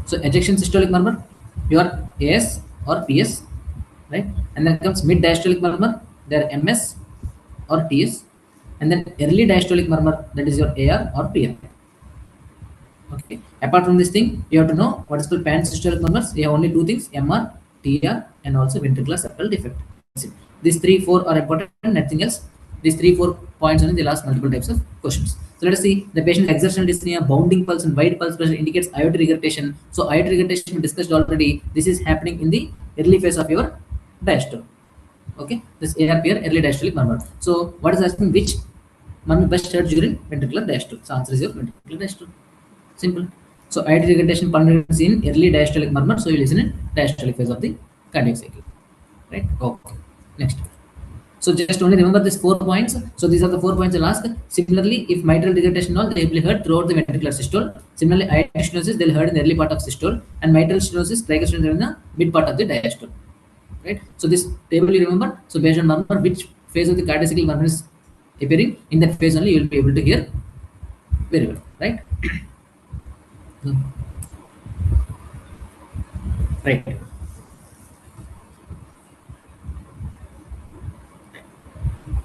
So ejection systolic murmur, your AS or PS, right? And then comes mid diastolic murmur, their MS or TS, and then early diastolic murmur, that is your AR or PR. Okay. Apart from this thing, you have to know what is called pan-systolic murmurs. You have only two things: MR, TR, and also ventricular septal defect. These 3-4 are important, nothing else. These 3-4 points only, they'll ask multiple types of questions. So let us see the patient exertional dyspnea, bounding pulse, and wide pulse pressure indicates aortic regurgitation. So aortic regurgitation we discussed already. This is happening in the early phase of your diastole. Okay, this ARPR, early diastolic murmur. So what is asking, which murmur best heard during ventricular diastole? So answer is your ventricular diastole. Simple. So aortic regurgitation pulmonary is in early diastolic murmur. So you listen in diastolic phase of the cardiac cycle. Right? Okay. Next. So just only remember these 4 points. So these are the 4 points I'll ask. Similarly, if mitral regurgitation all, they will be heard throughout the ventricular systole. Similarly, aortic stenosis they'll heard in the early part of systole, and mitral stenosis, tricuspid in the mid part of the diastole. Right? So this table you remember. So based on murmur, which phase of the cardiac cycle murmur is appearing, in that phase only you will be able to hear very well. Right? Right.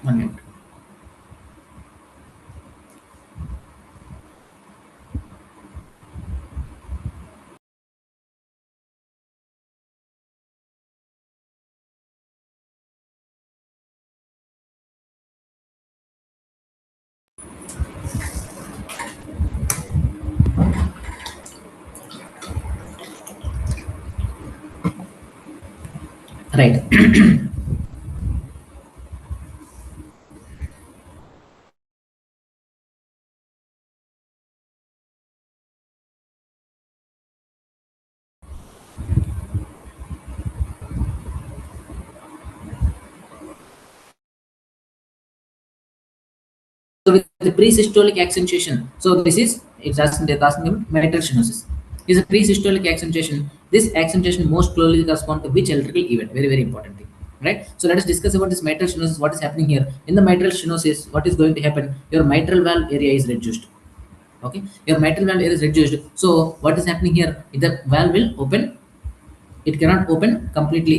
One minute. Right. So with the pre-systolic accentuation, so this is it's asking about mitral stenosis. Is a pre-systolic accentuation. This accentuation most closely corresponds to which electrical event? Very, very important thing. Right? So let us discuss about this mitral stenosis. What is happening here? In the mitral stenosis, what is going to happen? Your mitral valve area is reduced. Okay, your mitral valve area is reduced. So what is happening here? The valve will open it cannot open completely.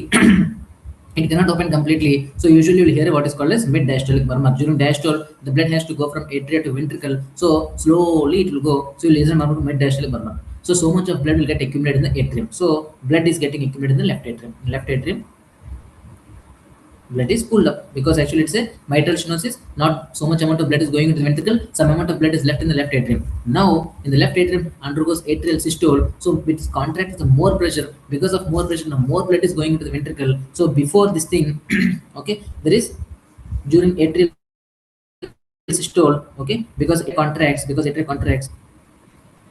It cannot open completely. So usually you will hear what is called as mid-diastolic murmur. During diastole, the blood has to go from atria to ventricle. So slowly it will go. So you listen murmur to mid-diastolic murmur. So much of blood will get accumulated in the atrium. So blood is getting accumulated in the left atrium. Left atrium, blood is pulled up because actually it's a mitral stenosis. Not so much amount of blood is going into the ventricle. Some amount of blood is left in the left atrium. Now in the left atrium undergoes atrial systole. So it contracts the more pressure. Because of more pressure, now more blood is going into the ventricle. So before this thing, okay, there is during atrial systole, okay, because it contracts,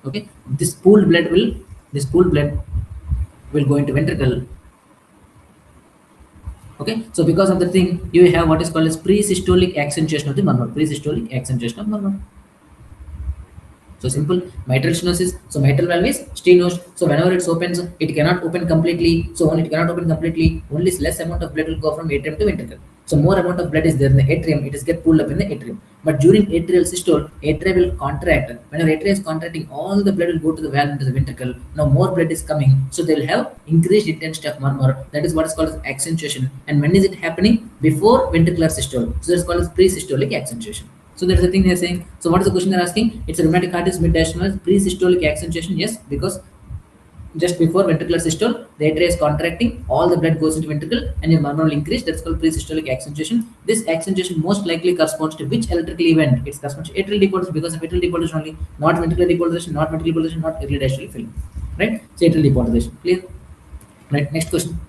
okay, this pooled blood will go into ventricle. Okay, so because of the thing, you have what is called as pre-systolic accentuation of the murmur. Pre-systolic accentuation of murmur. So simple mitral stenosis. So mitral valve is stenosed. So whenever it opens, it cannot open completely. So when it cannot open completely, only less amount of blood will go from atrium to ventricle. So more amount of blood is there in the atrium, it is get pulled up in the atrium. But during atrial systole, atria will contract. Whenever atria is contracting, all the blood will go to the valve into the ventricle. Now more blood is coming, so they will have increased intensity of murmur. That is what is called as accentuation. And when is it happening? Before ventricular systole. So that's called as pre-systolic accentuation. So that's the thing they're saying. So what is the question they're asking? It's a rheumatic heart is mid-diastolic pre-systolic accentuation. Yes, because just before ventricular systole, the atria is contracting, all the blood goes into ventricle and your murmur will increase. That's called pre-systolic accentuation. This accentuation most likely corresponds to which electrical event? It corresponds to atrial depolarization, because of atrial depolarization only, not ventricular depolarization, not ventricular depolarization, not early diastolic failure. Right? So atrial depolarization. Clear? Right. Next question.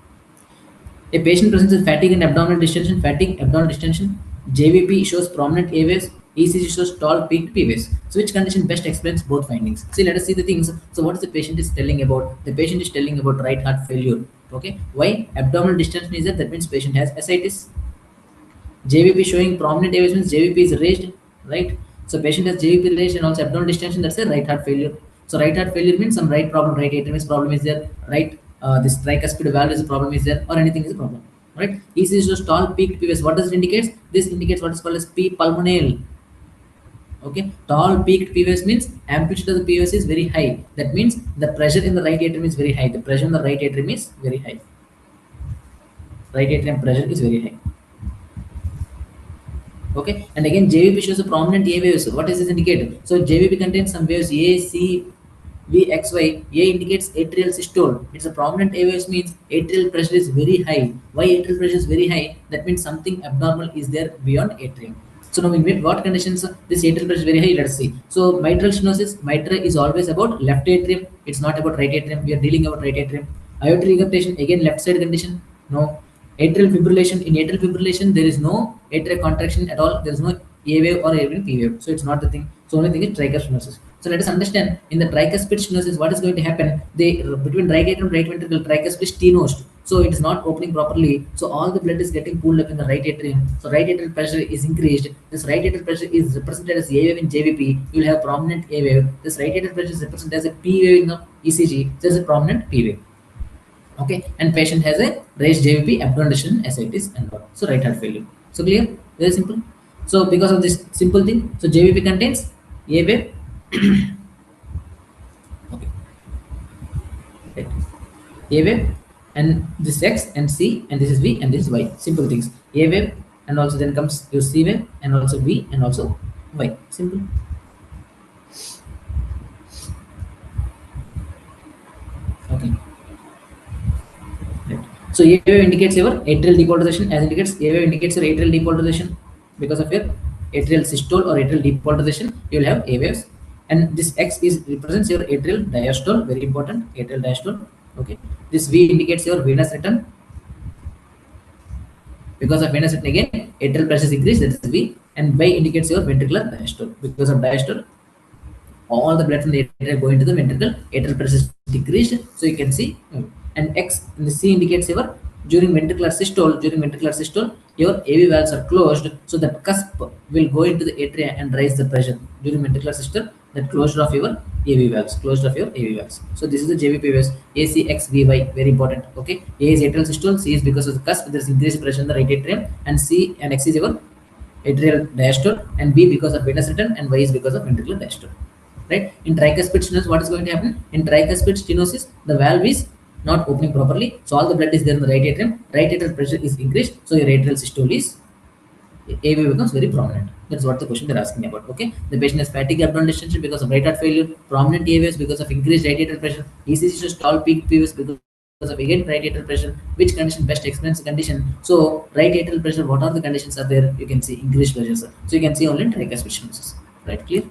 A patient presents with fatigue and abdominal distension. Fatigue, abdominal distension. JVP shows prominent A waves. ECG shows tall peaked P waves. So which condition best explains both findings? See, let us see the things. So what is the patient is telling about? The patient is telling about right heart failure. Okay. Why? Abdominal distension is that means patient has ascites. JVP showing prominent A waves means JVP is raised. Right. So patient has JVP raised and also abdominal distension. That's a right heart failure. So right heart failure means some right problem, right atrium problem is there. Right. This tricuspid valve is a problem is there, or anything is a problem. Right. ECG shows tall peaked P waves. What does it indicate? This indicates what is called as P pulmonale. Okay, tall peaked P waves means amplitude of the P waves is very high. That means the pressure in the right atrium is very high. The pressure in the right atrium is very high. Right atrium pressure is very high. Okay, and again JVP shows a prominent A waves. What does this indicate? So JVP contains some waves A, C, V, X, Y. A indicates atrial systole. It's a prominent A waves means atrial pressure is very high. Why atrial pressure is very high? That means something abnormal is there beyond atrium. So now in what conditions this atrial pressure is very high? Let's see. So mitral stenosis, mitral is always about left atrium. It's not about right atrium. We are dealing about right atrium. Aortic regurgitation, again left side condition. No. Atrial fibrillation. In atrial fibrillation, there is no atrial contraction at all. There is no A wave or even P wave. So it's not the thing. So only thing is tricuspid stenosis. So let us understand in the tricuspid stenosis what is going to happen. They between right atrium and right ventricle, tricuspid is stenosed. So it is not opening properly. So all the blood is getting pulled up in the right atrium. So right atrial pressure is increased. This right atrial pressure is represented as A wave in JVP. You will have prominent A wave. This right atrial pressure is represented as a P wave in the ECG. There is a prominent P wave. Okay, and patient has a raised JVP, abdominal distension, ascites, and all. So right heart failure. So clear? Very simple. So because of this simple thing, so JVP contains A wave. Okay. Right. A wave, and this X and C, and this is V, and this is Y. Simple things. A wave, and also then comes your C wave, and also V, and also Y. Simple. Okay. Right. So A wave indicates your atrial depolarization, as indicates A wave indicates your atrial depolarization. Because of your atrial systole or atrial depolarization, you will have A waves. And this X is represents your atrial diastole, very important, atrial diastole. Okay. This V indicates your venous return. Because of venous return, again, atrial pressure is increased, that is V. And Y indicates your ventricular diastole. Because of diastole, all the blood from the atria going to the ventricle, atrial pressure is decreased. So you can see, and X and the C indicates your during ventricular systole, your AV valves are closed, so that cusp will go into the atria and raise the pressure during ventricular systole. That closure of your AV valves, So this is the JVP waves. A, C, X, V, Y, very important. Okay, A is atrial systole, C is because of the cusp, there is increased pressure in the right atrium, and C and X is your atrial diastole, and V because of venous return, and Y is because of ventricular diastole. Right? In tricuspid stenosis, what is going to happen? In tricuspid stenosis, the valve is not opening properly. So all the blood is there in the right atrium. Right atrial pressure is increased. So your atrial systole is AV becomes very prominent. That's what the question they're asking about. Okay, the patient has fatigue abdominal distension because of right heart failure, prominent AVs because of increased right atrial pressure, ECG shows tall peak PVs because of again right atrial pressure. Which condition best explains the condition? So right atrial pressure, what are the conditions are there? You can see increased pressure, sir. So you can see only tricuspid stenosis. Right, clear?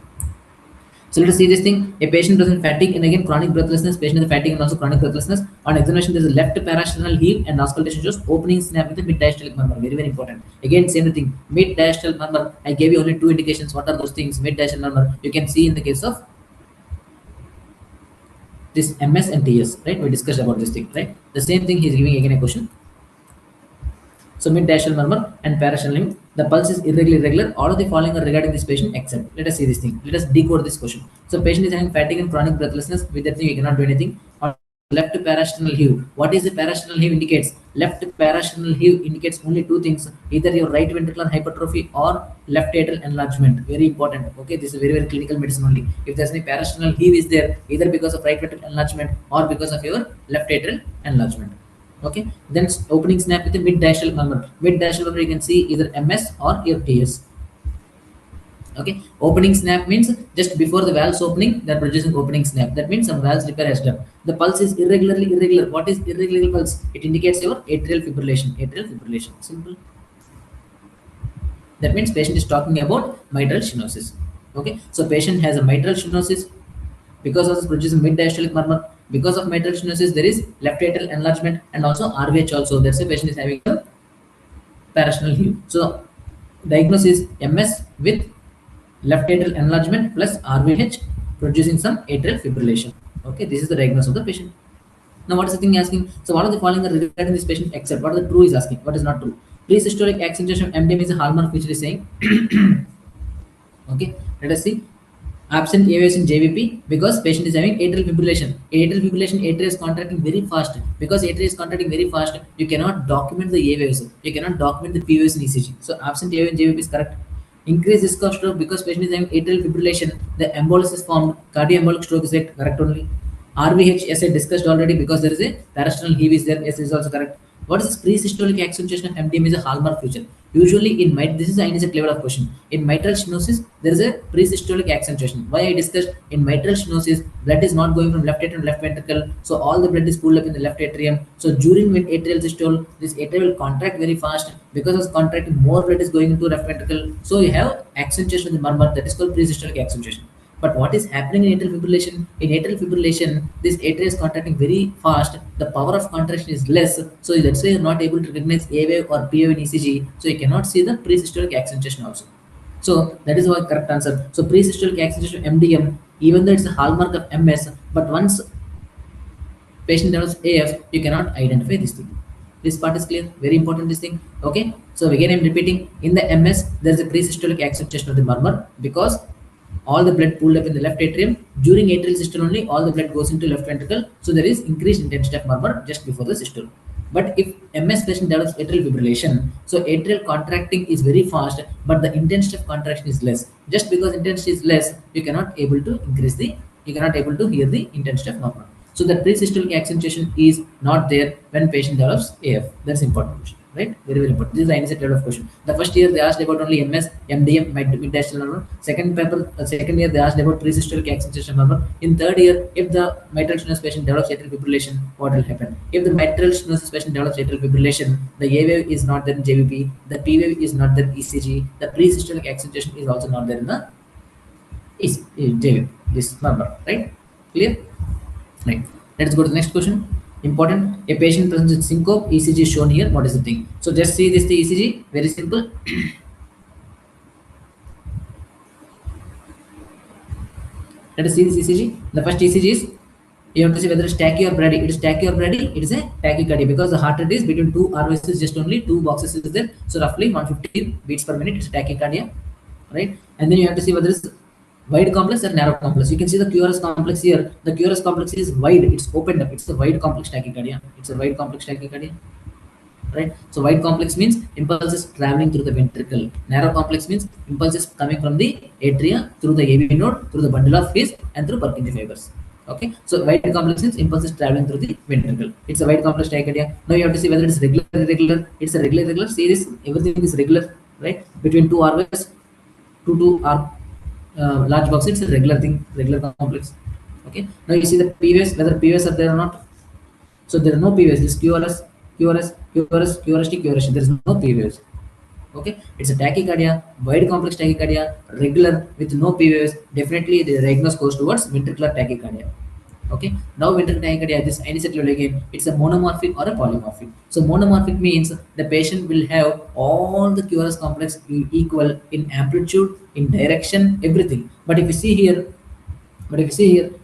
So let us see this thing. A patient presents fatigue and again chronic breathlessness. Patient with fatigue and also chronic breathlessness. On examination, there is a left parasternal heave and auscultation shows opening snap with the mid-diastolic murmur. Very, very important. Again, same thing. Mid-diastolic murmur. I gave you only two indications. What are those things? Mid-diastolic murmur. You can see in the case of this MS and TS. Right? We discussed about this thing. Right? The same thing. He is giving again a question. So mid-diastolic murmur and parasternal heave. The pulse is irregular. All of the following are regarding this patient except. Let us see this thing. Let us decode this question. So patient is having fatigue and chronic breathlessness. With that thing, you cannot do anything. On left parasternal heave. What is the parasternal heave indicates? Left parasternal heave indicates only two things. Either your right ventricular hypertrophy or left atrial enlargement. Very important. Okay, this is very, very clinical medicine only. If there's any parasternal heave is there, either because of right ventricular enlargement or because of your left atrial enlargement. Okay, then opening snap with the mid-diastolic murmur. Mid-diastolic murmur you can see either MS or your TS. Okay, opening snap means just before the valves opening, they're producing opening snap. That means some valves repair has done. The pulse is irregular. What is irregular pulse? It indicates your atrial fibrillation. Atrial fibrillation. Simple. That means patient is talking about mitral stenosis. Okay, so patient has a mitral stenosis. Because of this producing mid-diastolic murmur, because of mitral stenosis, there is left atrial enlargement and also RVH also. That's why patient is having a parasternal heave. So diagnosis MS with left atrial enlargement plus RVH producing some atrial fibrillation. Okay, this is the diagnosis of the patient. Now what is the thing asking? So what are the following are regarding this patient except what are the true is asking? What is not true? Pre-systolic accentuation of MDM is a hallmark which is saying. Okay, let us see. Absent AVS in JVP because patient is having atrial fibrillation. Atrial fibrillation, atria is contracting very fast. Because atria is contracting very fast, you cannot document the AVS. You cannot document the PVS in ECG. So absent AVS in JVP is correct. Increased risk of stroke because patient is having atrial fibrillation. The embolus is formed. Cardioembolic stroke is correct only. RVH, as I discussed already, because there is a parasternal heave is there. Yes, is also correct. What is this pre-systolic accentuation of MDM is a hallmark feature. Usually in this is the INICET level of question. In mitral stenosis, there is a pre-systolic accentuation. Why I discussed in mitral stenosis, blood is not going from left atrium to left ventricle, so all the blood is pulled up in the left atrium. So during when atrial systole, this atrium will contract very fast. Because of contracting, more blood is going into left ventricle. So you have accentuation of the murmur, that is called pre-systolic accentuation. But what is happening in atrial fibrillation? In atrial fibrillation, this atria is contracting very fast. The power of contraction is less. So that's why you're not able to recognize A wave or P wave in ECG. So you cannot see the pre-systolic accentuation also. So that is our correct answer. So pre-systolic accentuation of MDM, even though it's a hallmark of MS, but once patient develops AF, you cannot identify this thing. This part is clear. Very important this thing. Okay. So again I'm repeating. In the MS, there is a pre-systolic accentuation of the murmur because all the blood pooled up in the left atrium. During atrial systole only, all the blood goes into left ventricle. So there is increased intensity of murmur just before the systole. But if MS patient develops atrial fibrillation, so atrial contracting is very fast, but the intensity of contraction is less. Just because intensity is less, you cannot able to hear the intensity of murmur. So the pre-systolic accentuation is not there when patient develops AF. That's important question. Right? Very, very important. This is the INICET level of question. The first year they asked about only MS, MDM, mid-diastolic murmur. Second year they asked about pre-systolic accentuation murmur. In third year, if the mitral stenosis patient develops atrial fibrillation, what will happen? If the mitral stenosis patient develops atrial fibrillation, the A wave is not there in JVP, the P wave is not there in ECG, the pre-systolic accentuation is also not there in the JVP, this murmur. Right? Clear? Right. Let's go to the next question. Important. A patient presents with syncope. ECG is shown here. What is the thing? So just see this the ECG. Very simple. Let us see this ECG. The first ECG is you have to see whether it's tachy or brady. It is tachy or brady. It is a tachycardia because the heart rate is between two RVSs, just only two boxes is there. So roughly 150 beats per minute. It's tachycardia, right? And then you have to see whether it's wide complex or narrow complex. You can see the QRS complex here. The QRS complex is wide. It's opened up. It's a wide complex tachycardia. It's a wide complex tachycardia, right? So wide complex means impulse is traveling through the ventricle. Narrow complex means impulse is coming from the atria through the AV node, through the bundle of his, and through Purkinje fibers. Okay, so wide complex means impulse is traveling through the ventricle. It's a wide complex tachycardia. Now you have to see whether it's regular or irregular. It's a regular. See this, everything is regular, right? Between two RVs, two R large box, it's a regular thing, regular complex. Okay, now you see the PVS, whether PVS are there or not. So there are no PVS. This QRS, there is no PVS. Okay, it's a tachycardia, wide complex tachycardia, regular with no PVS. Definitely the diagnosis goes towards ventricular tachycardia. Okay, now ventricular tachycardia, this INICET level again, it's a monomorphic or a polymorphic. So monomorphic means the patient will have all the QRS complex equal in amplitude, in direction, everything. But if you see here,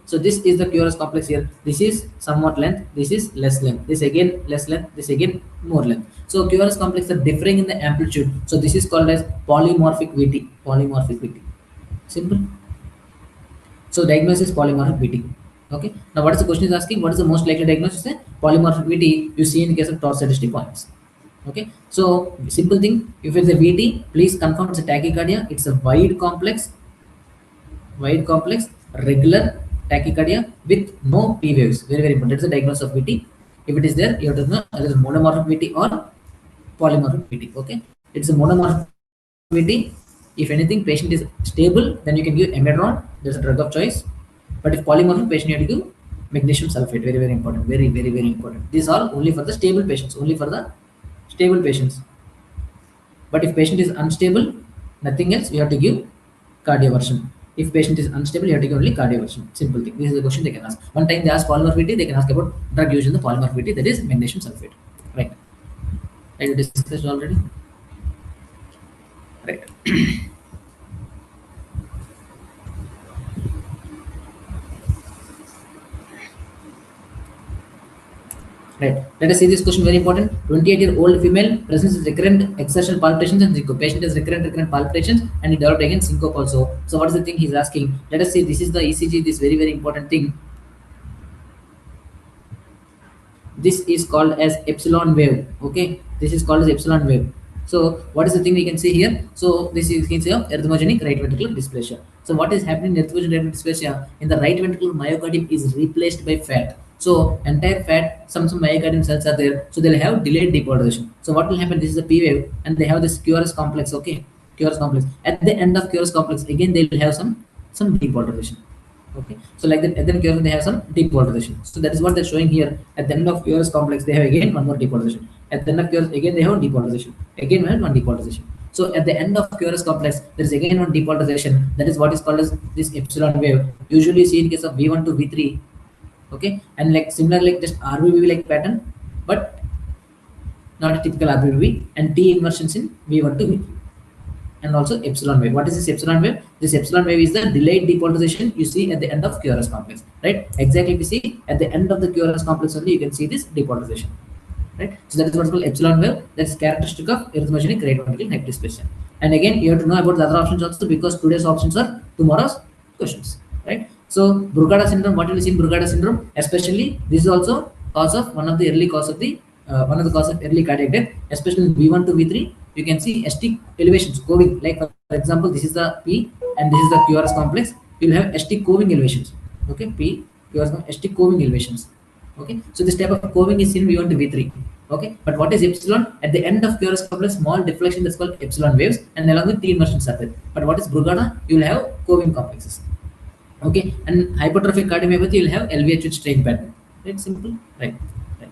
so this is the QRS complex here. This is somewhat length, this is less length, this again less length, this again more length. So QRS complex are differing in the amplitude. So this is called as polymorphic VT. Polymorphic VT. Simple. So diagnosis polymorphic VT. Okay. Now what is the question is asking? What is the most likely diagnosis? Polymorphic VT you see in case of torsadistic points. Okay. So simple thing. If it's a VT, please confirm it's a tachycardia. It's a wide complex, regular tachycardia with no P waves. Very, very important. That's the diagnosis of VT. If it is there, you have to know whether it's monomorphic VT or polymorphic VT. Okay, it's a monomorphic VT. If anything, patient is stable, then you can give Emedron. There's a drug of choice. But if polymorphic patient, you have to give magnesium sulfate. Very, very important. Very, very, very important. These are only for the stable patients. Only for the stable patients. But if patient is unstable, nothing else, you have to give cardioversion. If patient is unstable, you have to give only cardioversion. Simple thing. This is the question they can ask. One time they ask polymorphicity, they can ask about drug used in the polymorphicity, that is magnesium sulfate. Right. Have you discussed already? Right. Right. Let us see this question, very important. 28-year-old female presents with recurrent exertional palpitations and syncope. Patient has recurrent palpitations and he developed again syncope also. So what is the thing he's asking? Let us see. This is the ECG. This very, very important thing. This is called as epsilon wave. Okay, this is called as epsilon wave. So what is the thing we can see here? So this is, you can see, of erythmogenic right ventricular dysplasia. So what is happening in erythmogenic right ventricular dysplasia? In the right ventricular, myocardium is replaced by fat. So entire fat, some myocardium cells are there, so they'll have delayed depolarization. So what will happen? This is a P wave and they have this QRS complex. Okay, QRS complex. At the end of QRS complex, again they will have some depolarization. Okay, so like that, at the end QRS they have some depolarization. So that is what they're showing here. At the end of QRS complex, they have again one more depolarization. At the end of QRS, again they have one depolarization. Again we have one depolarization. So at the end of QRS complex, there is again one depolarization. That is what is called as this epsilon wave. Usually see in case of V1 to V3. Okay, and like similar like just RBV like pattern, but not a typical RBV, and T inversions in V1 to V3. And also epsilon wave. What is this epsilon wave? This epsilon wave is the delayed depolarization you see at the end of QRS complex, right? Exactly, we see at the end of the QRS complex only you can see this depolarization, right? So that is what's called epsilon wave. That's characteristic of erythmogenic right ventricular hyperdysplasia. And again, you have to know about the other options also, because today's options are tomorrow's questions, right? So Brugada syndrome, what will you see in Brugada syndrome? Especially this is also cause of one of the early cause of the one of the cause of early cardiac death, especially in V1 to V3. You can see ST elevations coving, like for example, this is the P and this is the QRS complex. You will have ST coving elevations. Okay, P QRS ST coving elevations. Okay, so this type of coving is seen V1 to V3. Okay, but what is epsilon? At the end of QRS complex, small deflection, that's called epsilon waves, and along with T inversions are there. But what is Brugada? You will have coving complexes. Okay, and hypertrophic cardiomyopathy, you will have LVH with strain pattern. Right, simple. Right. Right.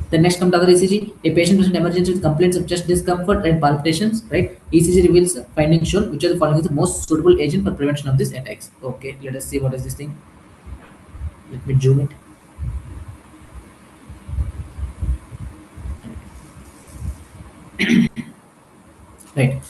The next comes the other ECG. A patient presents emergency with complaints of chest discomfort and palpitations. Right. ECG reveals findings shown which are the following is the most suitable agent for prevention of these attacks. Okay. Let us see what is this thing. Let me zoom it. Right.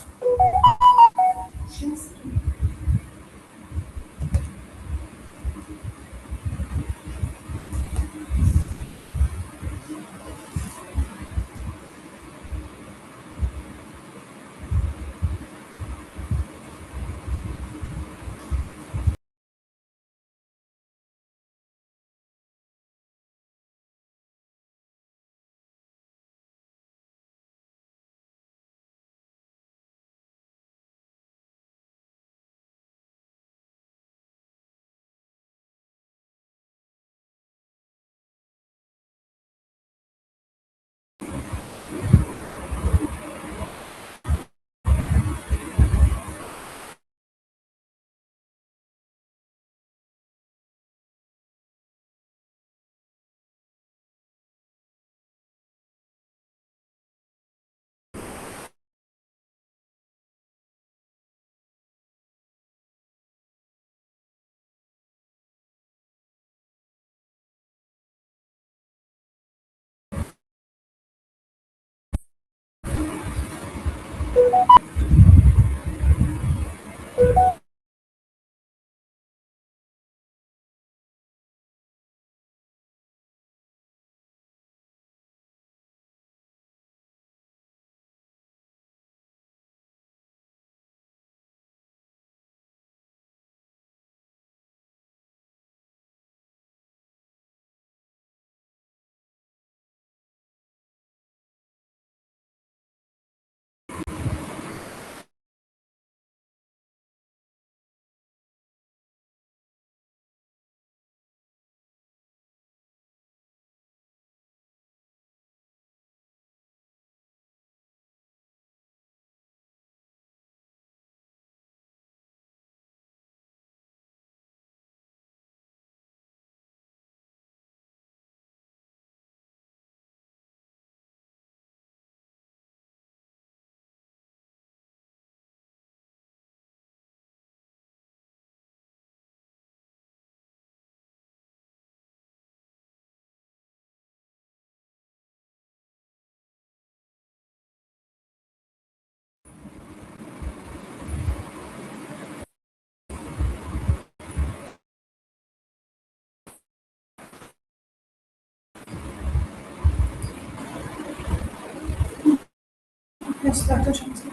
Yes, Dr. Shamsi.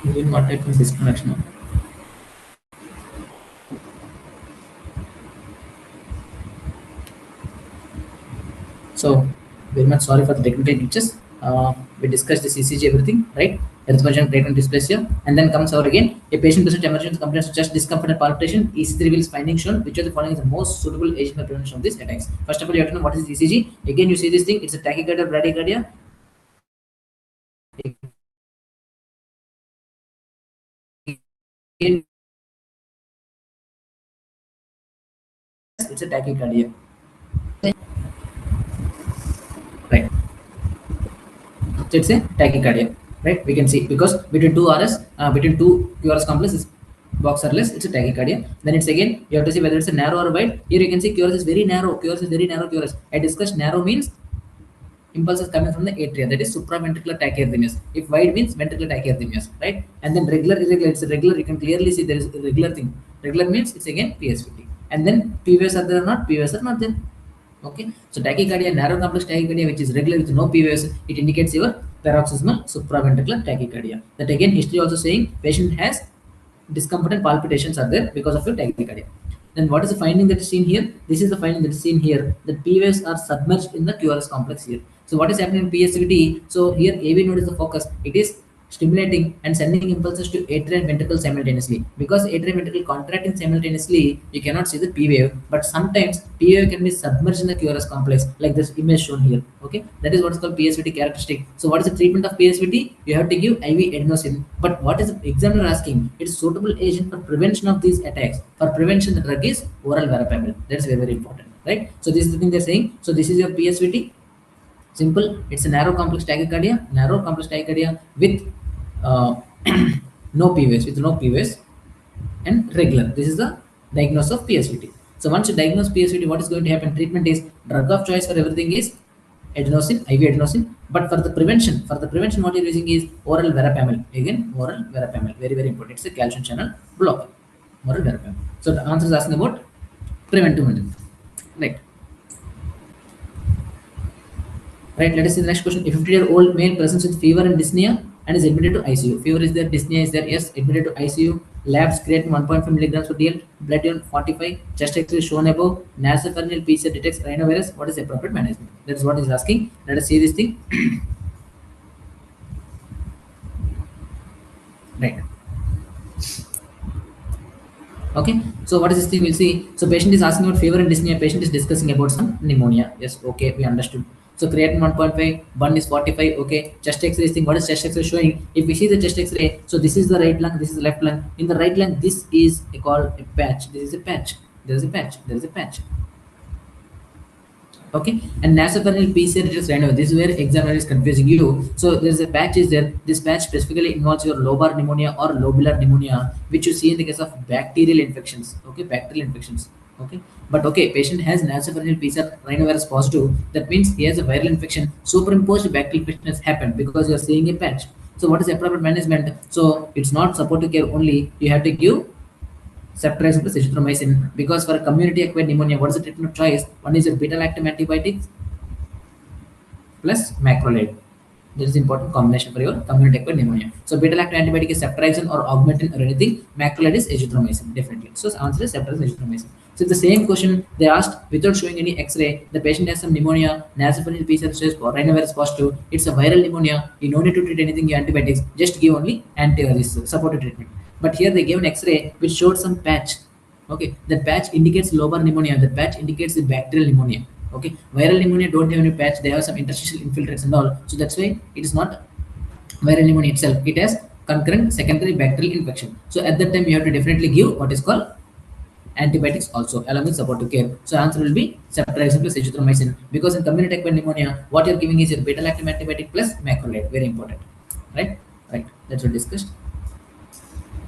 Doing what type of disconnection? So very much sorry for the technical glitches. We discussed the CCG everything, right? Erythropoietin platelet dysplasia, and then comes out again a patient present emergency complaints of chest discomfort and palpitation. ECG reveals findings shown. Which of the following is the most suitable agent for prevention of these attacks? First of all, you have to know what is ECG. Again, you see this thing. It's a tachycardia or bradycardia. Again, it's a tachycardia. Right. So it's a tachycardia, right? We can see because between two RS, between two QRS complexes, box or less, it's a tachycardia. Then it's again, you have to see whether it's a narrow or wide. Here you can see QRS is very narrow, QRS is very narrow, QRS. I discussed narrow means impulses coming from the atria, that is supraventricular tachyarrhythmias. If wide means ventricular tachyarrhythmias, right? And then regular, irregular, it's a regular, you can clearly see there is a regular thing. Regular means it's again PSVT. And then PVS are there or not? PVS are not there. Okay, so tachycardia, narrow complex tachycardia, which is regular with no PVS, it indicates your paroxysmal supraventricular tachycardia. That again, history also saying patient has discomfort and palpitations are there because of your tachycardia. Then what is the finding that is seen here? This is the finding that is seen here, that PVS are submerged in the QRS complex here. So what is happening in PSVT? So here AV node is the focus. It is stimulating and sending impulses to atria and ventricle simultaneously. Because atria and ventricle contracting simultaneously, you cannot see the P wave, but sometimes P wave can be submerged in the QRS complex, like this image shown here. Okay, that is what is called PSVT characteristic. So what is the treatment of PSVT? You have to give IV adenosine. But what is the examiner asking? It is suitable agent for prevention of these attacks. For prevention, the drug is oral verapamil. That's very, very important, right? So this is the thing they're saying. So this is your PSVT. Simple. It's a narrow complex tachycardia with uh, no PVS, and regular. This is the diagnosis of PSVT. So once you diagnose PSVT, what is going to happen? Treatment is drug of choice for everything is adenosine, IV adenosine. But for the prevention, what you're using is oral verapamil. Again, oral verapamil. Very, very important. It's a calcium channel blocker. Oral verapamil. So the answer is asking about preventive medicine. Right. Right, let us see the next question. A 50-year-old male presents with fever and dyspnea and is admitted to ICU. Fever is there, dyspnea is there, yes, admitted to ICU. Labs creatinine 1.5 milligrams per DL, blood ion 45, chest X-ray shown above, nasopharyngeal PCR detects rhinovirus. What is the appropriate management? That is what he's asking. Let us see this thing. Right. Okay, so what is this thing? We'll see. So patient is asking about fever and dyspnea. Patient is discussing about some pneumonia. Yes, okay, we understood. So creatinine 1.5, burn is 45. Okay, chest X-ray thing. What is chest X-ray showing? If we see the chest X-ray, so this is the right lung, this is the left lung. In the right lung, this is called a patch. This is a patch. There is a patch. There is a patch. Okay, and nasopharyngeal PCR it is random. This is where examiner is confusing you. So there's a patch is there. This patch specifically involves your lobar pneumonia or lobular pneumonia, which you see in the case of bacterial infections. Okay, bacterial infections. Okay, but okay, patient has nasopharyngeal PCR rhinovirus positive. That means he has a viral infection. Superimposed bacterial infection has happened because you are seeing a patch. So what is appropriate management? So it's not supportive care only. You have to give ceftriaxone plus azithromycin, because for community acquired pneumonia, what is the treatment choice? One is your beta-lactam antibiotics plus macrolide. This is important combination for your community acquired pneumonia. So beta-lactam antibiotic is ceftriaxone or augmentin or anything. Macrolide is azithromycin, definitely. So answer is ceftriaxone, azithromycin. So the same question they asked without showing any X-ray. The patient has some pneumonia, nasopharyngeal PCR says rhinovirus positive. It's a viral pneumonia. You no need to treat anything. Your antibiotics. Just give only this supportive treatment. But here they gave an X-ray which showed some patch. Okay, that patch indicates lobar pneumonia. That patch indicates the bacterial pneumonia. Okay, viral pneumonia don't have any patch. They have some interstitial infiltrates and all. So that's why it is not viral pneumonia itself. It has concurrent secondary bacterial infection. So at that time you have to definitely give what is called antibiotics also along with supportive care. So answer will be ceftriaxone plus azithromycin, because in community acquired pneumonia what you are giving is your beta-lactam antibiotic plus macrolide. Very important, right? Right. That's what discussed.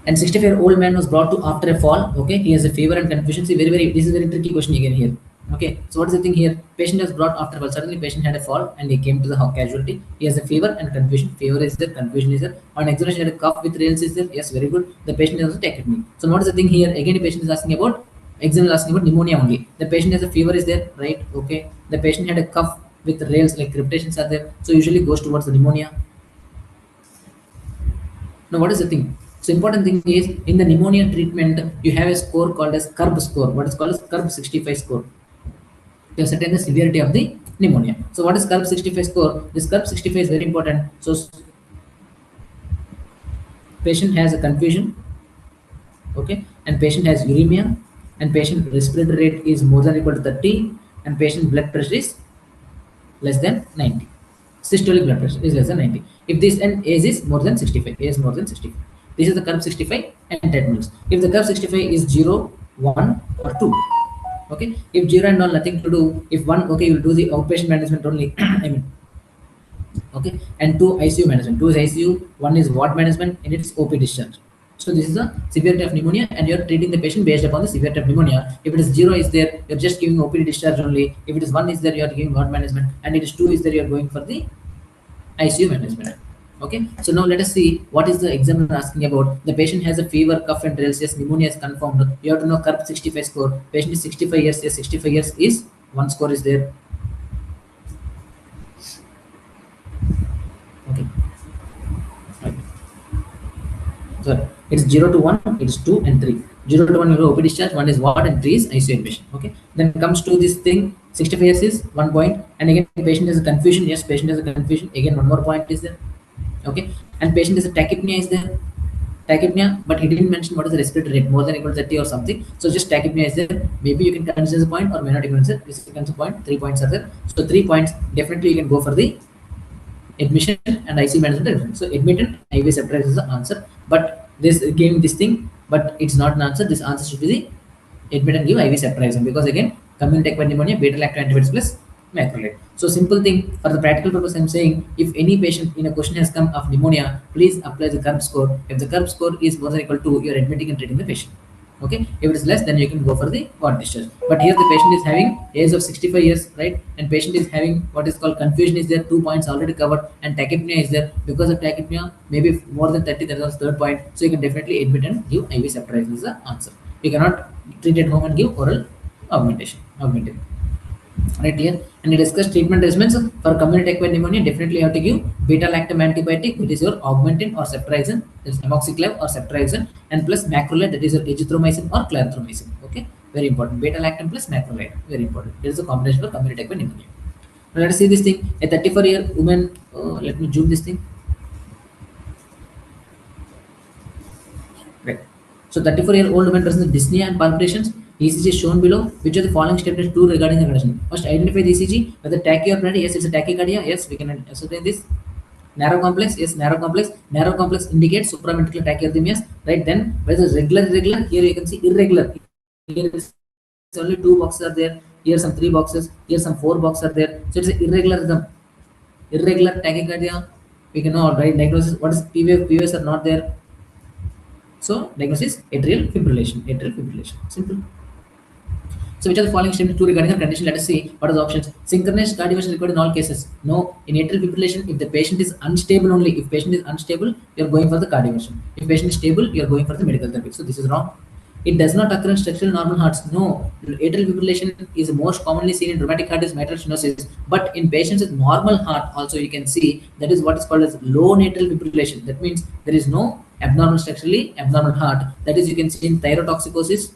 And 65-year-old man was brought to after a fall. Okay, he has a fever and confusion. See, this is very tricky question again here. Okay, so what is the thing here? Patient was brought after a fall. Suddenly, patient had a fall and he came to the casualty. He has a fever and confusion. Fever is there, confusion is there. On examination, had a cough with rails is there. Yes, very good. The patient has also tachypnea. So what is the thing here? Again, the patient is asking about examiner asking about pneumonia only. The patient has a fever is there, right? Okay. The patient had a cough with rails like crepitations are there. So usually goes towards the pneumonia. Now, what is the thing? So important thing is in the pneumonia treatment, you have a score called as CURB score. What is called as CURB 65 score to ascertain the severity of the pneumonia. So what is CURB 65 score? This CURB 65 is very important. So patient has a confusion, okay, and patient has uremia, and patient respiratory rate is more than or equal to 30, and patient blood pressure is less than 90. Systolic blood pressure is less than 90. If this and age is more than 65, age is more than 65. This is the curve 65 entitlements. If the curve 65 is 0, 1 or 2. Okay. If 0 and all nothing to do, if 1, okay, you will do the outpatient management only. I mean, okay, and 2 ICU management. 2 is ICU, 1 is ward management, and it's OP discharge. So this is the severity of pneumonia, and you are treating the patient based upon the severity of pneumonia. If it is 0 is there, you are just giving OPD discharge only. If it is 1 is there, you are giving ward management, and it is 2 is there, you are going for the ICU management. Okay, so now let us see what is the examiner asking about. The patient has a fever, cough and rales. Yes, pneumonia is confirmed. You have to know CURB 65 score. Patient is 65 years. Yes, 65 years is one score is there. Okay. Right. So it's 0 to 1, it's 2 and 3. 0 to 1 you have OP discharge, 1 is ward and 3 is ICU admission. Okay. Then comes to this thing, 65 years is 1 point, and again patient has a confusion. Yes, patient has a confusion. Again, one more point is there. Okay, and patient is a tachypnea is there. Tachypnea, but he didn't mention what is the respiratory rate, more than or equal to 30 or something. So just tachypnea is there. Maybe you can consider the point or may not even consider. This is a point. 3 points are there. So 3 points definitely you can go for the admission and IC management. So admitted IV ceftriaxone is the answer. But this giving this thing, but it's not an answer. This answer should be the admit and give IV ceftriaxone, because again community acquired pneumonia, beta-lactam antibiotics plus macrolide. So simple thing for the practical purpose, I'm saying if any patient in a question has come of pneumonia, please apply the CURB score. If the CURB score is more than or equal to, you are admitting and treating the patient. Okay, if it is less, then you can go for the ward discharge. But here the patient is having age of 65 years, right? And patient is having what is called confusion is there, 2 points already covered, and tachypnea is there. Because of tachypnea, maybe more than 30, that was third point. So you can definitely admit and give IV ceftriaxone is the answer. You cannot treat at home and give oral augmentation. Right here, and we discuss treatment regimens for community acquired pneumonia. Definitely you have to give beta-lactam antibiotic, that is your augmentin or ceftriaxone, that is amoxiclav or ceftriaxone, and plus macrolide, that is your azithromycin or clarithromycin. Okay, very important. Beta-lactam plus macrolide, very important. There is a combination for community acquired pneumonia. Now let us see this thing. A 34-year woman. Let me zoom this thing. Right. So 34-year-old woman presents dyspnea and palpitations. ECG is shown below. Which of the following statements true regarding the condition? First, identify the ECG. Whether tachy or bradycardia. Yes, it's a tachycardia. Yes, we can ascertain this. Narrow complex. Yes, narrow complex. Narrow complex indicates supraventricular tachyarrhythmias. Right. Then, whether regular, irregular. Here you can see irregular. Here is only 2 boxes are there. Here some 3 boxes. Here some 4 boxes are there. So it's an irregular rhythm. Irregular tachycardia. We can know, right? Diagnosis. What is PVF? PVS are not there. So diagnosis atrial fibrillation. Atrial fibrillation. Simple. So which are the following statements true regarding the condition? Let us see what are the options. Synchronized cardioversion required in all cases. No. In atrial fibrillation, if the patient is unstable only, if patient is unstable, you are going for the cardioversion. If patient is stable, you are going for the medical therapy. So this is wrong. It does not occur in structural normal hearts. No. Atrial fibrillation is most commonly seen in rheumatic heart mitral stenosis, but in patients with normal heart also you can see that is what is called as low atrial fibrillation. That means there is no abnormal structurally abnormal heart. That is you can see in thyrotoxicosis,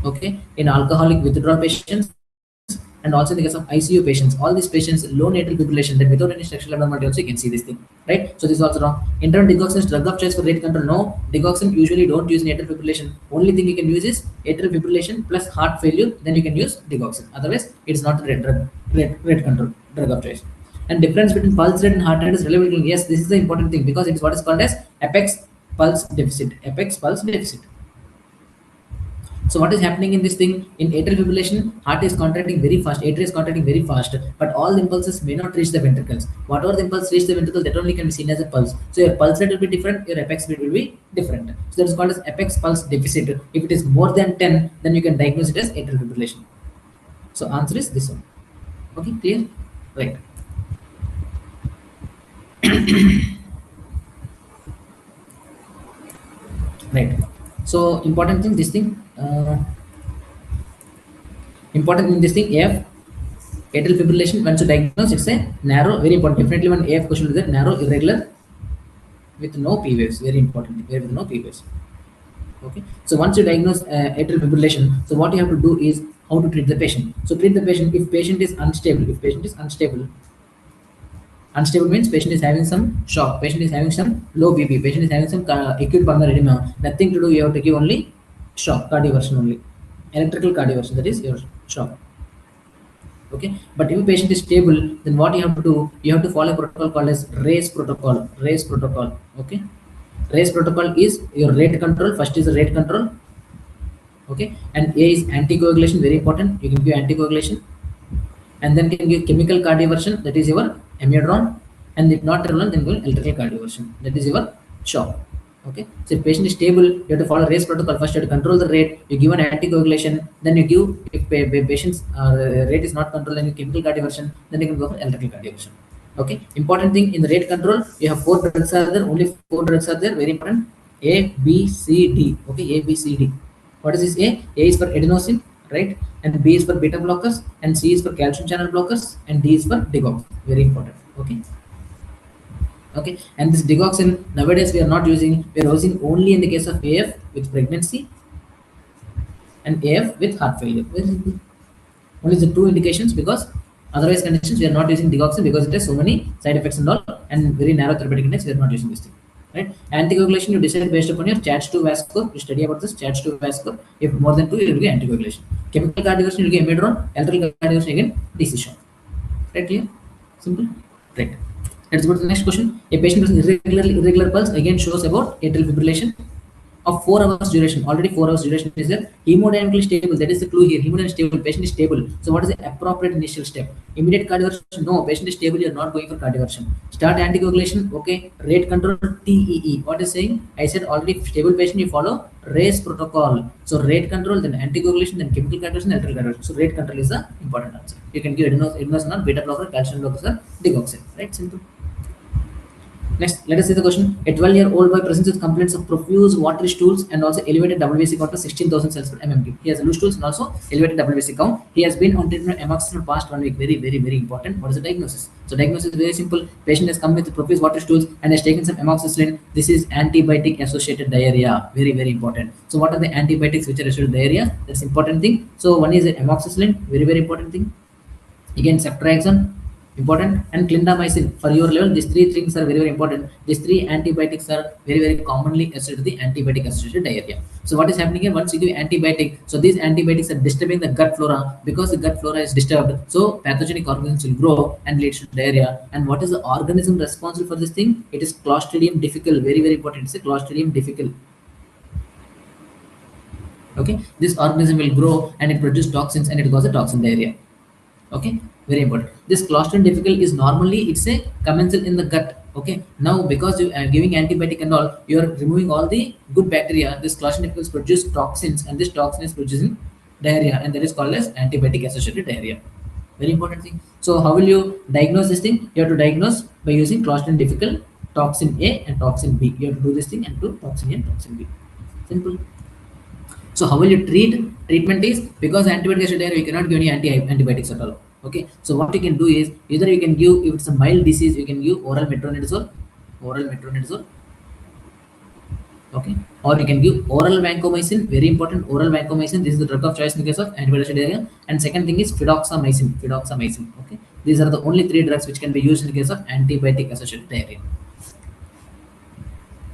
okay, in alcoholic withdrawal patients, and also in the case of ICU patients. All these patients low atrial fibrillation, that without any structural abnormality also you can see this thing, right? So this is also wrong. Internal digoxin is drug of choice for rate control. No, digoxin usually don't use in atrial fibrillation. Only thing you can use is atrial fibrillation plus heart failure, then you can use digoxin. Otherwise, it's not a rate control drug of choice. And difference between pulse rate and heart rate is relevant. Yes, this is the important thing because it's what is called as apex pulse deficit. Apex pulse deficit. So what is happening in this thing? In atrial fibrillation, heart is contracting very fast, atria is contracting very fast, but all the impulses may not reach the ventricles. Whatever the impulse reach the ventricle, that only can be seen as a pulse. So your pulse rate will be different, your apex rate will be different. So that is called as apex pulse deficit. If it is more than 10, then you can diagnose it as atrial fibrillation. So answer is this one. Okay, clear? Right. Right. So important thing, this thing. Important in this thing, AF atrial fibrillation. Once you diagnose, it's a narrow, very important. Definitely one AF question is there, narrow, irregular, with no P waves. Very important. With no P waves. Okay. So once you diagnose atrial fibrillation, so what you have to do is how to treat the patient. So treat the patient if patient is unstable. If patient is unstable. Unstable means patient is having some shock, patient is having some low BP, patient is having some acute pulmonary edema. Nothing to do, you have to give only shock, cardioversion only. Electrical cardioversion, that is your shock. Okay, but if a patient is stable, then what you have to do, you have to follow a protocol called as RACE protocol. RACE protocol. Okay, RACE protocol is your rate control. First is the rate control. Okay, and A is anticoagulation, very important. You can give anticoagulation, and then can give chemical cardioversion, that is your amiodarone, and if not relevant, then go electrical cardioversion, that is your shock. Okay, so if patient is stable, you have to follow RACE protocol. First you have to control the rate, you give an anticoagulation, then you give, if patient's rate is not controlled, then you chemical cardioversion, then you can go for electrical cardioversion. Okay, important thing in the rate control, you have 4 drugs are there, only 4 drugs are there, very important. A, B, C, D. Okay, A, B, C, D. What is this A? A is for adenosine, right? And B is for beta blockers, and C is for calcium channel blockers, and D is for digoxin. Very important. Okay. Okay. And this digoxin nowadays we are not using. We are using only in the case of AF with pregnancy and AF with heart failure. Only the 2 indications, because otherwise conditions we are not using digoxin because it has so many side effects and all, and very narrow therapeutic index. We are not using this thing. Right? Anticoagulation you decide based upon your CHADS2 VAS score. You study about this CHADS2 VAS score. If more than 2, you will get anticoagulation. Chemical cardioversion you will get amiodarone. Electrical cardioversion again DC shock. Right? Clear? Simple. Right. Let's go to the next question. A patient with irregular pulse again shows about atrial fibrillation of 4 hours duration. Already 4 hours duration is there. Hemodynamically stable. That is the clue here. Hemodynamically stable. Patient is stable. So what is the appropriate initial step? Immediate cardioversion. No. Patient is stable. You are not going for cardioversion. Start anticoagulation. Okay. Rate control TEE. What is saying? I said already stable patient. You follow RACE protocol. So rate control, then anticoagulation, then chemical cardioversion, electrical cardioversion. So rate control is the important answer. You can give adenosine, beta blocker, calcium blocker, digoxin. Right? Simple. Next, let us see the question. A 12-year-old boy presents with complaints of profuse watery stools and also elevated WBC count of 16,000 cells per mmHg. He has loose stools and also elevated WBC count. He has been on treatment amoxicillin past 1 week. Very, very, very important. What is the diagnosis? So diagnosis is very simple. Patient has come with profuse watery stools and has taken some amoxicillin. This is antibiotic associated diarrhea. Very, very important. So what are the antibiotics which are associated with diarrhea? That's important thing. So one is amoxicillin. Very, very important thing. Again, ceftriaxone. Important, and clindamycin. For your level, these 3 things are very, very important. These 3 antibiotics are very, very commonly associated with the antibiotic associated diarrhea. So what is happening here? Once you give antibiotic, so these antibiotics are disturbing the gut flora. Because the gut flora is disturbed, so pathogenic organisms will grow and lead to diarrhea. And what is the organism responsible for this thing? It is Clostridium difficile. Very, very important. It's a Clostridium difficile. Okay, this organism will grow and it produces toxins and it causes toxin diarrhea. Okay, very important. This Clostridium difficile is normally it's a commensal in the gut. Okay, now because you are giving antibiotic and all, you are removing all the good bacteria. This Clostridium difficile produces toxins, and this toxin is producing diarrhea, and that is called as antibiotic associated diarrhea. Very important thing. So how will you diagnose this thing? You have to diagnose by using Clostridium difficile, toxin A and toxin B. You have to do this thing and do toxin A and toxin B. Simple. So how will you treat? Treatment is, because antibiotic associated diarrhea, you cannot give any antibiotics at all. Okay. So what you can do is, either you can give, if it's a mild disease, you can give oral metronidazole, okay, or you can give oral vancomycin. Very important, oral vancomycin. This is the drug of choice in the case of antibiotic diarrhea. And second thing is fidaxomicin. Okay, these are the only three drugs which can be used in the case of antibiotic associated diarrhea.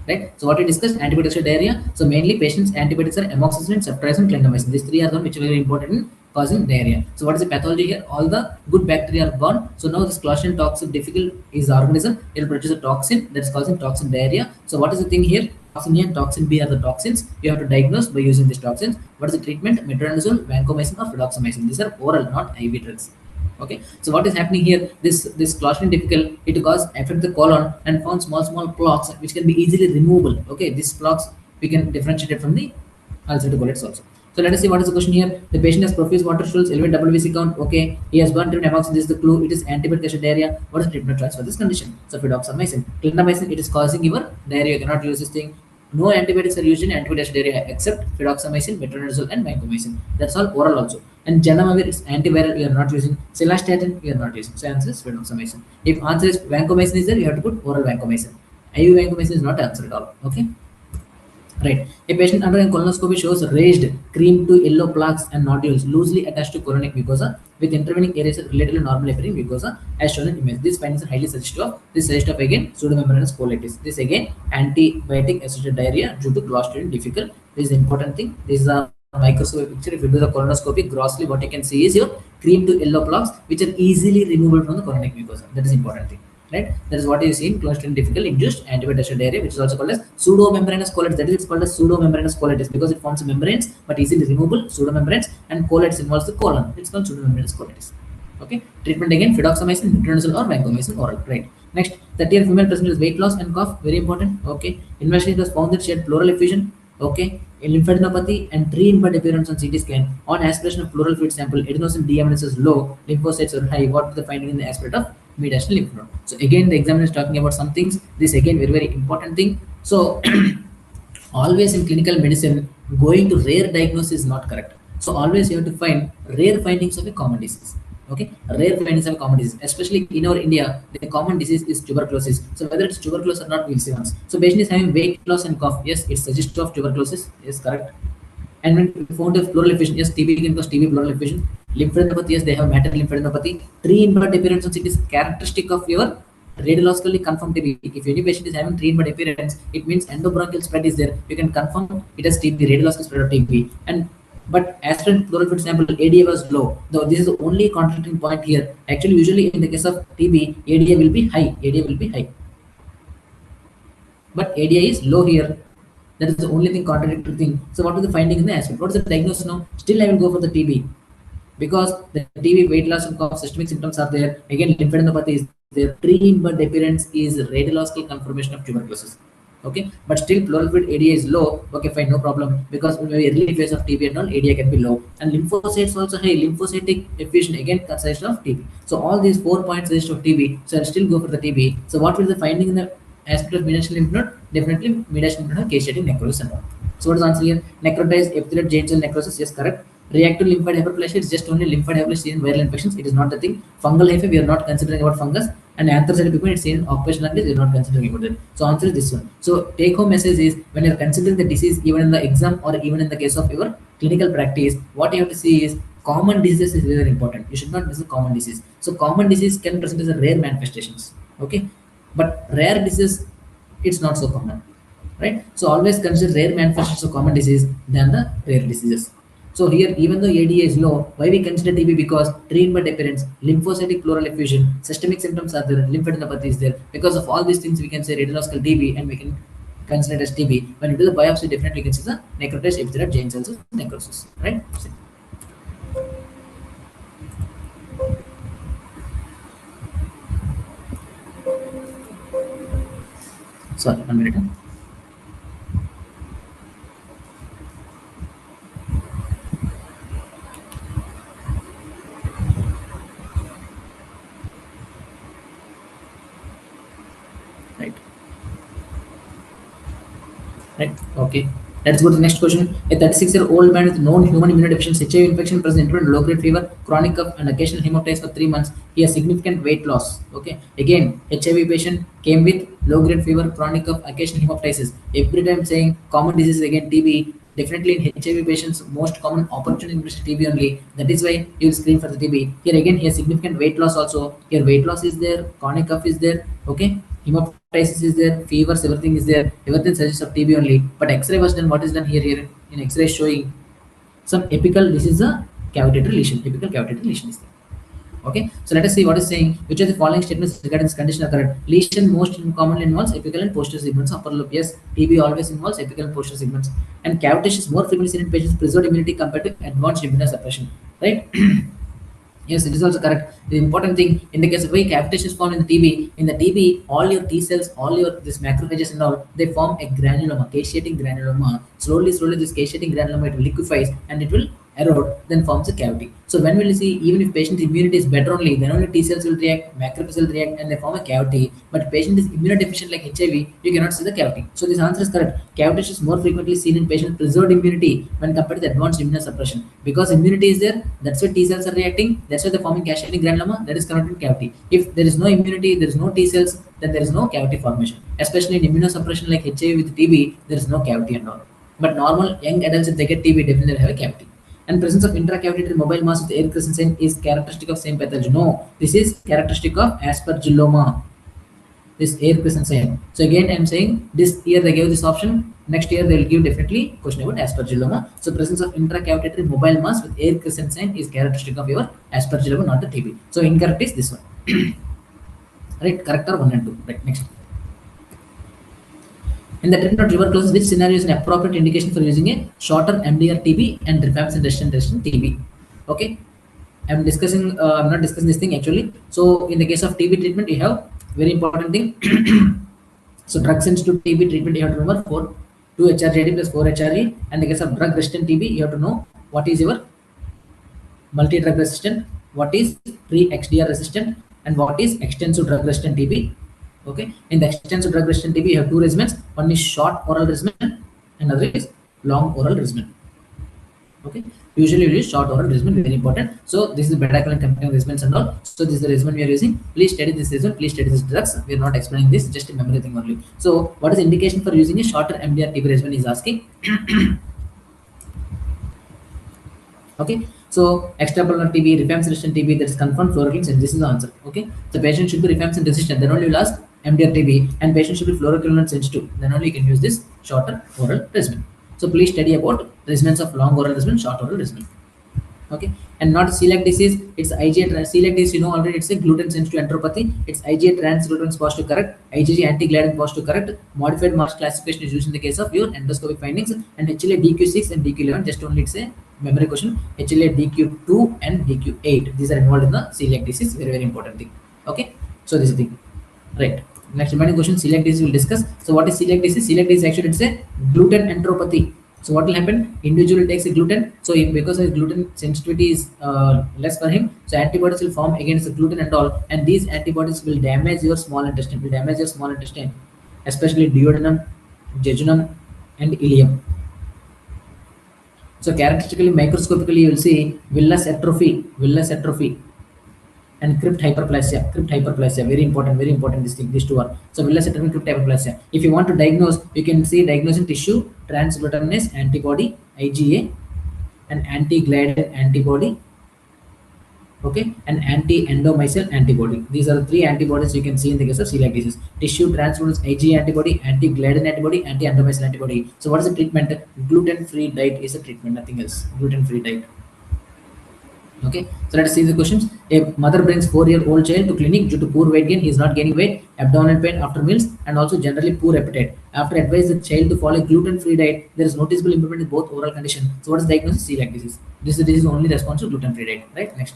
Right. So what we discussed, antibiotic associated diarrhea. So mainly patients antibiotics are amoxicillin, ceftriaxone, clindamycin. These three are the one which are very important in causing diarrhea. So what is the pathology here? All the good bacteria are gone. So now this Clostridium toxin difficile is the organism. It will produce a toxin that is causing toxin diarrhea. So what is the thing here? Toxin A and toxin B are the toxins. You have to diagnose by using these toxins. What is the treatment? Metronidazole, vancomycin, or fidaxomicin. These are oral, not IV drugs. Okay, so what is happening here? This Clostridium difficile, it cause affect the colon and form small plaques which can be easily removable. Okay, these plaques we can differentiate it from the ulcerative colitis also. So let us see what is the question here. The patient has profuse water stools, elevated WBC count. Okay, he has gone treatment amoxicillin. This is the clue. It is antibiotic associated diarrhea. What is the treatment choice for this condition? So fidaxomicin, clindamycin. It is causing your diarrhea. You cannot use this thing. No antibiotics are used in antibiotic diarrhea except fidaxomicin, metronidazole, and vancomycin. That's all oral also. And Janamavir is antiviral. We are not using. Cilastatin we are not using. So answer is fidaxomicin. If answer is vancomycin is there, you have to put oral vancomycin. IV vancomycin is not answer at all. Okay. Right. A patient undergoing colonoscopy shows raised cream to yellow plaques and nodules loosely attached to coronary mucosa with intervening areas of relatively normal appearing mucosa as shown in image. These findings are highly suggestive of this suggestive of again pseudomembranous colitis. This again antibiotic associated diarrhea due to Clostridium difficile. This is the important thing. This is a microscopic picture. If you do the colonoscopy grossly, what you can see is your cream to yellow plaques which are easily removable from the coronary mucosa. That is important thing. Right, that is what you see in Clostridium difficile induced antibiotic diarrhea, which is also called as pseudomembranous colitis. That is, it's called as pseudomembranous colitis because it forms membranes but easily removable pseudomembranes, and colitis involves the colon. It's called pseudomembranous colitis. Okay, treatment again fidaxomicin, metronidazole, or vancomycin oral. Right. Next, 30-year female presented with weight loss and cough. Very important. Okay, investigation was found that she had pleural effusion. Okay, in lymphadenopathy and tree-in-bud appearance on CT scan. On aspiration of pleural fluid sample, adenosine deaminase is low, lymphocytes are high. What is the finding in the aspirate of mediastinal lymph node? So again, the examiner is talking about some things. This again very important thing. So always in clinical medicine, going to rare diagnosis is not correct. So always you have to find rare findings of a common disease. Okay, rare findings of a common disease, especially in our India, the common disease is tuberculosis. So whether it's tuberculosis or not, we'll see once. So patient is having weight loss and cough. Yes, it's suggestive of tuberculosis. Yes, correct. And when we found a pleural effusion, yes, TB can cause TB pleural effusion. Lymphadenopathy, yes, they have maternal lymphadenopathy. Tree-in-bud appearance on CT is characteristic of your radiologically confirmed TB. If any patient is having tree-in-bud appearance, it means endobronchial spread is there. You can confirm it as TB, radiological spread of TB. And but aspirant pleural fluid sample ADA was low. Though this is the only contradicting point here. Actually, usually in the case of TB, ADA will be high. ADA will be high. But ADA is low here. That is the only thing contradictory thing. So what is the finding in the aspirant? What is the diagnosis now? Still I will go for the TB. Because the TB weight loss and cough systemic symptoms are there. Again, lymphadenopathy is there. Tree-in-bud appearance is radiological confirmation of tuberculosis. Okay, but still pleural fluid ADA is low. Okay, fine, no problem. Because in the early phase of TB and all, ADA can be low. And lymphocytes also high. Lymphocytic effusion again consists of TB. So all these 4 points suggest of TB. So I'll still go for the TB. So what will the finding in the aspect of mediastinal lymph node? Definitely mediastinal lymph node caseating necrosis and all. So what is the answer here? Necrotized epithelial giant cell necrosis. Yes, correct. Reactive lymphoid hyperplasia is just only lymphoid hyperplasia seen in viral infections. It is not the thing. Fungal hyphae, we are not considering about fungus. And anthracytic pigment is seen in occupational language, we are not considering about it. So answer is this one. So take home message is, when you are considering the disease even in the exam or even in the case of your clinical practice, what you have to see is common disease is very important. You should not miss a common disease. So common disease can present as a rare manifestations. Okay, but rare disease, it's not so common, right? So always consider rare manifestations of common disease than the rare diseases. So here, even though ADA is low, why we consider TB? Because tree-in-bud appearance, lymphocytic pleural effusion, systemic symptoms are there, lymphadenopathy is there. Because of all these things, we can say radiological TB and we can consider it as TB. When you do the biopsy, definitely you can see the necrotized epithelial giant cells of necrosis, right? Sorry, 1 minute. Right. Okay. Let's go to the next question. A 36-year-old man with known human immunodeficiency, HIV infection, present including low-grade fever, chronic cough, and occasional hemoptysis for 3 months. He has significant weight loss. Okay. Again, HIV patient came with low-grade fever, chronic cough, occasional hemoptysis. Every time saying common diseases again TB. Definitely in HIV patients, most common opportunity is TB only. That is why you will screen for the TB. Here again, he has significant weight loss also. Here weight loss is there, chronic cough is there. Okay. Hemoptysis is there, fevers, everything is there, everything suggests of TB only. But X-ray was done. What is done here? Here in X-ray showing some apical. This is a cavitated lesion. Apical cavitated lesion is there. Okay, so let us see what is saying. Which of the following statements regarding this condition are correct? Lesion most commonly involves apical and posterior segments of upper lobe. Yes, TB always involves apical and posterior segments. And cavitation is more frequently seen in patients with preserved immunity compared to advanced immunosuppression. Right? Yes, it is also correct. The important thing in the case of why cavitation is formed in the TB, all your T cells, all your this macrophages and all, they form a granuloma, caseating granuloma. Slowly, this caseating granuloma it liquefies and it will erode, then forms a cavity. So when we'll see, even if patient's immunity is better only, then only T cells will react, macrophages will react, and they form a cavity. But patient is immunodeficient like HIV, you cannot see the cavity. So this answer is correct. Cavitation is more frequently seen in patients with preserved immunity when compared to the advanced immunosuppression. Because immunity is there, that's why T cells are reacting, that's why they're forming caseating granuloma, that is connected to cavity. If there is no immunity, there is no T cells, then there is no cavity formation. Especially in immunosuppression like HIV with TB, there is no cavity and all. But normal young adults, if they get TB, definitely have a cavity. And presence of intracavitary mobile mass with air crescent sign is characteristic of same pathology. No, this is characteristic of aspergilloma. This air crescent sign. So again, I am saying this year they gave this option. Next year they will give definitely question about aspergilloma. So presence of intracavitary mobile mass with air crescent sign is characteristic of your aspergilloma, not the TB. So incorrect is this one. Right? Correct are 1 and 2. Right. Next. In the treatment of tuberculosis, which scenario is an appropriate indication for using a shorter MDR-TB and rifampicin-resistant TB? Okay, I'm not discussing this thing actually. So in the case of TB treatment, you have very important thing. So drug-sensitive TB treatment, you have to remember 2 HRJD plus 4 HRE. And in the case of drug-resistant TB, you have to know what is your multi-drug resistant, what is pre-XDR resistant, and what is extensive drug-resistant TB. Okay, in the extensive drug resistant TB, you have 2 regimens. One is short oral regimen, another is long oral regimen. Okay, usually we use short oral regimen, very important. So this is the beta-acyl containing regimens and all. So this is the regimen we are using. Please study this regimen. Please study this drugs. We are not explaining this, just a memory thing only. So what is the indication for using a shorter MDR-TB regimen is asking. Okay, so extrapulmonary TB, rifampicin-resistant TB, that is confirmed fluoroquinolones, and this is the answer. Okay, the patient should be rifampicin resistant, then only you will ask MDR-TB, and patient should be fluoroquinolone sensitive, then only you can use this shorter oral regimen. So please study about regimens of long oral regimen, short oral regimen. Okay, and not celiac disease, it's IgA celiac disease, you know already, it's a gluten sensitive enteropathy. It's IgA transglutamax positive correct, IgG anti-gliadin positive correct. Modified Marsh classification is used in the case of your endoscopic findings, and HLA DQ6 and DQ11, just only it's a memory question. HLA DQ2 and DQ8, these are involved in the celiac disease, very important thing. Okay, so this is the thing. Right, next remaining question, celiac disease we'll discuss. So what is celiac disease? Celiac disease actually it's a gluten enteropathy. So what will happen? Individual takes a gluten. So because his gluten sensitivity is less for him, so antibodies will form against the gluten and all, and these antibodies will damage your small intestine, especially duodenum, jejunum, and ileum. So characteristically, microscopically, you will see villus atrophy, and crypt hyperplasia. Very important this thing, these two are. So villus atrophy, crypt hyperplasia. If you want to diagnose, you can see diagnosing tissue transglutaminase antibody IgA, and anti-gliadin antibody, okay, and anti-endomycin antibody. These are the 3 antibodies you can see in the case of celiac disease. Tissue transglutaminase IgA antibody, anti-gliadin antibody, anti-endomycin antibody. So what is the treatment? Gluten-free diet is a treatment, nothing else. Gluten-free diet. Okay, so let us see the questions. A mother brings 4-year-old child to clinic due to poor weight gain. He is not gaining weight, abdominal pain after meals, and also generally poor appetite. After advise the child to follow a gluten-free diet, there is noticeable improvement in both oral condition. So what is diagnosis? Celiac disease. This is only response to gluten-free diet. Right. Next.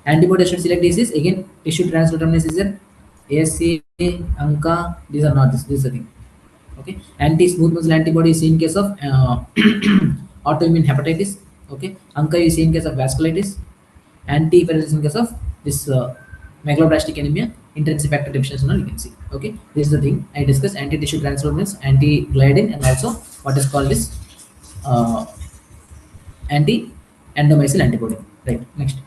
Antibody associated celiac disease, again tissue transglutaminase is there. ASC, ANCA, these are not this. This is the thing. Okay. Anti-smooth muscle antibody is seen in case of autoimmune hepatitis. Okay, ANCA is in case of vasculitis, anti-ferritis in case of this megaloblastic anemia, intrinsic factor deficiency, you can see. Okay, this is the thing I discussed. Anti-tissue transfer means anti-gliadin, and also what is called this anti-endomycin antibody. Right. Next,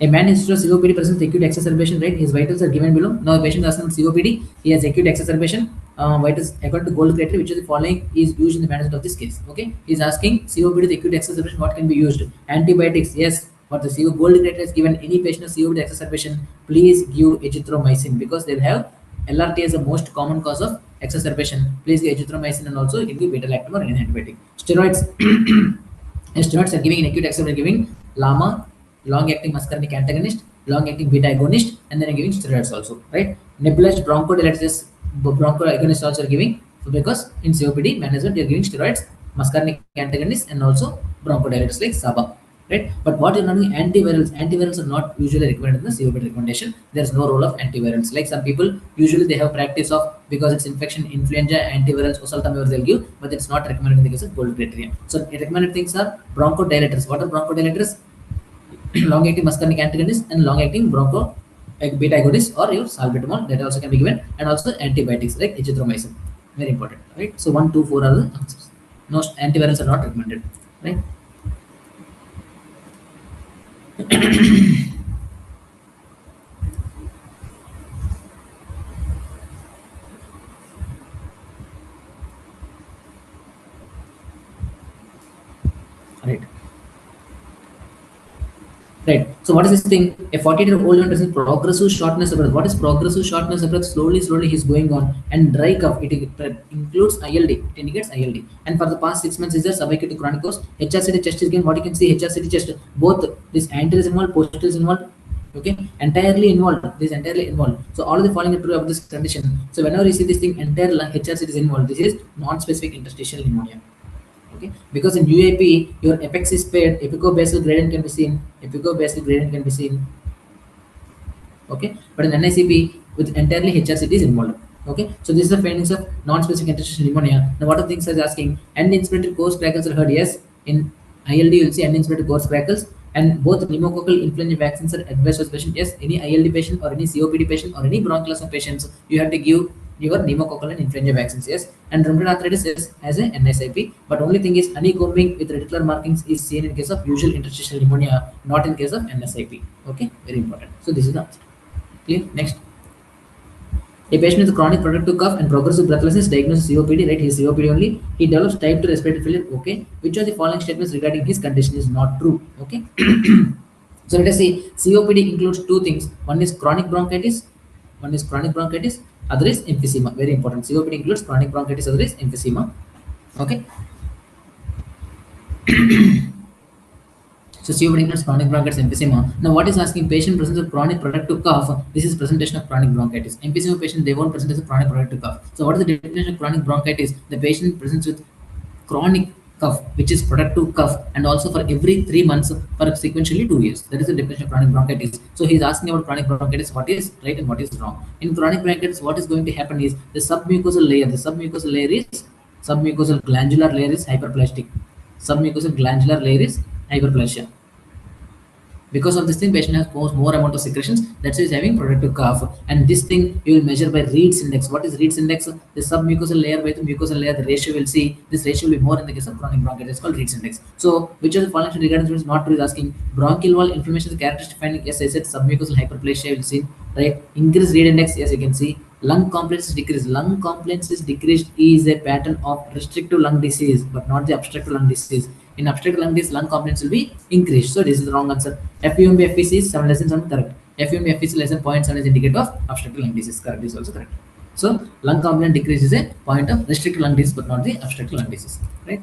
a man is COPD presents acute exacerbation. Right, his vitals are given below. Now, the patient has COPD. He has acute exacerbation. Vitals according to gold criteria, which is the following is used in the management of this case. Okay, he's asking COPD with acute exacerbation, what can be used? Antibiotics, yes. For the CO gold criteria is given any patient of COPD exacerbation, please give erythromycin, because they have LRT as the most common cause of exacerbation. Please give erythromycin, and also you can give beta-lactam or any antibiotic. Steroids. Steroids are giving in acute exacerbation, giving LAMA, long-acting muscarinic antagonist, long-acting beta agonist, and then giving steroids also, right? Nebulized bronchodilators, bronchoagonists also are giving, so because in COPD management they are giving steroids, muscarinic antagonists, and also bronchodilators like SABA, right? But what you're not doing, antivirals. Antivirals are not usually recommended in the COPD recommendation. There's no role of antivirals. Like some people usually they have practice of, because it's infection, influenza, antivirals, oseltamivir they'll give, but it's not recommended in the case of gold criteria. So recommended things are bronchodilators. What are bronchodilators? Long-acting muscarinic antagonist and long-acting broncho beta agonist, or your salbutamol, that also can be given, and also antibiotics like erythromycin. Very important, right? So 1, 2, 4 are the answers. No, antivirals are not recommended, right? Right. Right. So what is this thing? A 48-year-old man presents progressive shortness of breath. What is progressive shortness of breath? Slowly he's going on, and dry cough. It includes ILD. It indicates ILD. And for the past 6 months, is there subacute chronic course? HRCT chest is given. What you can see, HRCT chest, both this anterior is involved, posterior is involved. Okay, entirely involved. This is entirely involved. So all of the following are true of this condition. So whenever you see this thing, entire lung HRCT is involved. This is non-specific interstitial pneumonia. Okay, because in UAP your apex is paired, epicobasal gradient can be seen, okay, but in NICP with entirely HRCT is involved. Okay, so this is the findings of non-specific interstitial pneumonia. Now what are things are asking? Uninsulated coarse crackles are heard. Yes, in ILD you will see uninsulated coarse crackles, and both pneumococcal influenza vaccines are advised for patient. Yes, any ILD patient or any COPD patient or any bronchial asthma patients, you have to give your pneumococcal and influenza vaccines. Yes, and rheumatoid arthritis is as a NSIP, but only thing is honeycombing with reticular markings is seen in case of usual interstitial pneumonia, not in case of NSIP. Okay, very important. So this is the answer. Clear? Next. A patient with chronic productive cough and progressive breathlessness diagnosed COPD, right? He is COPD only. He develops type 2 respiratory failure. Okay. Which of the following statements regarding his condition is not true? Okay. So let us see. COPD includes two things. One is chronic bronchitis. Other is emphysema. Very important. COPD includes chronic bronchitis. Other is emphysema. Okay. So COPD includes chronic bronchitis, emphysema. Now what is asking? Patient presents with chronic productive cough. This is presentation of chronic bronchitis. Emphysema patient, they won't present as a chronic productive cough. So what is the definition of chronic bronchitis? The patient presents with chronic cough, which is productive cough, and also for every 3 months for sequentially 2 years. That is the definition of chronic bronchitis. So he is asking about chronic bronchitis, what is right and what is wrong. In chronic bronchitis, what is going to happen is the submucosal layer. The submucosal glandular layer is hyperplastic. Submucosal glandular layer is hyperplasia. Because of this thing, patient has more amount of secretions. That's why he's having productive cough. And this thing you will measure by Reed's index. What is Reed's index? The submucosal layer by the mucosal layer, the ratio will see. This ratio will be more in the case of chronic bronchitis. It's called Reed's index. So which of the following regarding is not true? Is asking bronchial wall inflammation is characteristic finding. Yes, I said submucosal hyperplasia you will see. Right? Increased Reed index. Yes, you can see. Lung compliance is decreased. Lung compliance is decreased is a pattern of restrictive lung disease, but not the obstructive lung disease. In obstructive lung disease, lung compliance will be increased. So this is the wrong answer. FUMB FVC is 7 less than 7, correct. FUMB FVC less than 0.7 is indicator of obstructive lung disease, correct. This is also correct. So lung compliance decrease is a point of restrictive lung disease, but not the obstructive lung disease. Right.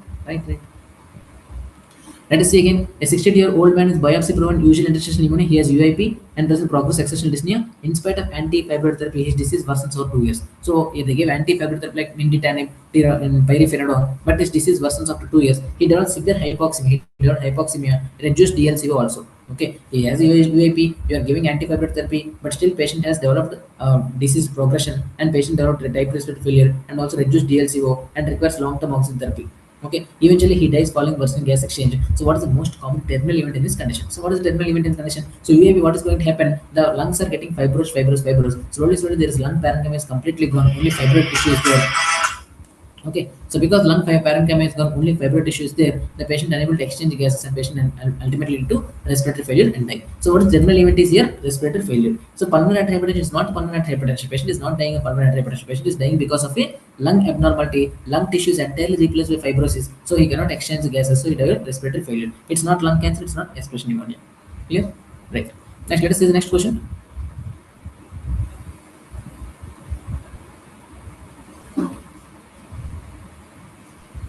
Let us see again. A 60-year-old man is biopsy proven usual interstitial pneumonia. He has UIP and doesn't progress exceptional dyspnea. In spite of anti-fibroid therapy, his disease worsens over 2 years. So they gave anti-fibroid therapy like nintedanib and pyrifinidone, but his disease worsens after 2 years. He developed severe hypoxemia, reduced DLCO also. Okay, he has UIP. You are giving anti-fibroid therapy, but still patient has developed disease progression, and patient developed type respiratory failure and also reduced DLCO and requires long-term oxygen therapy. Okay, eventually he dies following worsening gas exchange. So what is the most common terminal event in this condition? So what is the terminal event in this condition? So UAB, what is going to happen? The lungs are getting fibrous. Slowly there is lung parenchyma is completely gone, only fibroid tissue is there. Okay, so because lung parenchyma is gone, only fibroid tissue is there, the patient unable to exchange gases and patient ultimately lead to respiratory failure and die. So what is general event is here? Respiratory failure. So pulmonary hypertension is not pulmonary hypertension. Patient is not dying of pulmonary hypertension. Patient is dying because of a lung abnormality. Lung tissue is entirely replaced by fibrosis. So he cannot exchange gases. So he died of respiratory failure. It's not lung cancer. It's not aspiration pneumonia. Clear? Right. Next, let us see the next question.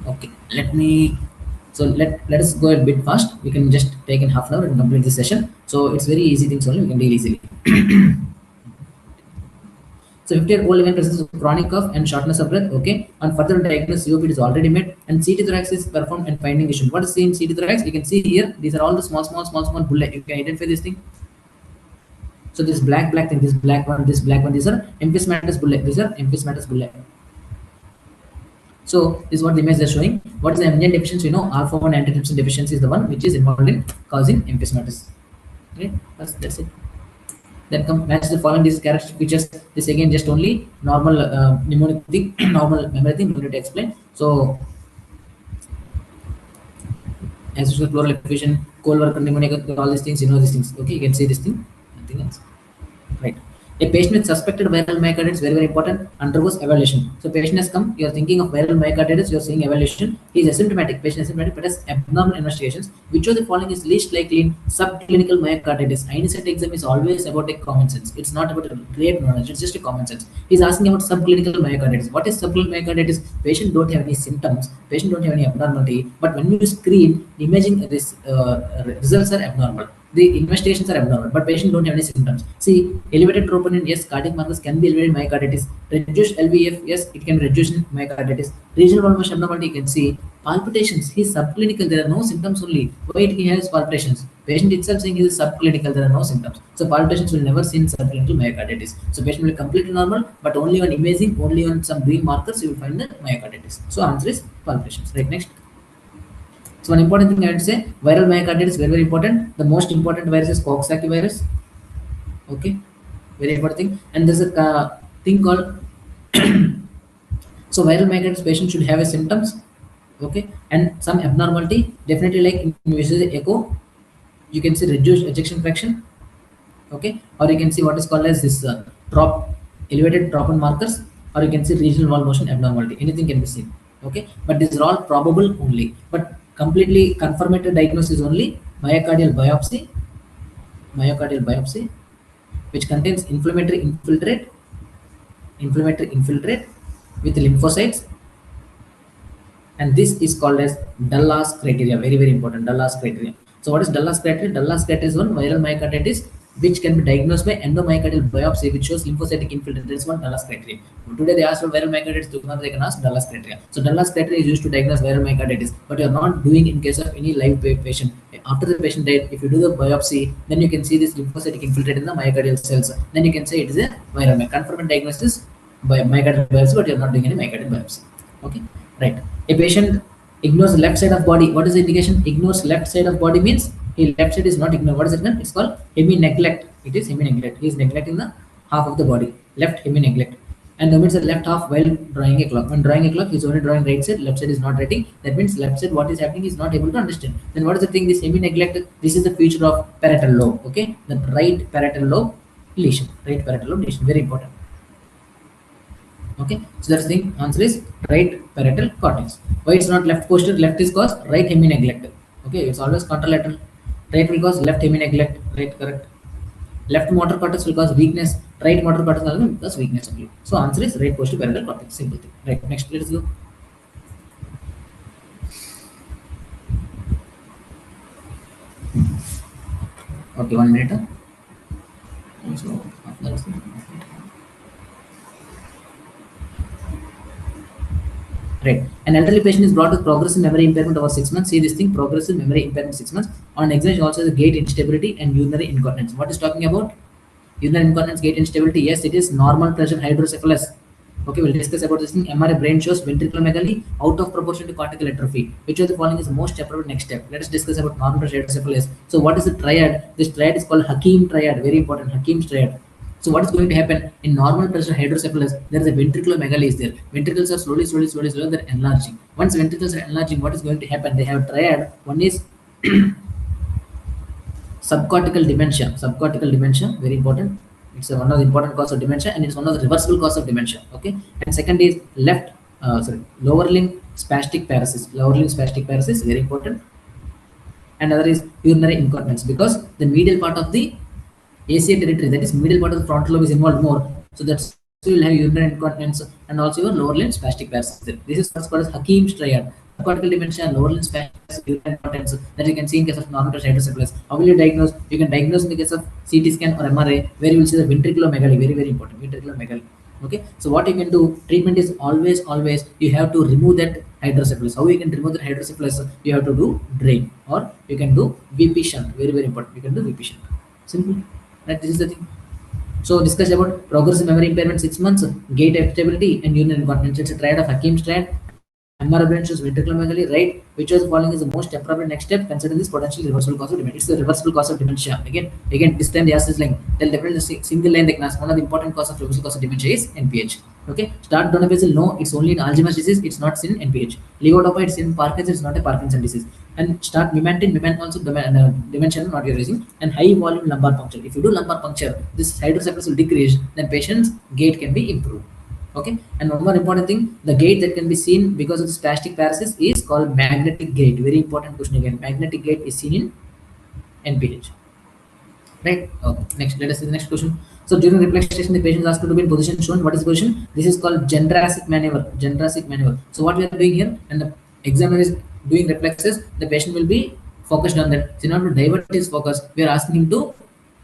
Okay, let us go a bit fast. We can just take in half an hour and complete this session. So it's very easy things only, we can deal easily. So 50-year-old woman presents with chronic cough and shortness of breath. Okay, on further diagnosis, COPD is already made and CT thorax is performed and finding issue. What is seen in CT thorax? You can see here, these are all the small bullae. You can identify this thing. So this black thing, this black one, these are emphysematous bullae. These are emphysematous bullae. So this is what the image is showing. What is the MDR deficiency? You know, alpha-1 antitrypsin deficiency is the one which is involved in causing emphysematous. Okay, that's it. Then come match the following these characteristic features. This again just only normal mnemonic thing, normal memory thing. Don't need to explain. So as usual, pleural effusion, cold worker pneumonia, all these things. You know these things. Okay, you can see this thing. Nothing else. Right. A patient with suspected viral myocarditis, very important, undergoes evaluation. So patient has come, you are thinking of viral myocarditis, you are seeing evaluation. He is asymptomatic, patient asymptomatic, but has abnormal investigations. Which of the following is least likely in subclinical myocarditis? INICET exam is always about a common sense. It's not about a great knowledge, it's just a common sense. He is asking about subclinical myocarditis. What is subclinical myocarditis? Patient don't have any symptoms, patient don't have any abnormality, but when you screen, imaging results are abnormal. The investigations are abnormal, but patient don't have any symptoms. See, elevated troponin, yes, cardiac markers can be elevated in myocarditis. Reduced LVF, yes, it can reduce in myocarditis. Regional valve motion abnormality, you can see. Palpitations, he's subclinical, there are no symptoms only. Why he has palpitations? Patient itself saying he is subclinical, there are no symptoms. So palpitations will never see in subclinical myocarditis. So patient will be completely normal, but only on imaging, only on some doing markers, you will find the myocarditis. So answer is palpitations. Right, next. So one important thing I would say, viral myocarditis is very important. The most important virus is Coxsackie virus. Okay, very important thing. And there's a thing called so viral myocarditis patient should have a symptoms. Okay, and some abnormality. Definitely like in visual echo, you can see reduced ejection fraction. Okay, or you can see what is called as this elevated troponin markers, or you can see regional wall motion abnormality. Anything can be seen. Okay, but these are all probable only. But completely confirmed diagnosis is only myocardial biopsy, which contains inflammatory infiltrate with lymphocytes, and this is called as Dallas criteria. Very important, Dallas criteria. So what is Dallas criteria? Dallas criteria is one viral myocarditis which can be diagnosed by endomyocardial biopsy, which shows lymphocytic infiltrate. That is one Dallas criteria. Today they ask for viral myocarditis, tomorrow they can ask Dallas criteria. So Dallas criteria is used to diagnose viral myocarditis, but you are not doing in case of any live patient. After the patient died, if you do the biopsy, then you can see this lymphocytic infiltrate in the myocardial cells. Then you can say it is a viral confirmed diagnosis by myocardial biopsy, but you are not doing any myocardial biopsy. Okay, right. A patient ignores left side of body. What is the indication? Ignores left side of body means his left side is not ignored. What is it mean? It's called hemi-neglect. It is hemi-neglect. He is neglecting the half of the body. Left hemi-neglect. And omits the left half while drawing a clock. When drawing a clock, he is only drawing right side. Left side is not writing. That means left side what is happening is not able to understand. Then what is the thing? This hemi-neglect. This is the feature of parietal lobe. Okay, the right parietal lobe lesion. Right parietal lobe lesion. Very important. Okay, so that's the thing. Answer is right parietal cortex. Why it's not left posterior? Left is cause right hemi-neglect. Okay, it's always contralateral. Right will cause left hemi-neglect. Right, correct. Left motor cortex will cause weakness. Right motor cortex will cause weakness only. So answer is right posterior parietal cortex. Simple thing. Right. Next, let's go. Okay, 1 minute. Right. An elderly patient is brought with progressive memory impairment over 6 months. See this thing, progressive memory impairment 6 months. On examination also the gait instability and urinary incontinence. What is talking about? Urinary incontinence, gait instability. Yes, it is normal pressure hydrocephalus. Okay, we'll discuss about this thing. MRI brain shows ventriculomegaly out of proportion to cortical atrophy. Which of the following is the most appropriate next step? Let us discuss about normal hydrocephalus. So what is the triad? This triad is called Hakim triad. Very important, Hakim's triad. So what is going to happen in normal pressure hydrocephalus? There is a ventriculomegaly is there. Ventricles are slowly, they're enlarging. Once ventricles are enlarging, what is going to happen? They have a triad. One is subcortical dementia. Subcortical dementia, very important. It's one of the important cause of dementia, and it's one of the reversible cause of dementia. Okay, and second is lower limb spastic paralysis. Lower limb spastic paralysis, very important. And other is urinary incontinence, because the medial part of the ACA territory, that is medial part of the frontal lobe, is involved more. So that's you will have urinary incontinence and also your lower limb spastic paralysis. This is what's called as Hakim's triad. Cortical dementia, lower limb spastic, urinary incontinence, that you can see in case of normal hydrocephalus. How will you diagnose? You can diagnose in the case of CT scan or MRI, where you will see the ventriculomegaly. Very important, ventriculomegaly. Okay, so what you can do, treatment is always you have to remove that hydrocephalus. How you can remove the hydrocephalus? You have to do drain, or you can do VP shunt. Very important, you can do VP shunt. Simple, right? This is the thing. So discuss about progressive memory impairment 6 months, gait stability, and urinary incontinence. It's a triad of Hakim's triad. MRI brain shows ventriculomegaly, right? Which was following is the most appropriate next step, considering this potentially reversible cause of dementia. It's the reversible cause of dementia. Again, this time they ask this line. They'll definitely single line they can ask. One of the important cause of reversible cause of dementia is NPH. Okay, start donepezil, no, it's only in Alzheimer's disease, it's not seen in NPH. Levodopa, it's in Parkinson's, it's not a Parkinson disease. And start memantine also dimension not you're using, and high volume lumbar puncture. If you do lumbar puncture, this hydrocephalus will decrease, then patient's gait can be improved. Okay, and one more important thing, the gait that can be seen because of the spastic paralysis is called magnetic gait. Very important question again. Magnetic gait is seen in NPH. Right? Okay. Next, let us see the next question. So during reflexation, the patient is asked to be in position shown. What is the position? This is called Gendrasic maneuver. Gendrasic maneuver. So what we are doing here, and the examiner is doing reflexes, the patient will be focused on that. So in order to divert his focus, we are asking him to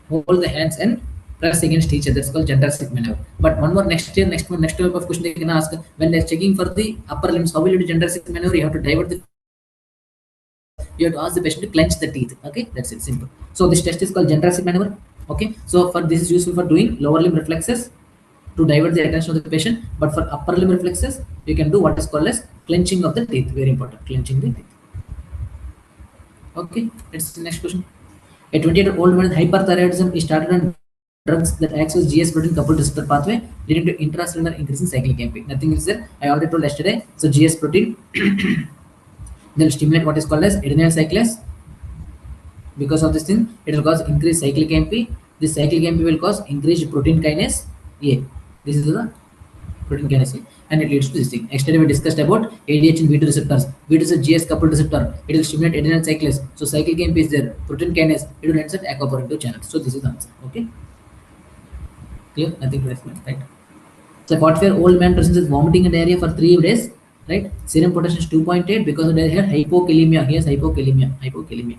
hold the hands and press against each other. That's called Gendrasic maneuver. But one more next type of question they can ask, when they're checking for the upper limbs, how will you do Gendrasic maneuver? You have to divert the, you have to ask the patient to clench the teeth. Okay, that's it, simple. So this test is called Gendrasic maneuver. Okay, so for this is useful for doing lower limb reflexes to divert the attention of the patient, but for upper limb reflexes, you can do what is called as clenching of the teeth. Very important, clenching the teeth. Okay, let's see the next question. A 28-year-old man with hyperthyroidism is started on drugs that acts as GS protein coupled receptor pathway, leading to intracellular increase in cyclic AMP. Nothing is there. I already told yesterday. So GS protein they'll stimulate what is called as adenyl cyclase. Because of this thing, it will cause increased cyclic AMP. This cyclic AMP will cause increased protein kinase A. This is the protein kinase A, and it leads to this thing. Yesterday we discussed about ADH and V2 receptors. V2 is a GS coupled receptor. It will stimulate adenyl cyclase. So cyclic AMP is there. Protein kinase, it will insert aquaporin 2 channels. So this is the answer. Okay. Clear? Nothing to explain, right? So a 45-year-old man presents with vomiting and diarrhea for 3 days, right? Serum potassium is 2.8 because of diarrhea. Hypokalemia. He has hypokalemia.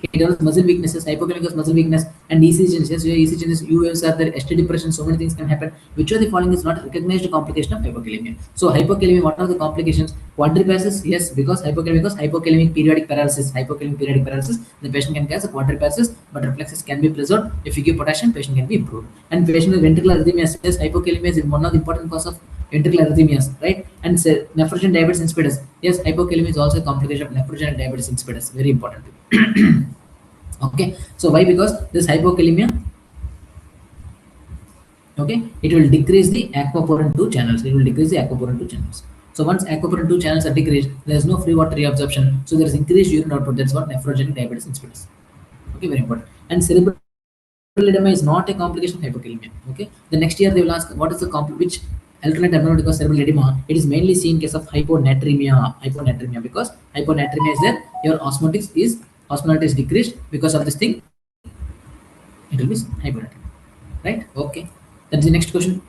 He develops muscle weaknesses, hypokalemic muscle weakness, and ECG. Yes, ECG, UAs are there, ST depression, so many things can happen. Which of the following is not a recognized complication of hypokalemia? So hypokalemia, what are the complications? Quadriparesis, yes, because hypokalemic periodic paralysis. The patient can get a quadriparesis, but reflexes can be preserved. If you give potassium, patient can be improved. And patient with ventricular arrhythmias, yes, hypokalemia is one of the important cause of ventricular arrhythmias, right? And nephrogenic diabetes insipidus. Yes, hypokalemia is also a complication of nephrogenic diabetes insipidus. Very important. Okay, so why? Because this hypokalemia, okay, it will decrease the aquaporin 2 channels. So once aquaporin 2 channels are decreased, there is no free water reabsorption. So there is increased urine output. That's what nephrogenic diabetes insipidus. Okay, very important. And cerebral edema is not a complication of hypokalemia. Okay, the next year they will ask what is the which alternate abnormality cause cerebral edema. It is mainly seen in case of hyponatremia, because hyponatremia is there. Your osmolality is decreased. Because of this thing, it will be hyponatremia, right? Okay, that's the next question.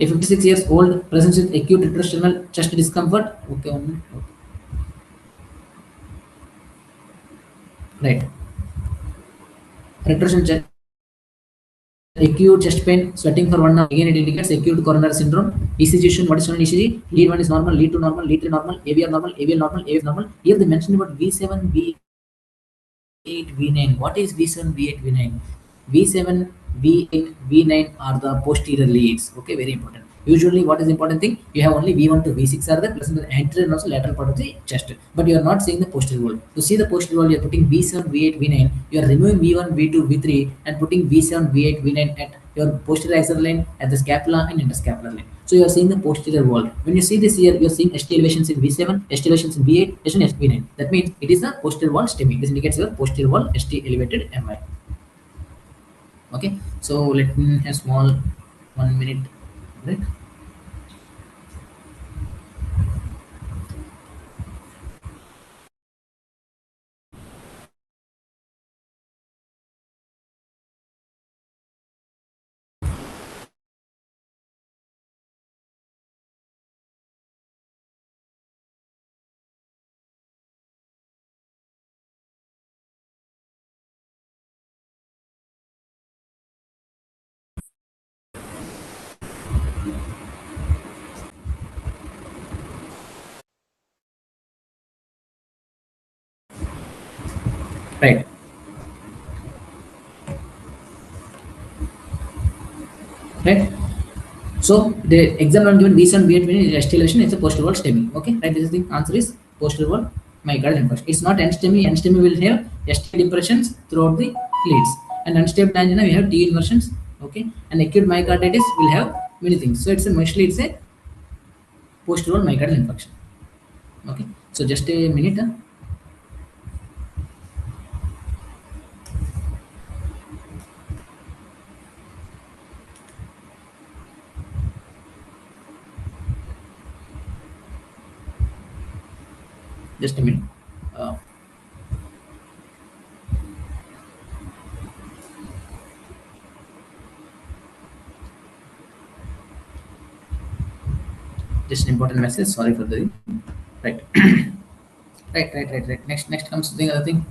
A 56 years old presents with acute retrosternal chest discomfort. Okay, 1 minute. Okay. Right. Retrosternal chest, acute chest pain, sweating for 1 hour. Again, it indicates acute coronary syndrome. ECG, what is shown in ECG? Lead 1 is normal, lead 2 normal, lead 3 normal, AVR normal, AVL normal, AF normal. Here they mentioned about V7, V8, V9. What is V7, V8, V9? V7, V8, V9 are the posterior leads. Okay, very important. Usually, what is the important thing? You have only V1 to V6 are there, plus the anterior and also lateral part of the chest. But you are not seeing the posterior wall. To see the posterior wall, you are putting V7, V8, V9. You are removing V1, V2, V3 and putting V7, V8, V9 at your posterior axial line, at the scapula and interscapular line. So you are seeing the posterior wall. When you see this here, you are seeing ST elevations in V7, ST elevations in V8, ST in V9. That means it is the posterior wall STEMI. This indicates your posterior wall ST elevated MI. Okay, so let me have small 1 minute break. Right, right. So the example I'm given V7, V8, V9 is ST elevation. It's a posterior wall STEMI. Okay, right. This is the answer is posterior wall myocardial infarction. It's not NSTEMI. NSTEMI will have ST depressions throughout the leads, and unstable angina we have T inversions. Okay, and acute myocarditis will have many things. So it's a mostly it's a posterior wall myocardial infarction. Okay, so just a minute. Just a minute. Uh, just an important message. Sorry for the right. Right. Next comes the other thing.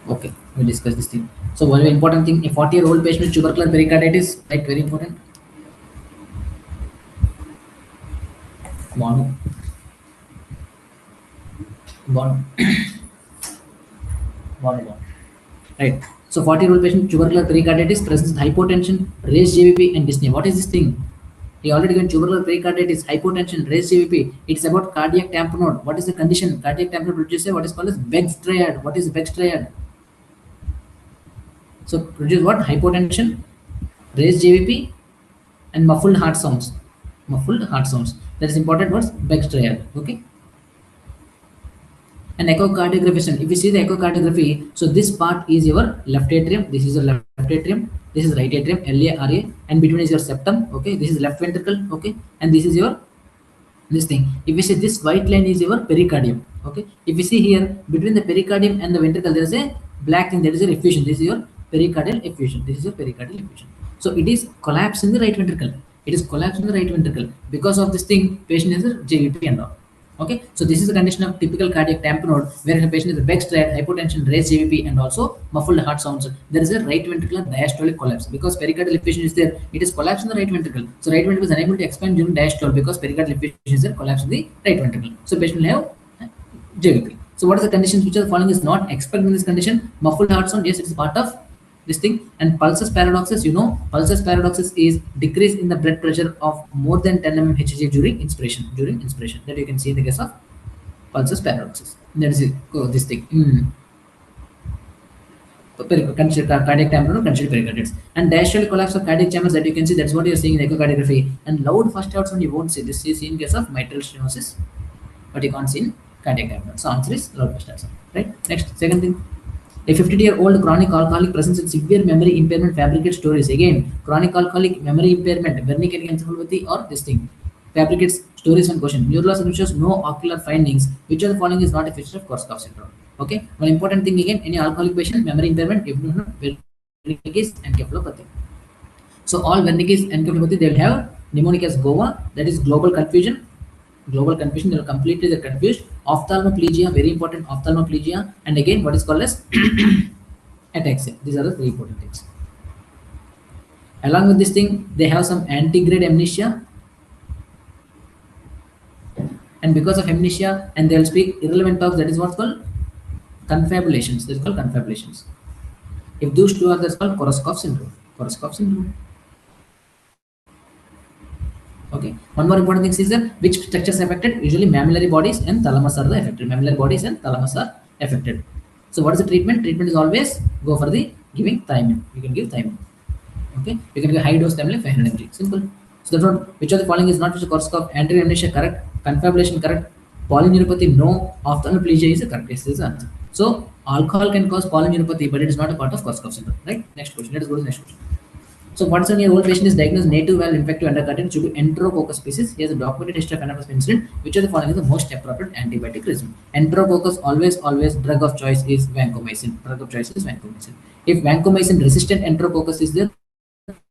Okay, we'll discuss this thing. So one very important thing: a 40-year-old patient with tubercular pericarditis, right? Very important. Mono, mono, mono. Right. So 40-year-old patient with tubercular pericarditis presents with hypotension, raised JVP, and dyspnea. What is this thing? He already given tubercular pericarditis, hypotension, raised JVP. It's about cardiac tamponade. What is the condition? Cardiac tamponade produces what is called as Beck's triad. What is Beck's triad? So produce what? Hypotension, raised JVP, and muffled heart sounds. Muffled heart sounds. That is important words. Beck's triad. Okay. And echocardiography. If you see the echocardiography, so this part is your left atrium. This is your left atrium. This is right atrium. LARA, and between is your septum. Okay. This is left ventricle. Okay. And this is your this thing. If you see this white line is your pericardium. Okay. If you see here between the pericardium and the ventricle, there is a black thing. That is your effusion. This is your pericardial effusion. This is your pericardial effusion. So it is collapse in the right ventricle. It is collapse in the right ventricle. Because of this thing, patient has a JVP and all. Okay, so this is the condition of typical cardiac tamponade, where the patient is a Beck's triad, hypotension, raised JVP, and also muffled heart sounds. There is a right ventricular diastolic collapse because pericardial effusion is there. It is collapse in the right ventricle. So right ventricle is unable to expand during diastole because pericardial effusion is there, collapse in the right ventricle. So patient will have JVP. So what are the conditions which are following is not expected in this condition? Muffled heart sound, yes, it's part of this thing. And pulsus paradoxus, pulsus paradoxus is decrease in the blood pressure of more than 10 mmHg during inspiration. That you can see in the case of pulsus paradoxus. That is it. Oh, this thing. Consider cardiac tamponade, consider pericarditis. And diastolic collapse of cardiac chambers, that you can see, that's what you're seeing in echocardiography. And loud first heart sound you won't see. This is in case of mitral stenosis, but you can't see in cardiac tamponade. So answer is loud first heart sound. Right? Next, second thing. A 50-year-old chronic alcoholic presents with severe memory impairment fabricates stories. Again, chronic alcoholic memory impairment, Wernicke encephalopathy, or this thing. Fabricates stories and question. Neurological shows no ocular findings. Which of the following is not a feature of Korsakoff syndrome? Okay. One important thing again, any alcoholic patient, memory impairment, Wernicke's encephalopathy. So all Wernicke's encephalopathy, they will have mnemonic as GOA, that is global confusion. Global confusion, they are completely confused. Ophthalmoplegia, very important, ophthalmoplegia, and again what is called as ataxia. These are the three important things. Along with this thing, they have some antegrade amnesia, and because of amnesia, and they will speak irrelevant talks. That is what's called confabulations. That is called confabulations. If those two are, that's called Korsakoff syndrome. Korsakoff syndrome. Okay. One more important thing is that which structures affected? Usually mammillary bodies and thalamus are the affected. Mammillary bodies and thalamus are affected. So what is the treatment? Treatment is always go for the giving thiamine. You can give thiamine. Okay. You can give high dose thiamine 500 mg. Simple. So that's what, which of the following is not which Korsakoff? Anterior amnesia correct. Confabulation correct. Polyneuropathy no. Ophthalmoplegia is a correct. This is the answer. So alcohol can cause polyneuropathy, but it is not a part of Korsakoff syndrome. Right? Next question. Let us go to the next question. So 47-year-old patient is diagnosed native valve infective endocarditis due to Enterococcus species. He has a documented history of anaphylaxis incident. Which of the following is the most appropriate antibiotic regimen? Enterococcus always drug of choice is vancomycin. Drug of choice is vancomycin. If vancomycin resistant Enterococcus is there,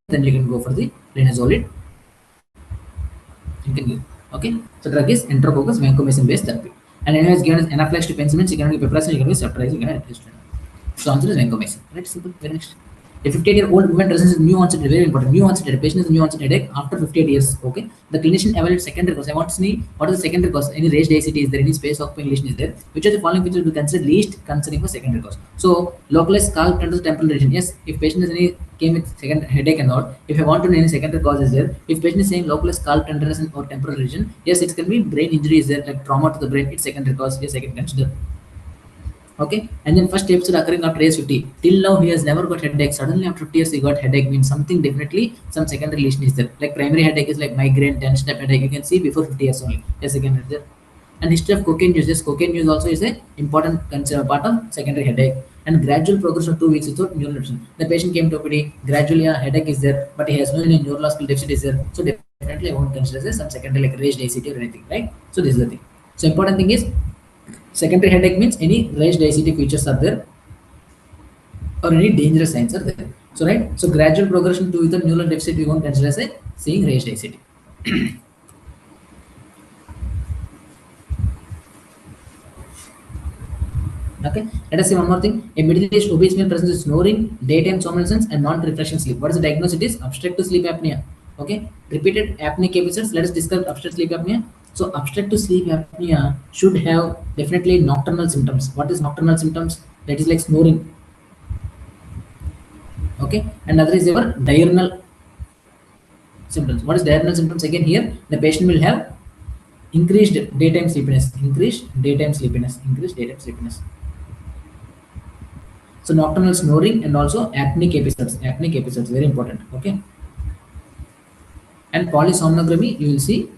then you can go for the linezolid. You can give. Okay. So drug is Enterococcus vancomycin based therapy. And anyone is given as anaphylaxis to penicillin, you can give piperacillin, you can give ceftriaxone, you can have so answer is vancomycin. Right? Simple. Very next. A 58-year-old woman presents with new onset, very important. New onset headache. Patient is new onset headache after 58 years. Okay. The clinician evaluates secondary cause. I want to see what is the secondary cause. Any raised ACT is there? Any space occupying lesion is there? Which of the following features will be considered least concerning for secondary cause? So localized scalp tenderness temporal region. Yes. If patient is any came with second headache and all. If I want to know any secondary cause is there? If patient is saying localized scalp tenderness or temporal region, yes, it can be brain injury is there, like trauma to the brain. It's secondary cause. Yes, I can consider. Okay, and then first episode occurring after age 50. Till now he has never got headache. Suddenly after 50 years he got headache, means something definitely some secondary lesion is there. Like primary headache is like migraine, 10-step headache. You can see before 50 years only. Yes, again is there. And history of cocaine use. Yes, cocaine use also is a important part of secondary headache. And gradual progression of 2 weeks without neural deficit. The patient came to OPD, gradually a headache is there, but he has no any neurological deficit is there. So definitely I won't consider this some secondary like raised ACT or anything, right? So this is the thing. So important thing is secondary headache means any raised ACT features are there or any dangerous signs are there. So right, so gradual progression to without neural deficit we won't consider as a seeing raised ACT. Okay, let us see one more thing. A middle-aged obese male presents with snoring, daytime somnolence, and non-refreshing sleep. What is the diagnosis? It is obstructive sleep apnea. Okay, repeated apneic episodes. Let us discuss obstructive sleep apnea. So obstructive sleep apnea should have definitely nocturnal symptoms. What is nocturnal symptoms? That is like snoring. Okay, and other is your diurnal symptoms. What is diurnal symptoms? Again here, the patient will have increased daytime sleepiness. So nocturnal snoring and also apneic episodes, very important. Okay. And polysomnography, you will see,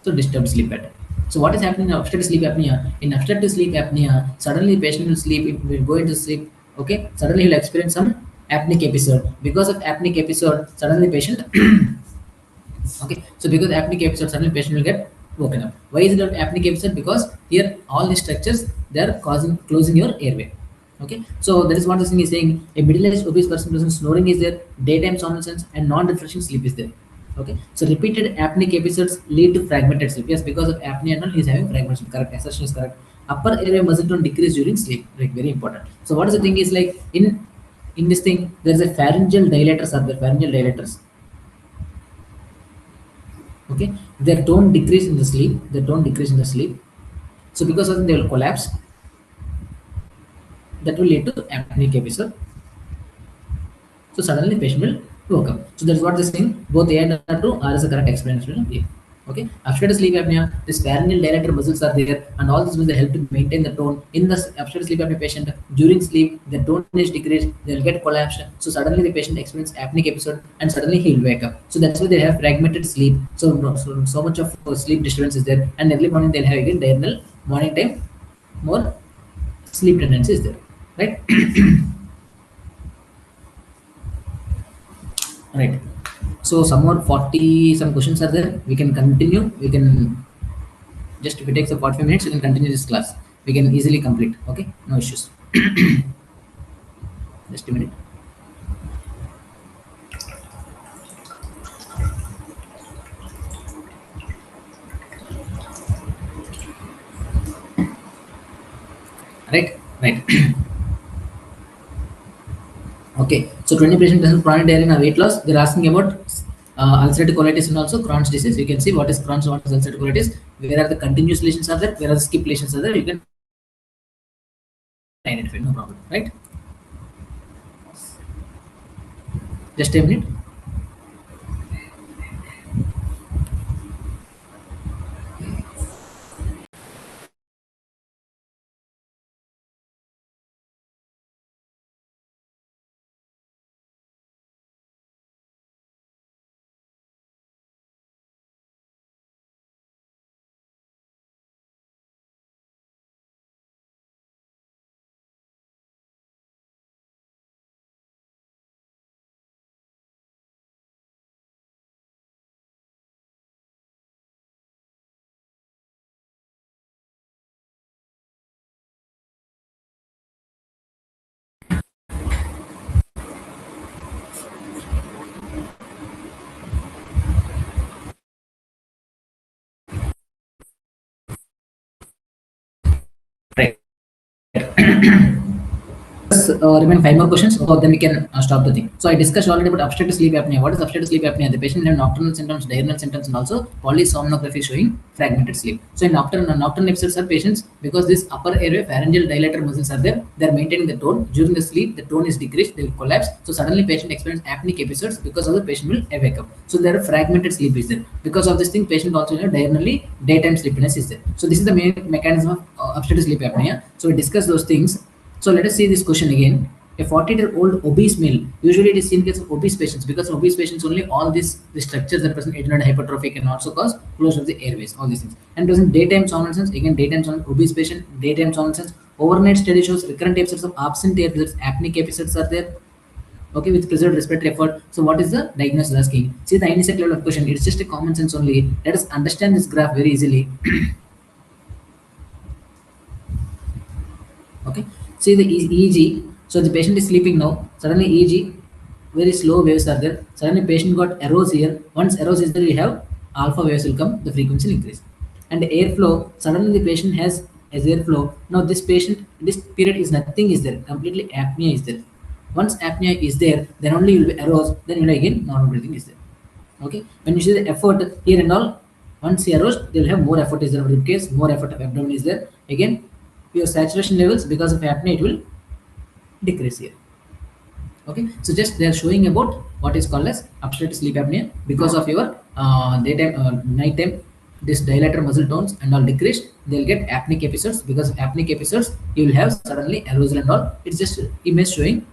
so disturbed sleep pattern. So what is happening in obstructive sleep apnea? In obstructive sleep apnea, suddenly the patient will sleep, it will go into sleep. Okay. Suddenly he will experience some apneic episode. Because of apneic episode, suddenly patient, okay. So because apneic episode, suddenly patient will get woken up. Why is it an apneic episode? Because here all these structures, they are closing your airway. Okay, so that is what this thing is saying. A middle-aged obese person snoring is there, daytime somnolence, and non-refreshing sleep is there. Okay, so repeated apneic episodes lead to fragmented sleep. Yes, because of apnea and all, he is having fragmented sleep. Correct, assertion is correct. Upper airway muscle tone decrease during sleep, like very important. So what is the thing is like in this thing, there is a pharyngeal dilators are there, pharyngeal dilators. Okay, their tone decrease in the sleep. So because of them, they will collapse. That will lead to apneic episode. So suddenly the patient will wake up. So that's what this thing, both A and R2 are as a correct explanation. Okay. Obstructive sleep apnea, this pharyngeal dilator muscles are there, and all this will help to maintain the tone. In the obstructive sleep apnea patient, during sleep, the tone is decreased, they will get collapsed. So suddenly the patient experiences apneic episode, and suddenly he will wake up. So that's why they have fragmented sleep. So much of sleep disturbance is there, and early morning they'll have again diurnal, morning time more sleep tendency is there, right? Right. So some more 40 some questions are there. We can continue. We can just, if it takes a 45 minutes, we can continue this class. We can easily complete. Okay, no issues. Just a minute. Right. Okay, so 20% chronic diarrhea and weight loss. They're asking about ulcerative colitis and also Crohn's disease. You can see what is Crohn's, what is ulcerative colitis, where are the continuous lesions are there, where are the skip lesions are there. You can identify, no problem, right? Just a minute. Right. Remain 5 more questions, so then we can stop the thing. So I discussed already about obstructive sleep apnea. What is obstructive sleep apnea? The patient will have nocturnal symptoms, diurnal symptoms, and also polysomnography showing fragmented sleep. So in nocturnal episodes are patients, because this upper airway pharyngeal dilator muscles are there, they are maintaining the tone. During the sleep, the tone is decreased, they will collapse. So suddenly patient experience apneic episodes, because of the patient will wake up. So there are fragmented sleep is there. Because of this thing, patient also diurnally daytime sleepiness is there. So this is the main mechanism of obstructive sleep apnea. So we discuss those things. So let us see this question again. A 40-year-old obese male, usually it is seen in case of obese patients, because obese patients only all these the structures that present adenoid hypertrophy can also cause closure of the airways, all these things. And present daytime somnolence, again daytime somnolence, obese patient, daytime somnolence, overnight study shows recurrent episodes of absent air visits, apneic episodes are there. Okay, with preserved respiratory effort. So what is the diagnosis asking? See the INICET level of question, it's just a common sense only. Let us understand this graph very easily. Okay, see the EEG. So the patient is sleeping now. Suddenly EEG, very slow waves are there. Suddenly patient got arose here. Once arose is there, you have alpha waves will come. The frequency will increase. And the airflow. Suddenly the patient has airflow. Now this patient, this period is nothing is there. Completely apnea is there. Once apnea is there, then only you will be arose. Then you will again normal breathing is there. Okay, when you see the effort here and all, once he arose, they will have more effort is there of rib cage, more effort of abdomen is there. Again, your saturation levels because of apnea it will decrease here. Okay, so just they are showing about what is called as obstructive sleep apnea because of your daytime, nighttime, this dilator muscle tones and all decreased. They'll get apneic episodes. Because of apneic episodes, you will have suddenly arousal and all. It's just image showing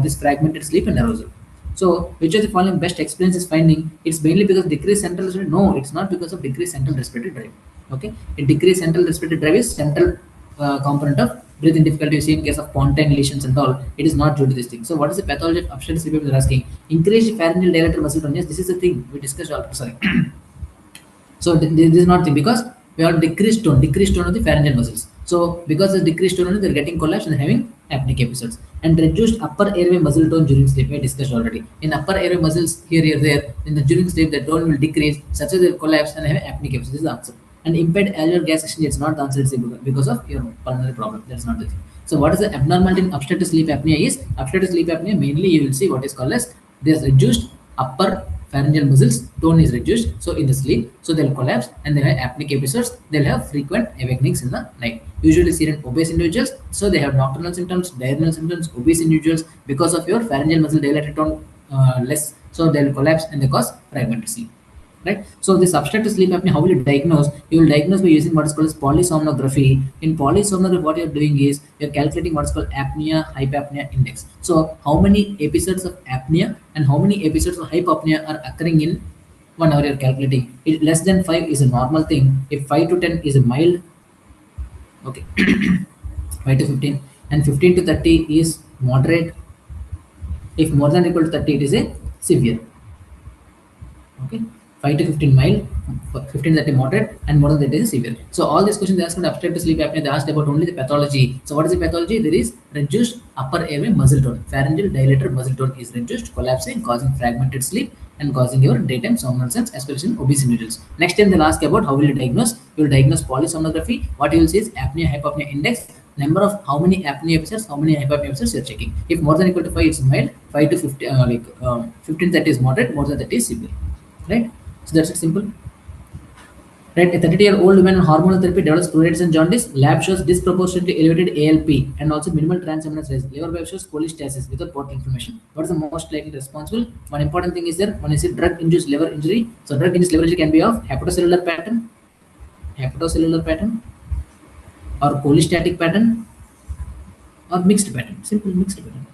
this fragmented sleep and arousal. So, which of the following best explains this finding? It's mainly because decreased central respiratory. No, it's not because of decreased central respiratory drive. Okay, a decreased central respiratory drive is central component of breathing difficulty you see in case of pontine lesions and all. It is not due to this thing. So, what is the pathology of obstructive sleep apnea? They're asking. Increased pharyngeal dilator muscle tone. Yes, this is the thing we discussed. Sorry. So this is not thing, because we have decreased tone of the pharyngeal muscles. So because of decreased tone, they're getting collapse and having apneic episodes. And reduced upper airway muscle tone during sleep, we discussed already. In upper airway muscles here, there, in the during sleep, the tone will decrease, such that they'll collapse and have apneic episodes. This is the answer. And impaired alveolar gas exchange, it's not the answer, it's because of your pulmonary problem. That's not the thing. So what is the abnormality in obstructive sleep apnea is? Obstructive sleep apnea, mainly you will see what is called as there's reduced upper pharyngeal muscles tone is reduced, so in the sleep, so they'll collapse and they'll have apneic episodes. They'll have frequent awakenings in the night, usually seen in obese individuals. So they have nocturnal symptoms, diurnal symptoms. Obese individuals, because of your pharyngeal muscle dilated tone less, so they'll collapse and they cause fragmented sleep. Right. So this obstructive sleep apnea, how will you diagnose? You will diagnose by using what is called as polysomnography. In polysomnography, what you're doing is you're calculating what's called apnea hypopnea index. So how many episodes of apnea and how many episodes of hypopnea are occurring in 1 hour, you're calculating. If less than 5 is a normal thing. If 5 to 10 is a mild, okay, 5 to 15, and 15 to 30 is moderate. If more than or equal to 30, it is a severe. Okay, 5 to 15 mild, 15 to 30 moderate, and more than that is severe. So all these questions they asked about obstructive sleep apnea, they asked about only the pathology. So what is the pathology? There is reduced upper airway muscle tone. Pharyngeal dilator muscle tone is reduced, collapsing, causing fragmented sleep and causing your daytime somnolence, especially in obese individuals. Next time they'll ask about how will you diagnose? You will diagnose polysomnography. What you will see is apnea hypopnea index, number of how many apnea episodes, how many hypopnea episodes you're checking. If more than or equal to 5, it's mild. 5 to 50, 15 that is moderate, more than that is severe. Right? So that's it, simple. Right, a 30-year-old woman on hormonal therapy develops pruritus and jaundice. Lab shows disproportionately elevated ALP and also minimal transaminase rise. Liver biopsy shows cholestasis without portal inflammation. What is the most likely responsible? One important thing is there. One is drug-induced liver injury. So drug-induced liver injury can be of hepatocellular pattern, or cholestatic pattern, or mixed pattern. Simple mixed pattern.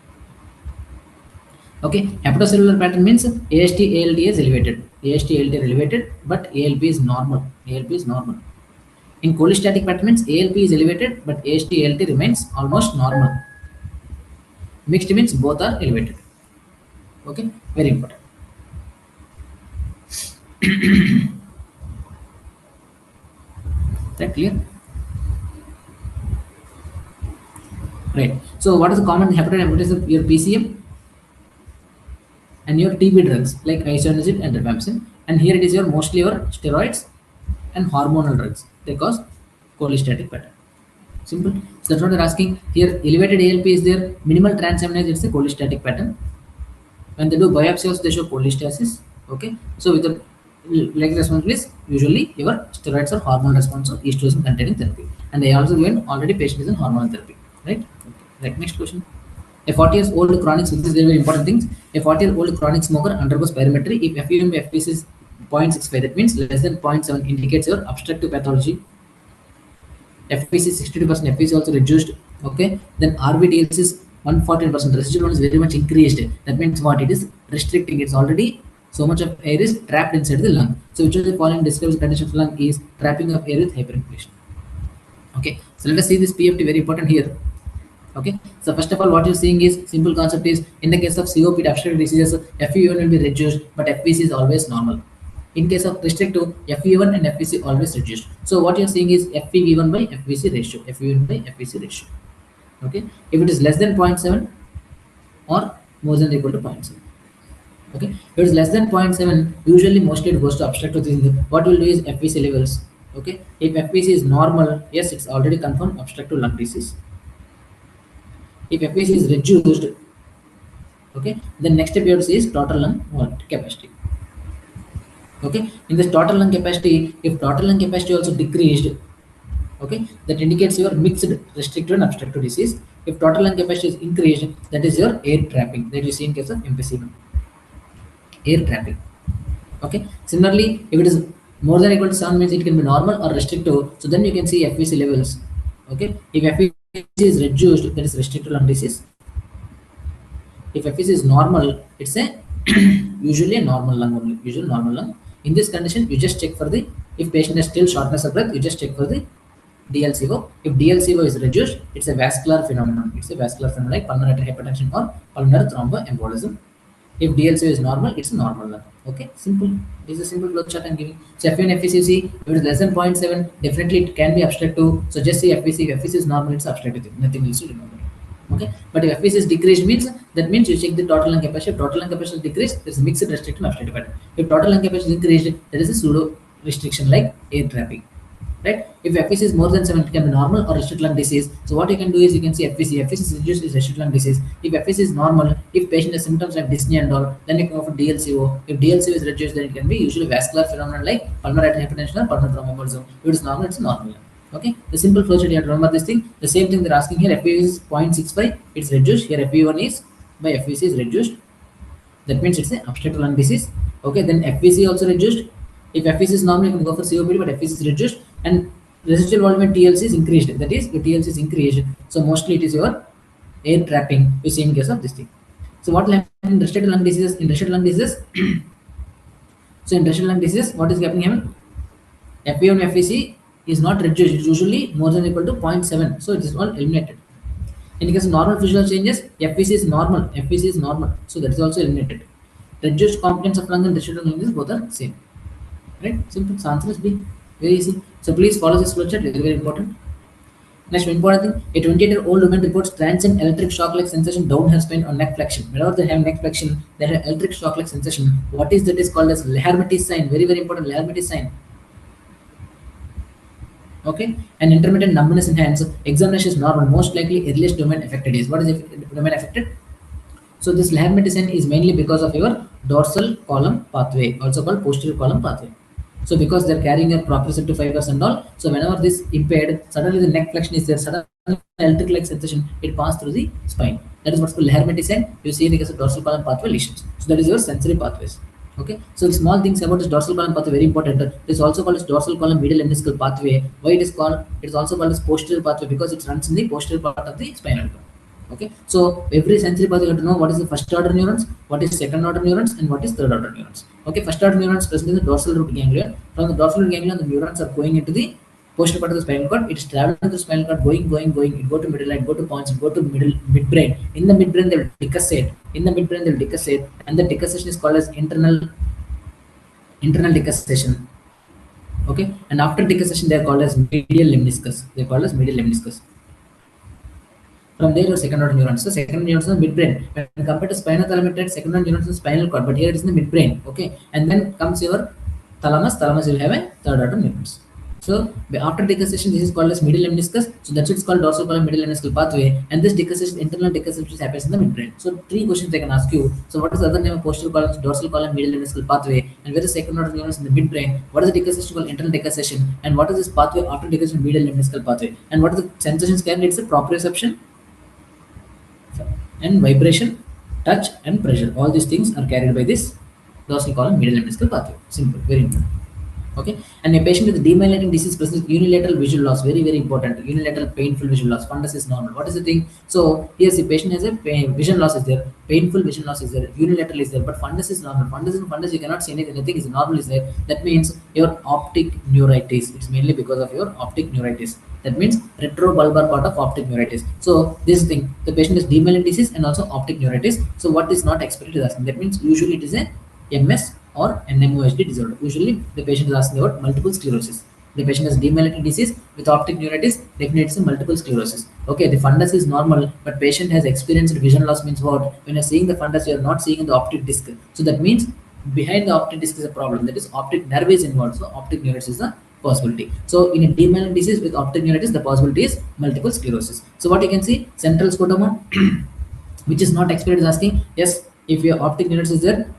Okay, hepatocellular pattern means AST ALT is elevated. AST ALT is elevated, but ALP is normal. ALP is normal. In cholestatic pattern means ALP is elevated, but AST ALT remains almost normal. Mixed means both are elevated. Okay, very important. Is that clear? Right. So what is the common hepatitis? Your PCM and your TB drugs like isoniazid and rifampicin, and here it is your mostly your steroids and hormonal drugs. They cause cholestatic pattern. Simple. So that's what they're asking here. Elevated ALP is there, minimal transaminase, it's a cholestatic pattern. When they do biopsy also they show cholestasis. Okay. So with the like response is usually your steroids or hormonal response or estrogen containing therapy. And they also given already patient is in hormonal therapy. Right? Okay. Right, next question. A 40-year-old chronic, this is very important things. A 40-year-old chronic smoker undergoes spirometry. If FEV and FPC is 0.65, that means less than 0.7 indicates your obstructive pathology. FPC 62%, FPC also reduced. Okay, then RVDLC is 114%. Residual one is very much increased. That means what? It is restricting. It's already so much of air is trapped inside the lung. So which of the following describes the condition of the lung is trapping of air with hyperinflation. Okay, so let us see this PFT, very important here. Okay, so first of all, what you're seeing is simple concept is in the case of COPD obstructive diseases, FEV1 will be reduced, but FPC is always normal. In case of restrictive, FEV1 and FPC always reduced. So what you're seeing is FEV1 by FPC ratio, FEV1 by FPC ratio. Okay, if it is less than 0.7 or more than or equal to 0.7. Okay, if it is less than 0.7, usually mostly it goes to obstructive disease. What we'll do is FPC levels. Okay, if FPC is normal, yes, it's already confirmed obstructive lung disease. If FPC is reduced, okay, then next step you have to see is total lung capacity. Okay, in this total lung capacity, if total lung capacity also decreased, okay, that indicates your mixed restrictive and obstructive disease. If total lung capacity is increased, that is your air trapping that you see in case of emphysema. Air trapping. Okay, similarly, if it is more than or equal to 7 means it can be normal or restrictive, so then you can see FPC levels. Okay, if FPC is reduced, that is restricted lung disease. If FPC is normal, it's a usually a normal lung only, usually normal lung. In this condition, you just check for the, if patient has still shortness of breath, you just check for the DLCO. If DLCO is reduced, it's a vascular phenomenon. It's a vascular phenomenon like pulmonary hypertension or pulmonary thromboembolism. If DLCO is normal, it's a normal lung. Okay, simple. This is a simple flow chart I'm giving. So FEV1 FPC, if it is less than 0.7, definitely it can be obstructive. So just say FPC. If FPC is normal, it's obstructive. Nothing else to remember. Okay, but if FPC is decreased means that means you check the total lung capacity. If total lung capacity is decreased, there is a mixed restrictive and obstructive pattern. If total lung capacity is increased, there is a pseudo restriction like air trapping. Right? If FPC is more than 7, it can be normal or restricted lung disease. So what you can do is you can see FPC. FPC is reduced is restricted lung disease. If FPC is normal, if patient has symptoms like dyspnea and all, then you can go for DLCO. If DLCO is reduced, then it can be usually vascular phenomenon like pulmonary hypertension or pulmonary thromboembolism. If it is normal, it's normal. Okay, the simple flowchart you have to remember this thing. The same thing they're asking here. FPC is 0.65, it's reduced. Here FEV1 is by FPC is reduced. That means it's an obstructive lung disease. Okay, then FPC also reduced. If FPC is normal, you can go for COPD, but FPC is reduced and residual volume TLC is increased. That is, your TLC is increased. So mostly it is your air trapping you see in case of this thing. So what will happen in restricted lung diseases? In restricted lung diseases, so in restricted lung diseases, what is happening here? FEV1 FPC is not reduced. It's usually more than or equal to 0.7. So it is all eliminated. In case of normal physiological changes, FPC is normal. FPC is normal. So that is also eliminated. Reduced competence of lung and restricted lung disease both are same. Right? Simple. So answer is B. Very easy. So please follow this flowchart. Very, very important. Next important thing, a 28-year-old woman reports transient electric shock-like sensation down her spine on neck flexion. Whenever they have neck flexion, they have electric shock-like sensation. What is that is called as Lhermitte's sign. Very, very important. Lhermitte's sign. Okay, and intermittent numbness in hands. Examination is normal. Most likely earliest domain affected is. What is domain affected? So this Lhermitte's sign is mainly because of your dorsal column pathway, also called posterior column pathway. So because they're carrying your proprioceptive fibers and all, so whenever this impaired, suddenly the neck flexion is there, suddenly electric-like sensation, it passes through the spine. That is what's called hermeticent. You see in the case of dorsal column pathway lesions. So that is your sensory pathways. Okay, so the small things about this dorsal column pathway very important. It is also called as dorsal column medial lemniscal pathway. Why it is called? It is also called as posterior pathway because it runs in the posterior part of the spinal cord. Okay, so every sensory pathway you have to know what is the first order neurons, what is second order neurons, and what is third order neurons. Okay, first order neurons present in the dorsal root ganglion. From the dorsal root ganglion, the neurons are going into the posterior part of the spinal cord. It is traveling to the spinal cord, going. It go to middle line, go to points, go to midbrain. In the midbrain, they will decussate. And the decussation is called as internal decussation. Okay, and after decussation, they are called as medial lemniscus. From there, your second order neurons. So second order neurons is the midbrain. When compared to spinal thalamus, second order neurons is spinal cord, but here it is in the midbrain. Okay, and then comes your thalamus. Thalamus will have a third order neurons. So after decussation, this is called as medial lemniscus. So that's it's called dorsal column medial lemniscal pathway. And this decussation, internal decussation, happens in the midbrain. So three questions I can ask you. So what is the other name of posterior column? Dorsal column medial lemniscal pathway. And where is second order neurons in the midbrain? What is the decussation called? Internal decussation. And what is this pathway after decussation? Medial lemniscal pathway. And what is the sensations carried? It's a proprioception and vibration, touch and pressure. All these things are carried by this dorsal column medial lemniscal pathway. Simple, very important. Okay, and a patient with demyelinating disease presents unilateral visual loss, very important. Unilateral painful visual loss. Fundus is normal. What is the thing? So here the patient has a vision loss is there, painful vision loss is there, unilateral is there, but fundus is normal. Fundus you cannot see anything. Nothing is normal is there. That means your optic neuritis. It's mainly because of your optic neuritis. That means retrobulbar part of optic neuritis. So this thing, the patient is demyelinating disease and also optic neuritis. So what is not expected is asking. That means usually it is a MS or NMOSD disorder. Usually the patient is asking about multiple sclerosis. The patient has demyelinating disease with optic neuritis, definitely it's a multiple sclerosis. Okay, the fundus is normal, but patient has experienced vision loss. Means what? When you're seeing the fundus, you're not seeing the optic disc. So that means behind the optic disc is a problem. That is optic nerve is involved. So optic neuritis is the possibility. So in a demyelinating disease with optic neuritis, the possibility is multiple sclerosis. So what you can see, central scotoma, which is not expected, is asking, yes, if your optic neuritis is there,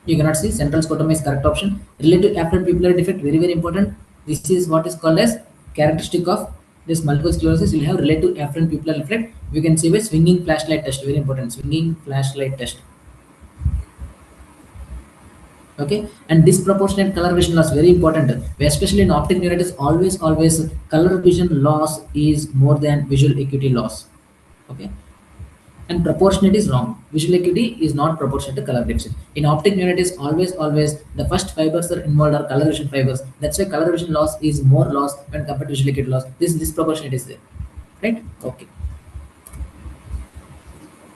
you cannot see. Central scotoma is correct option. Relative afferent pupillary defect, very important. This is what is called as characteristic of this multiple sclerosis. You will have relative afferent pupillary defect. You can see by swinging flashlight test, very important. Swinging flashlight test. Okay, and disproportionate color vision loss, very important. Especially in optic neuritis, always color vision loss is more than visual acuity loss. Okay, and proportionate is wrong. Visual acuity is not proportionate to color deficit. In optic neuritis, always the first fibers are involved are color vision fibers. That's why color vision loss is more loss when compared to visual acuity loss. This disproportionate is there, right? Okay.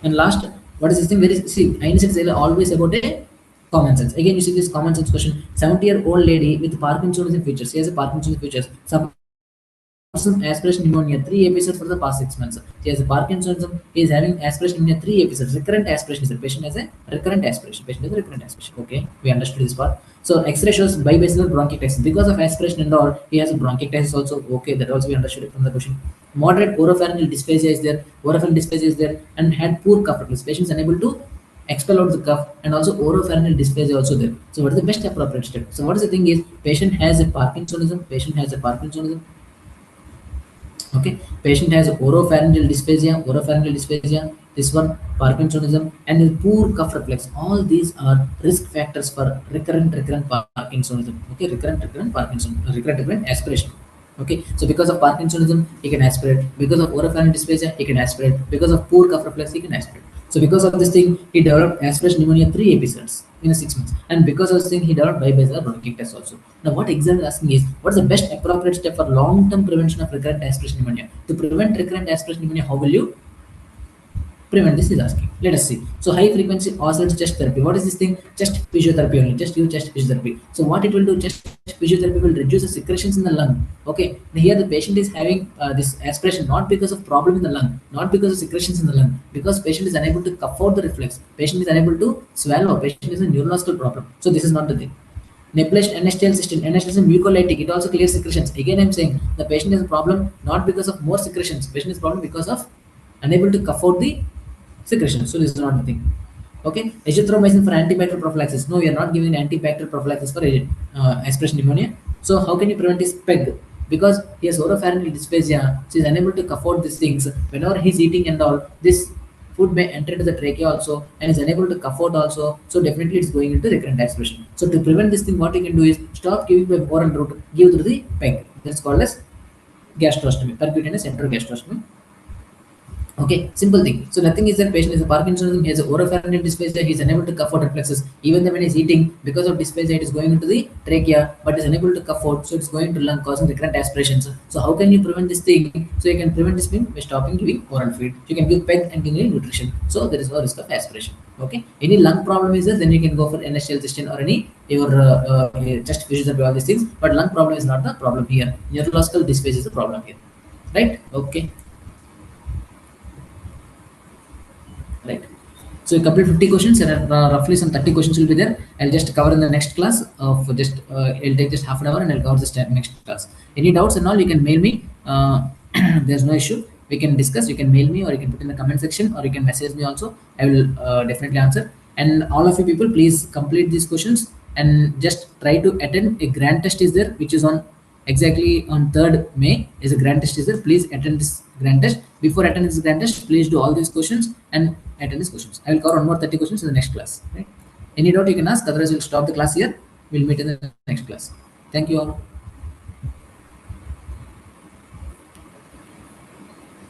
And last, what is this thing? See, INICET is always about a common sense. Again, you see this common sense question. 70-year-old lady with Parkinson's features. She has a Parkinson's features. Some aspiration pneumonia, 3 episodes for the past 6 months. She has a Parkinsonism. He is having aspiration pneumonia, 3 episodes. Recurrent aspiration is the patient has a recurrent aspiration. Okay, we understood this part. So X-ray shows bibasilar bronchiectasis. Because of aspiration and all, he has a bronchiectasis also. Okay, that also we understood it from the question. Moderate oropharyngeal dysphagia is there, and had poor cough reflex. Patient is unable to expel out the cough, and also oropharyngeal dysphagia also there. So what is the best appropriate step? So what is the thing is, patient has a Parkinsonism. Okay, patient has oropharyngeal dysphagia, this one Parkinsonism, and with poor cough reflex. All these are risk factors for recurrent Parkinsonism. Okay, recurrent aspiration. Okay, so because of Parkinsonism, he can aspirate. Because of oropharyngeal dysphagia, he can aspirate. Because of poor cough reflex, he can aspirate. So because of this thing, he developed aspiration pneumonia 3 episodes in 6 months. And because of this thing, he developed bibasilar bronchiectasis also. Now what exactly asking is, what is the best appropriate step for long-term prevention of recurrent aspiration pneumonia? To prevent recurrent aspiration pneumonia, how will you prevent this is asking. Let us see. So high frequency oscillator chest therapy. What is this thing? Chest physiotherapy only. Just use chest physiotherapy. So what it will do? Chest physiotherapy will reduce the secretions in the lung. Okay. Here the patient is having this aspiration not because of problem in the lung, not because of secretions in the lung, because patient is unable to cough out the reflex. Patient is unable to swallow. Patient is a neurological problem. So this is not the thing. Nebulized NSTL system, NSTL mucolytic, it also clears secretions. Again, I'm saying the patient has a problem not because of more secretions. Patient is a problem because of unable to cough out the secretion. So this is not the thing. Okay, azithromycin for antibacterial prophylaxis. No, we are not giving antibacterial prophylaxis for aspiration pneumonia. So how can you prevent his PEG? Because he has oropharyngeal dysphagia, so he's unable to afford these things. Whenever he's eating and all, this food may enter into the trachea also, and is unable to afford also. So definitely it's going into recurrent aspiration. So to prevent this thing, what you can do is stop giving by oral route, give through the PEG. That's called as gastrostomy, percutaneous enterogastrostomy. Okay, simple thing. So nothing is that patient is a Parkinsonism, he has a oropharyngeal dysphagia, he is unable to cough out reflexes. Even when he is eating, because of dysphagia, it is going into the trachea, but is unable to cough out, so it's going to lung, causing recurrent aspirations. So how can you prevent this thing? So you can prevent this thing by stopping giving oral feed. You can give PEG and giving nutrition. So there is no risk of aspiration. Okay. Any lung problem is there, then you can go for NSL cysteine or any your chest physiotherapy, all these things. But lung problem is not the problem here. Neurological dysphagia is the problem here. Right? Okay. Right. So you complete 50 questions, and roughly some 30 questions will be there. I'll just cover in the next class of just it'll take just half an hour, and I'll cover this next class. Any doubts and all, you can mail me. There's no issue. We can discuss. You can mail me, or you can put in the comment section, or you can message me also. I will definitely answer. And all of you people, please complete these questions and just try to attend a grand test is there, which is on exactly on 3rd May is a grand test is there. Please attend this grand test. Before attending this grand test, please do all these questions and attend these questions. I will cover one more 30 questions in the next class. Right? Any doubt you can ask, otherwise we'll stop the class here. We'll meet in the next class. Thank you all.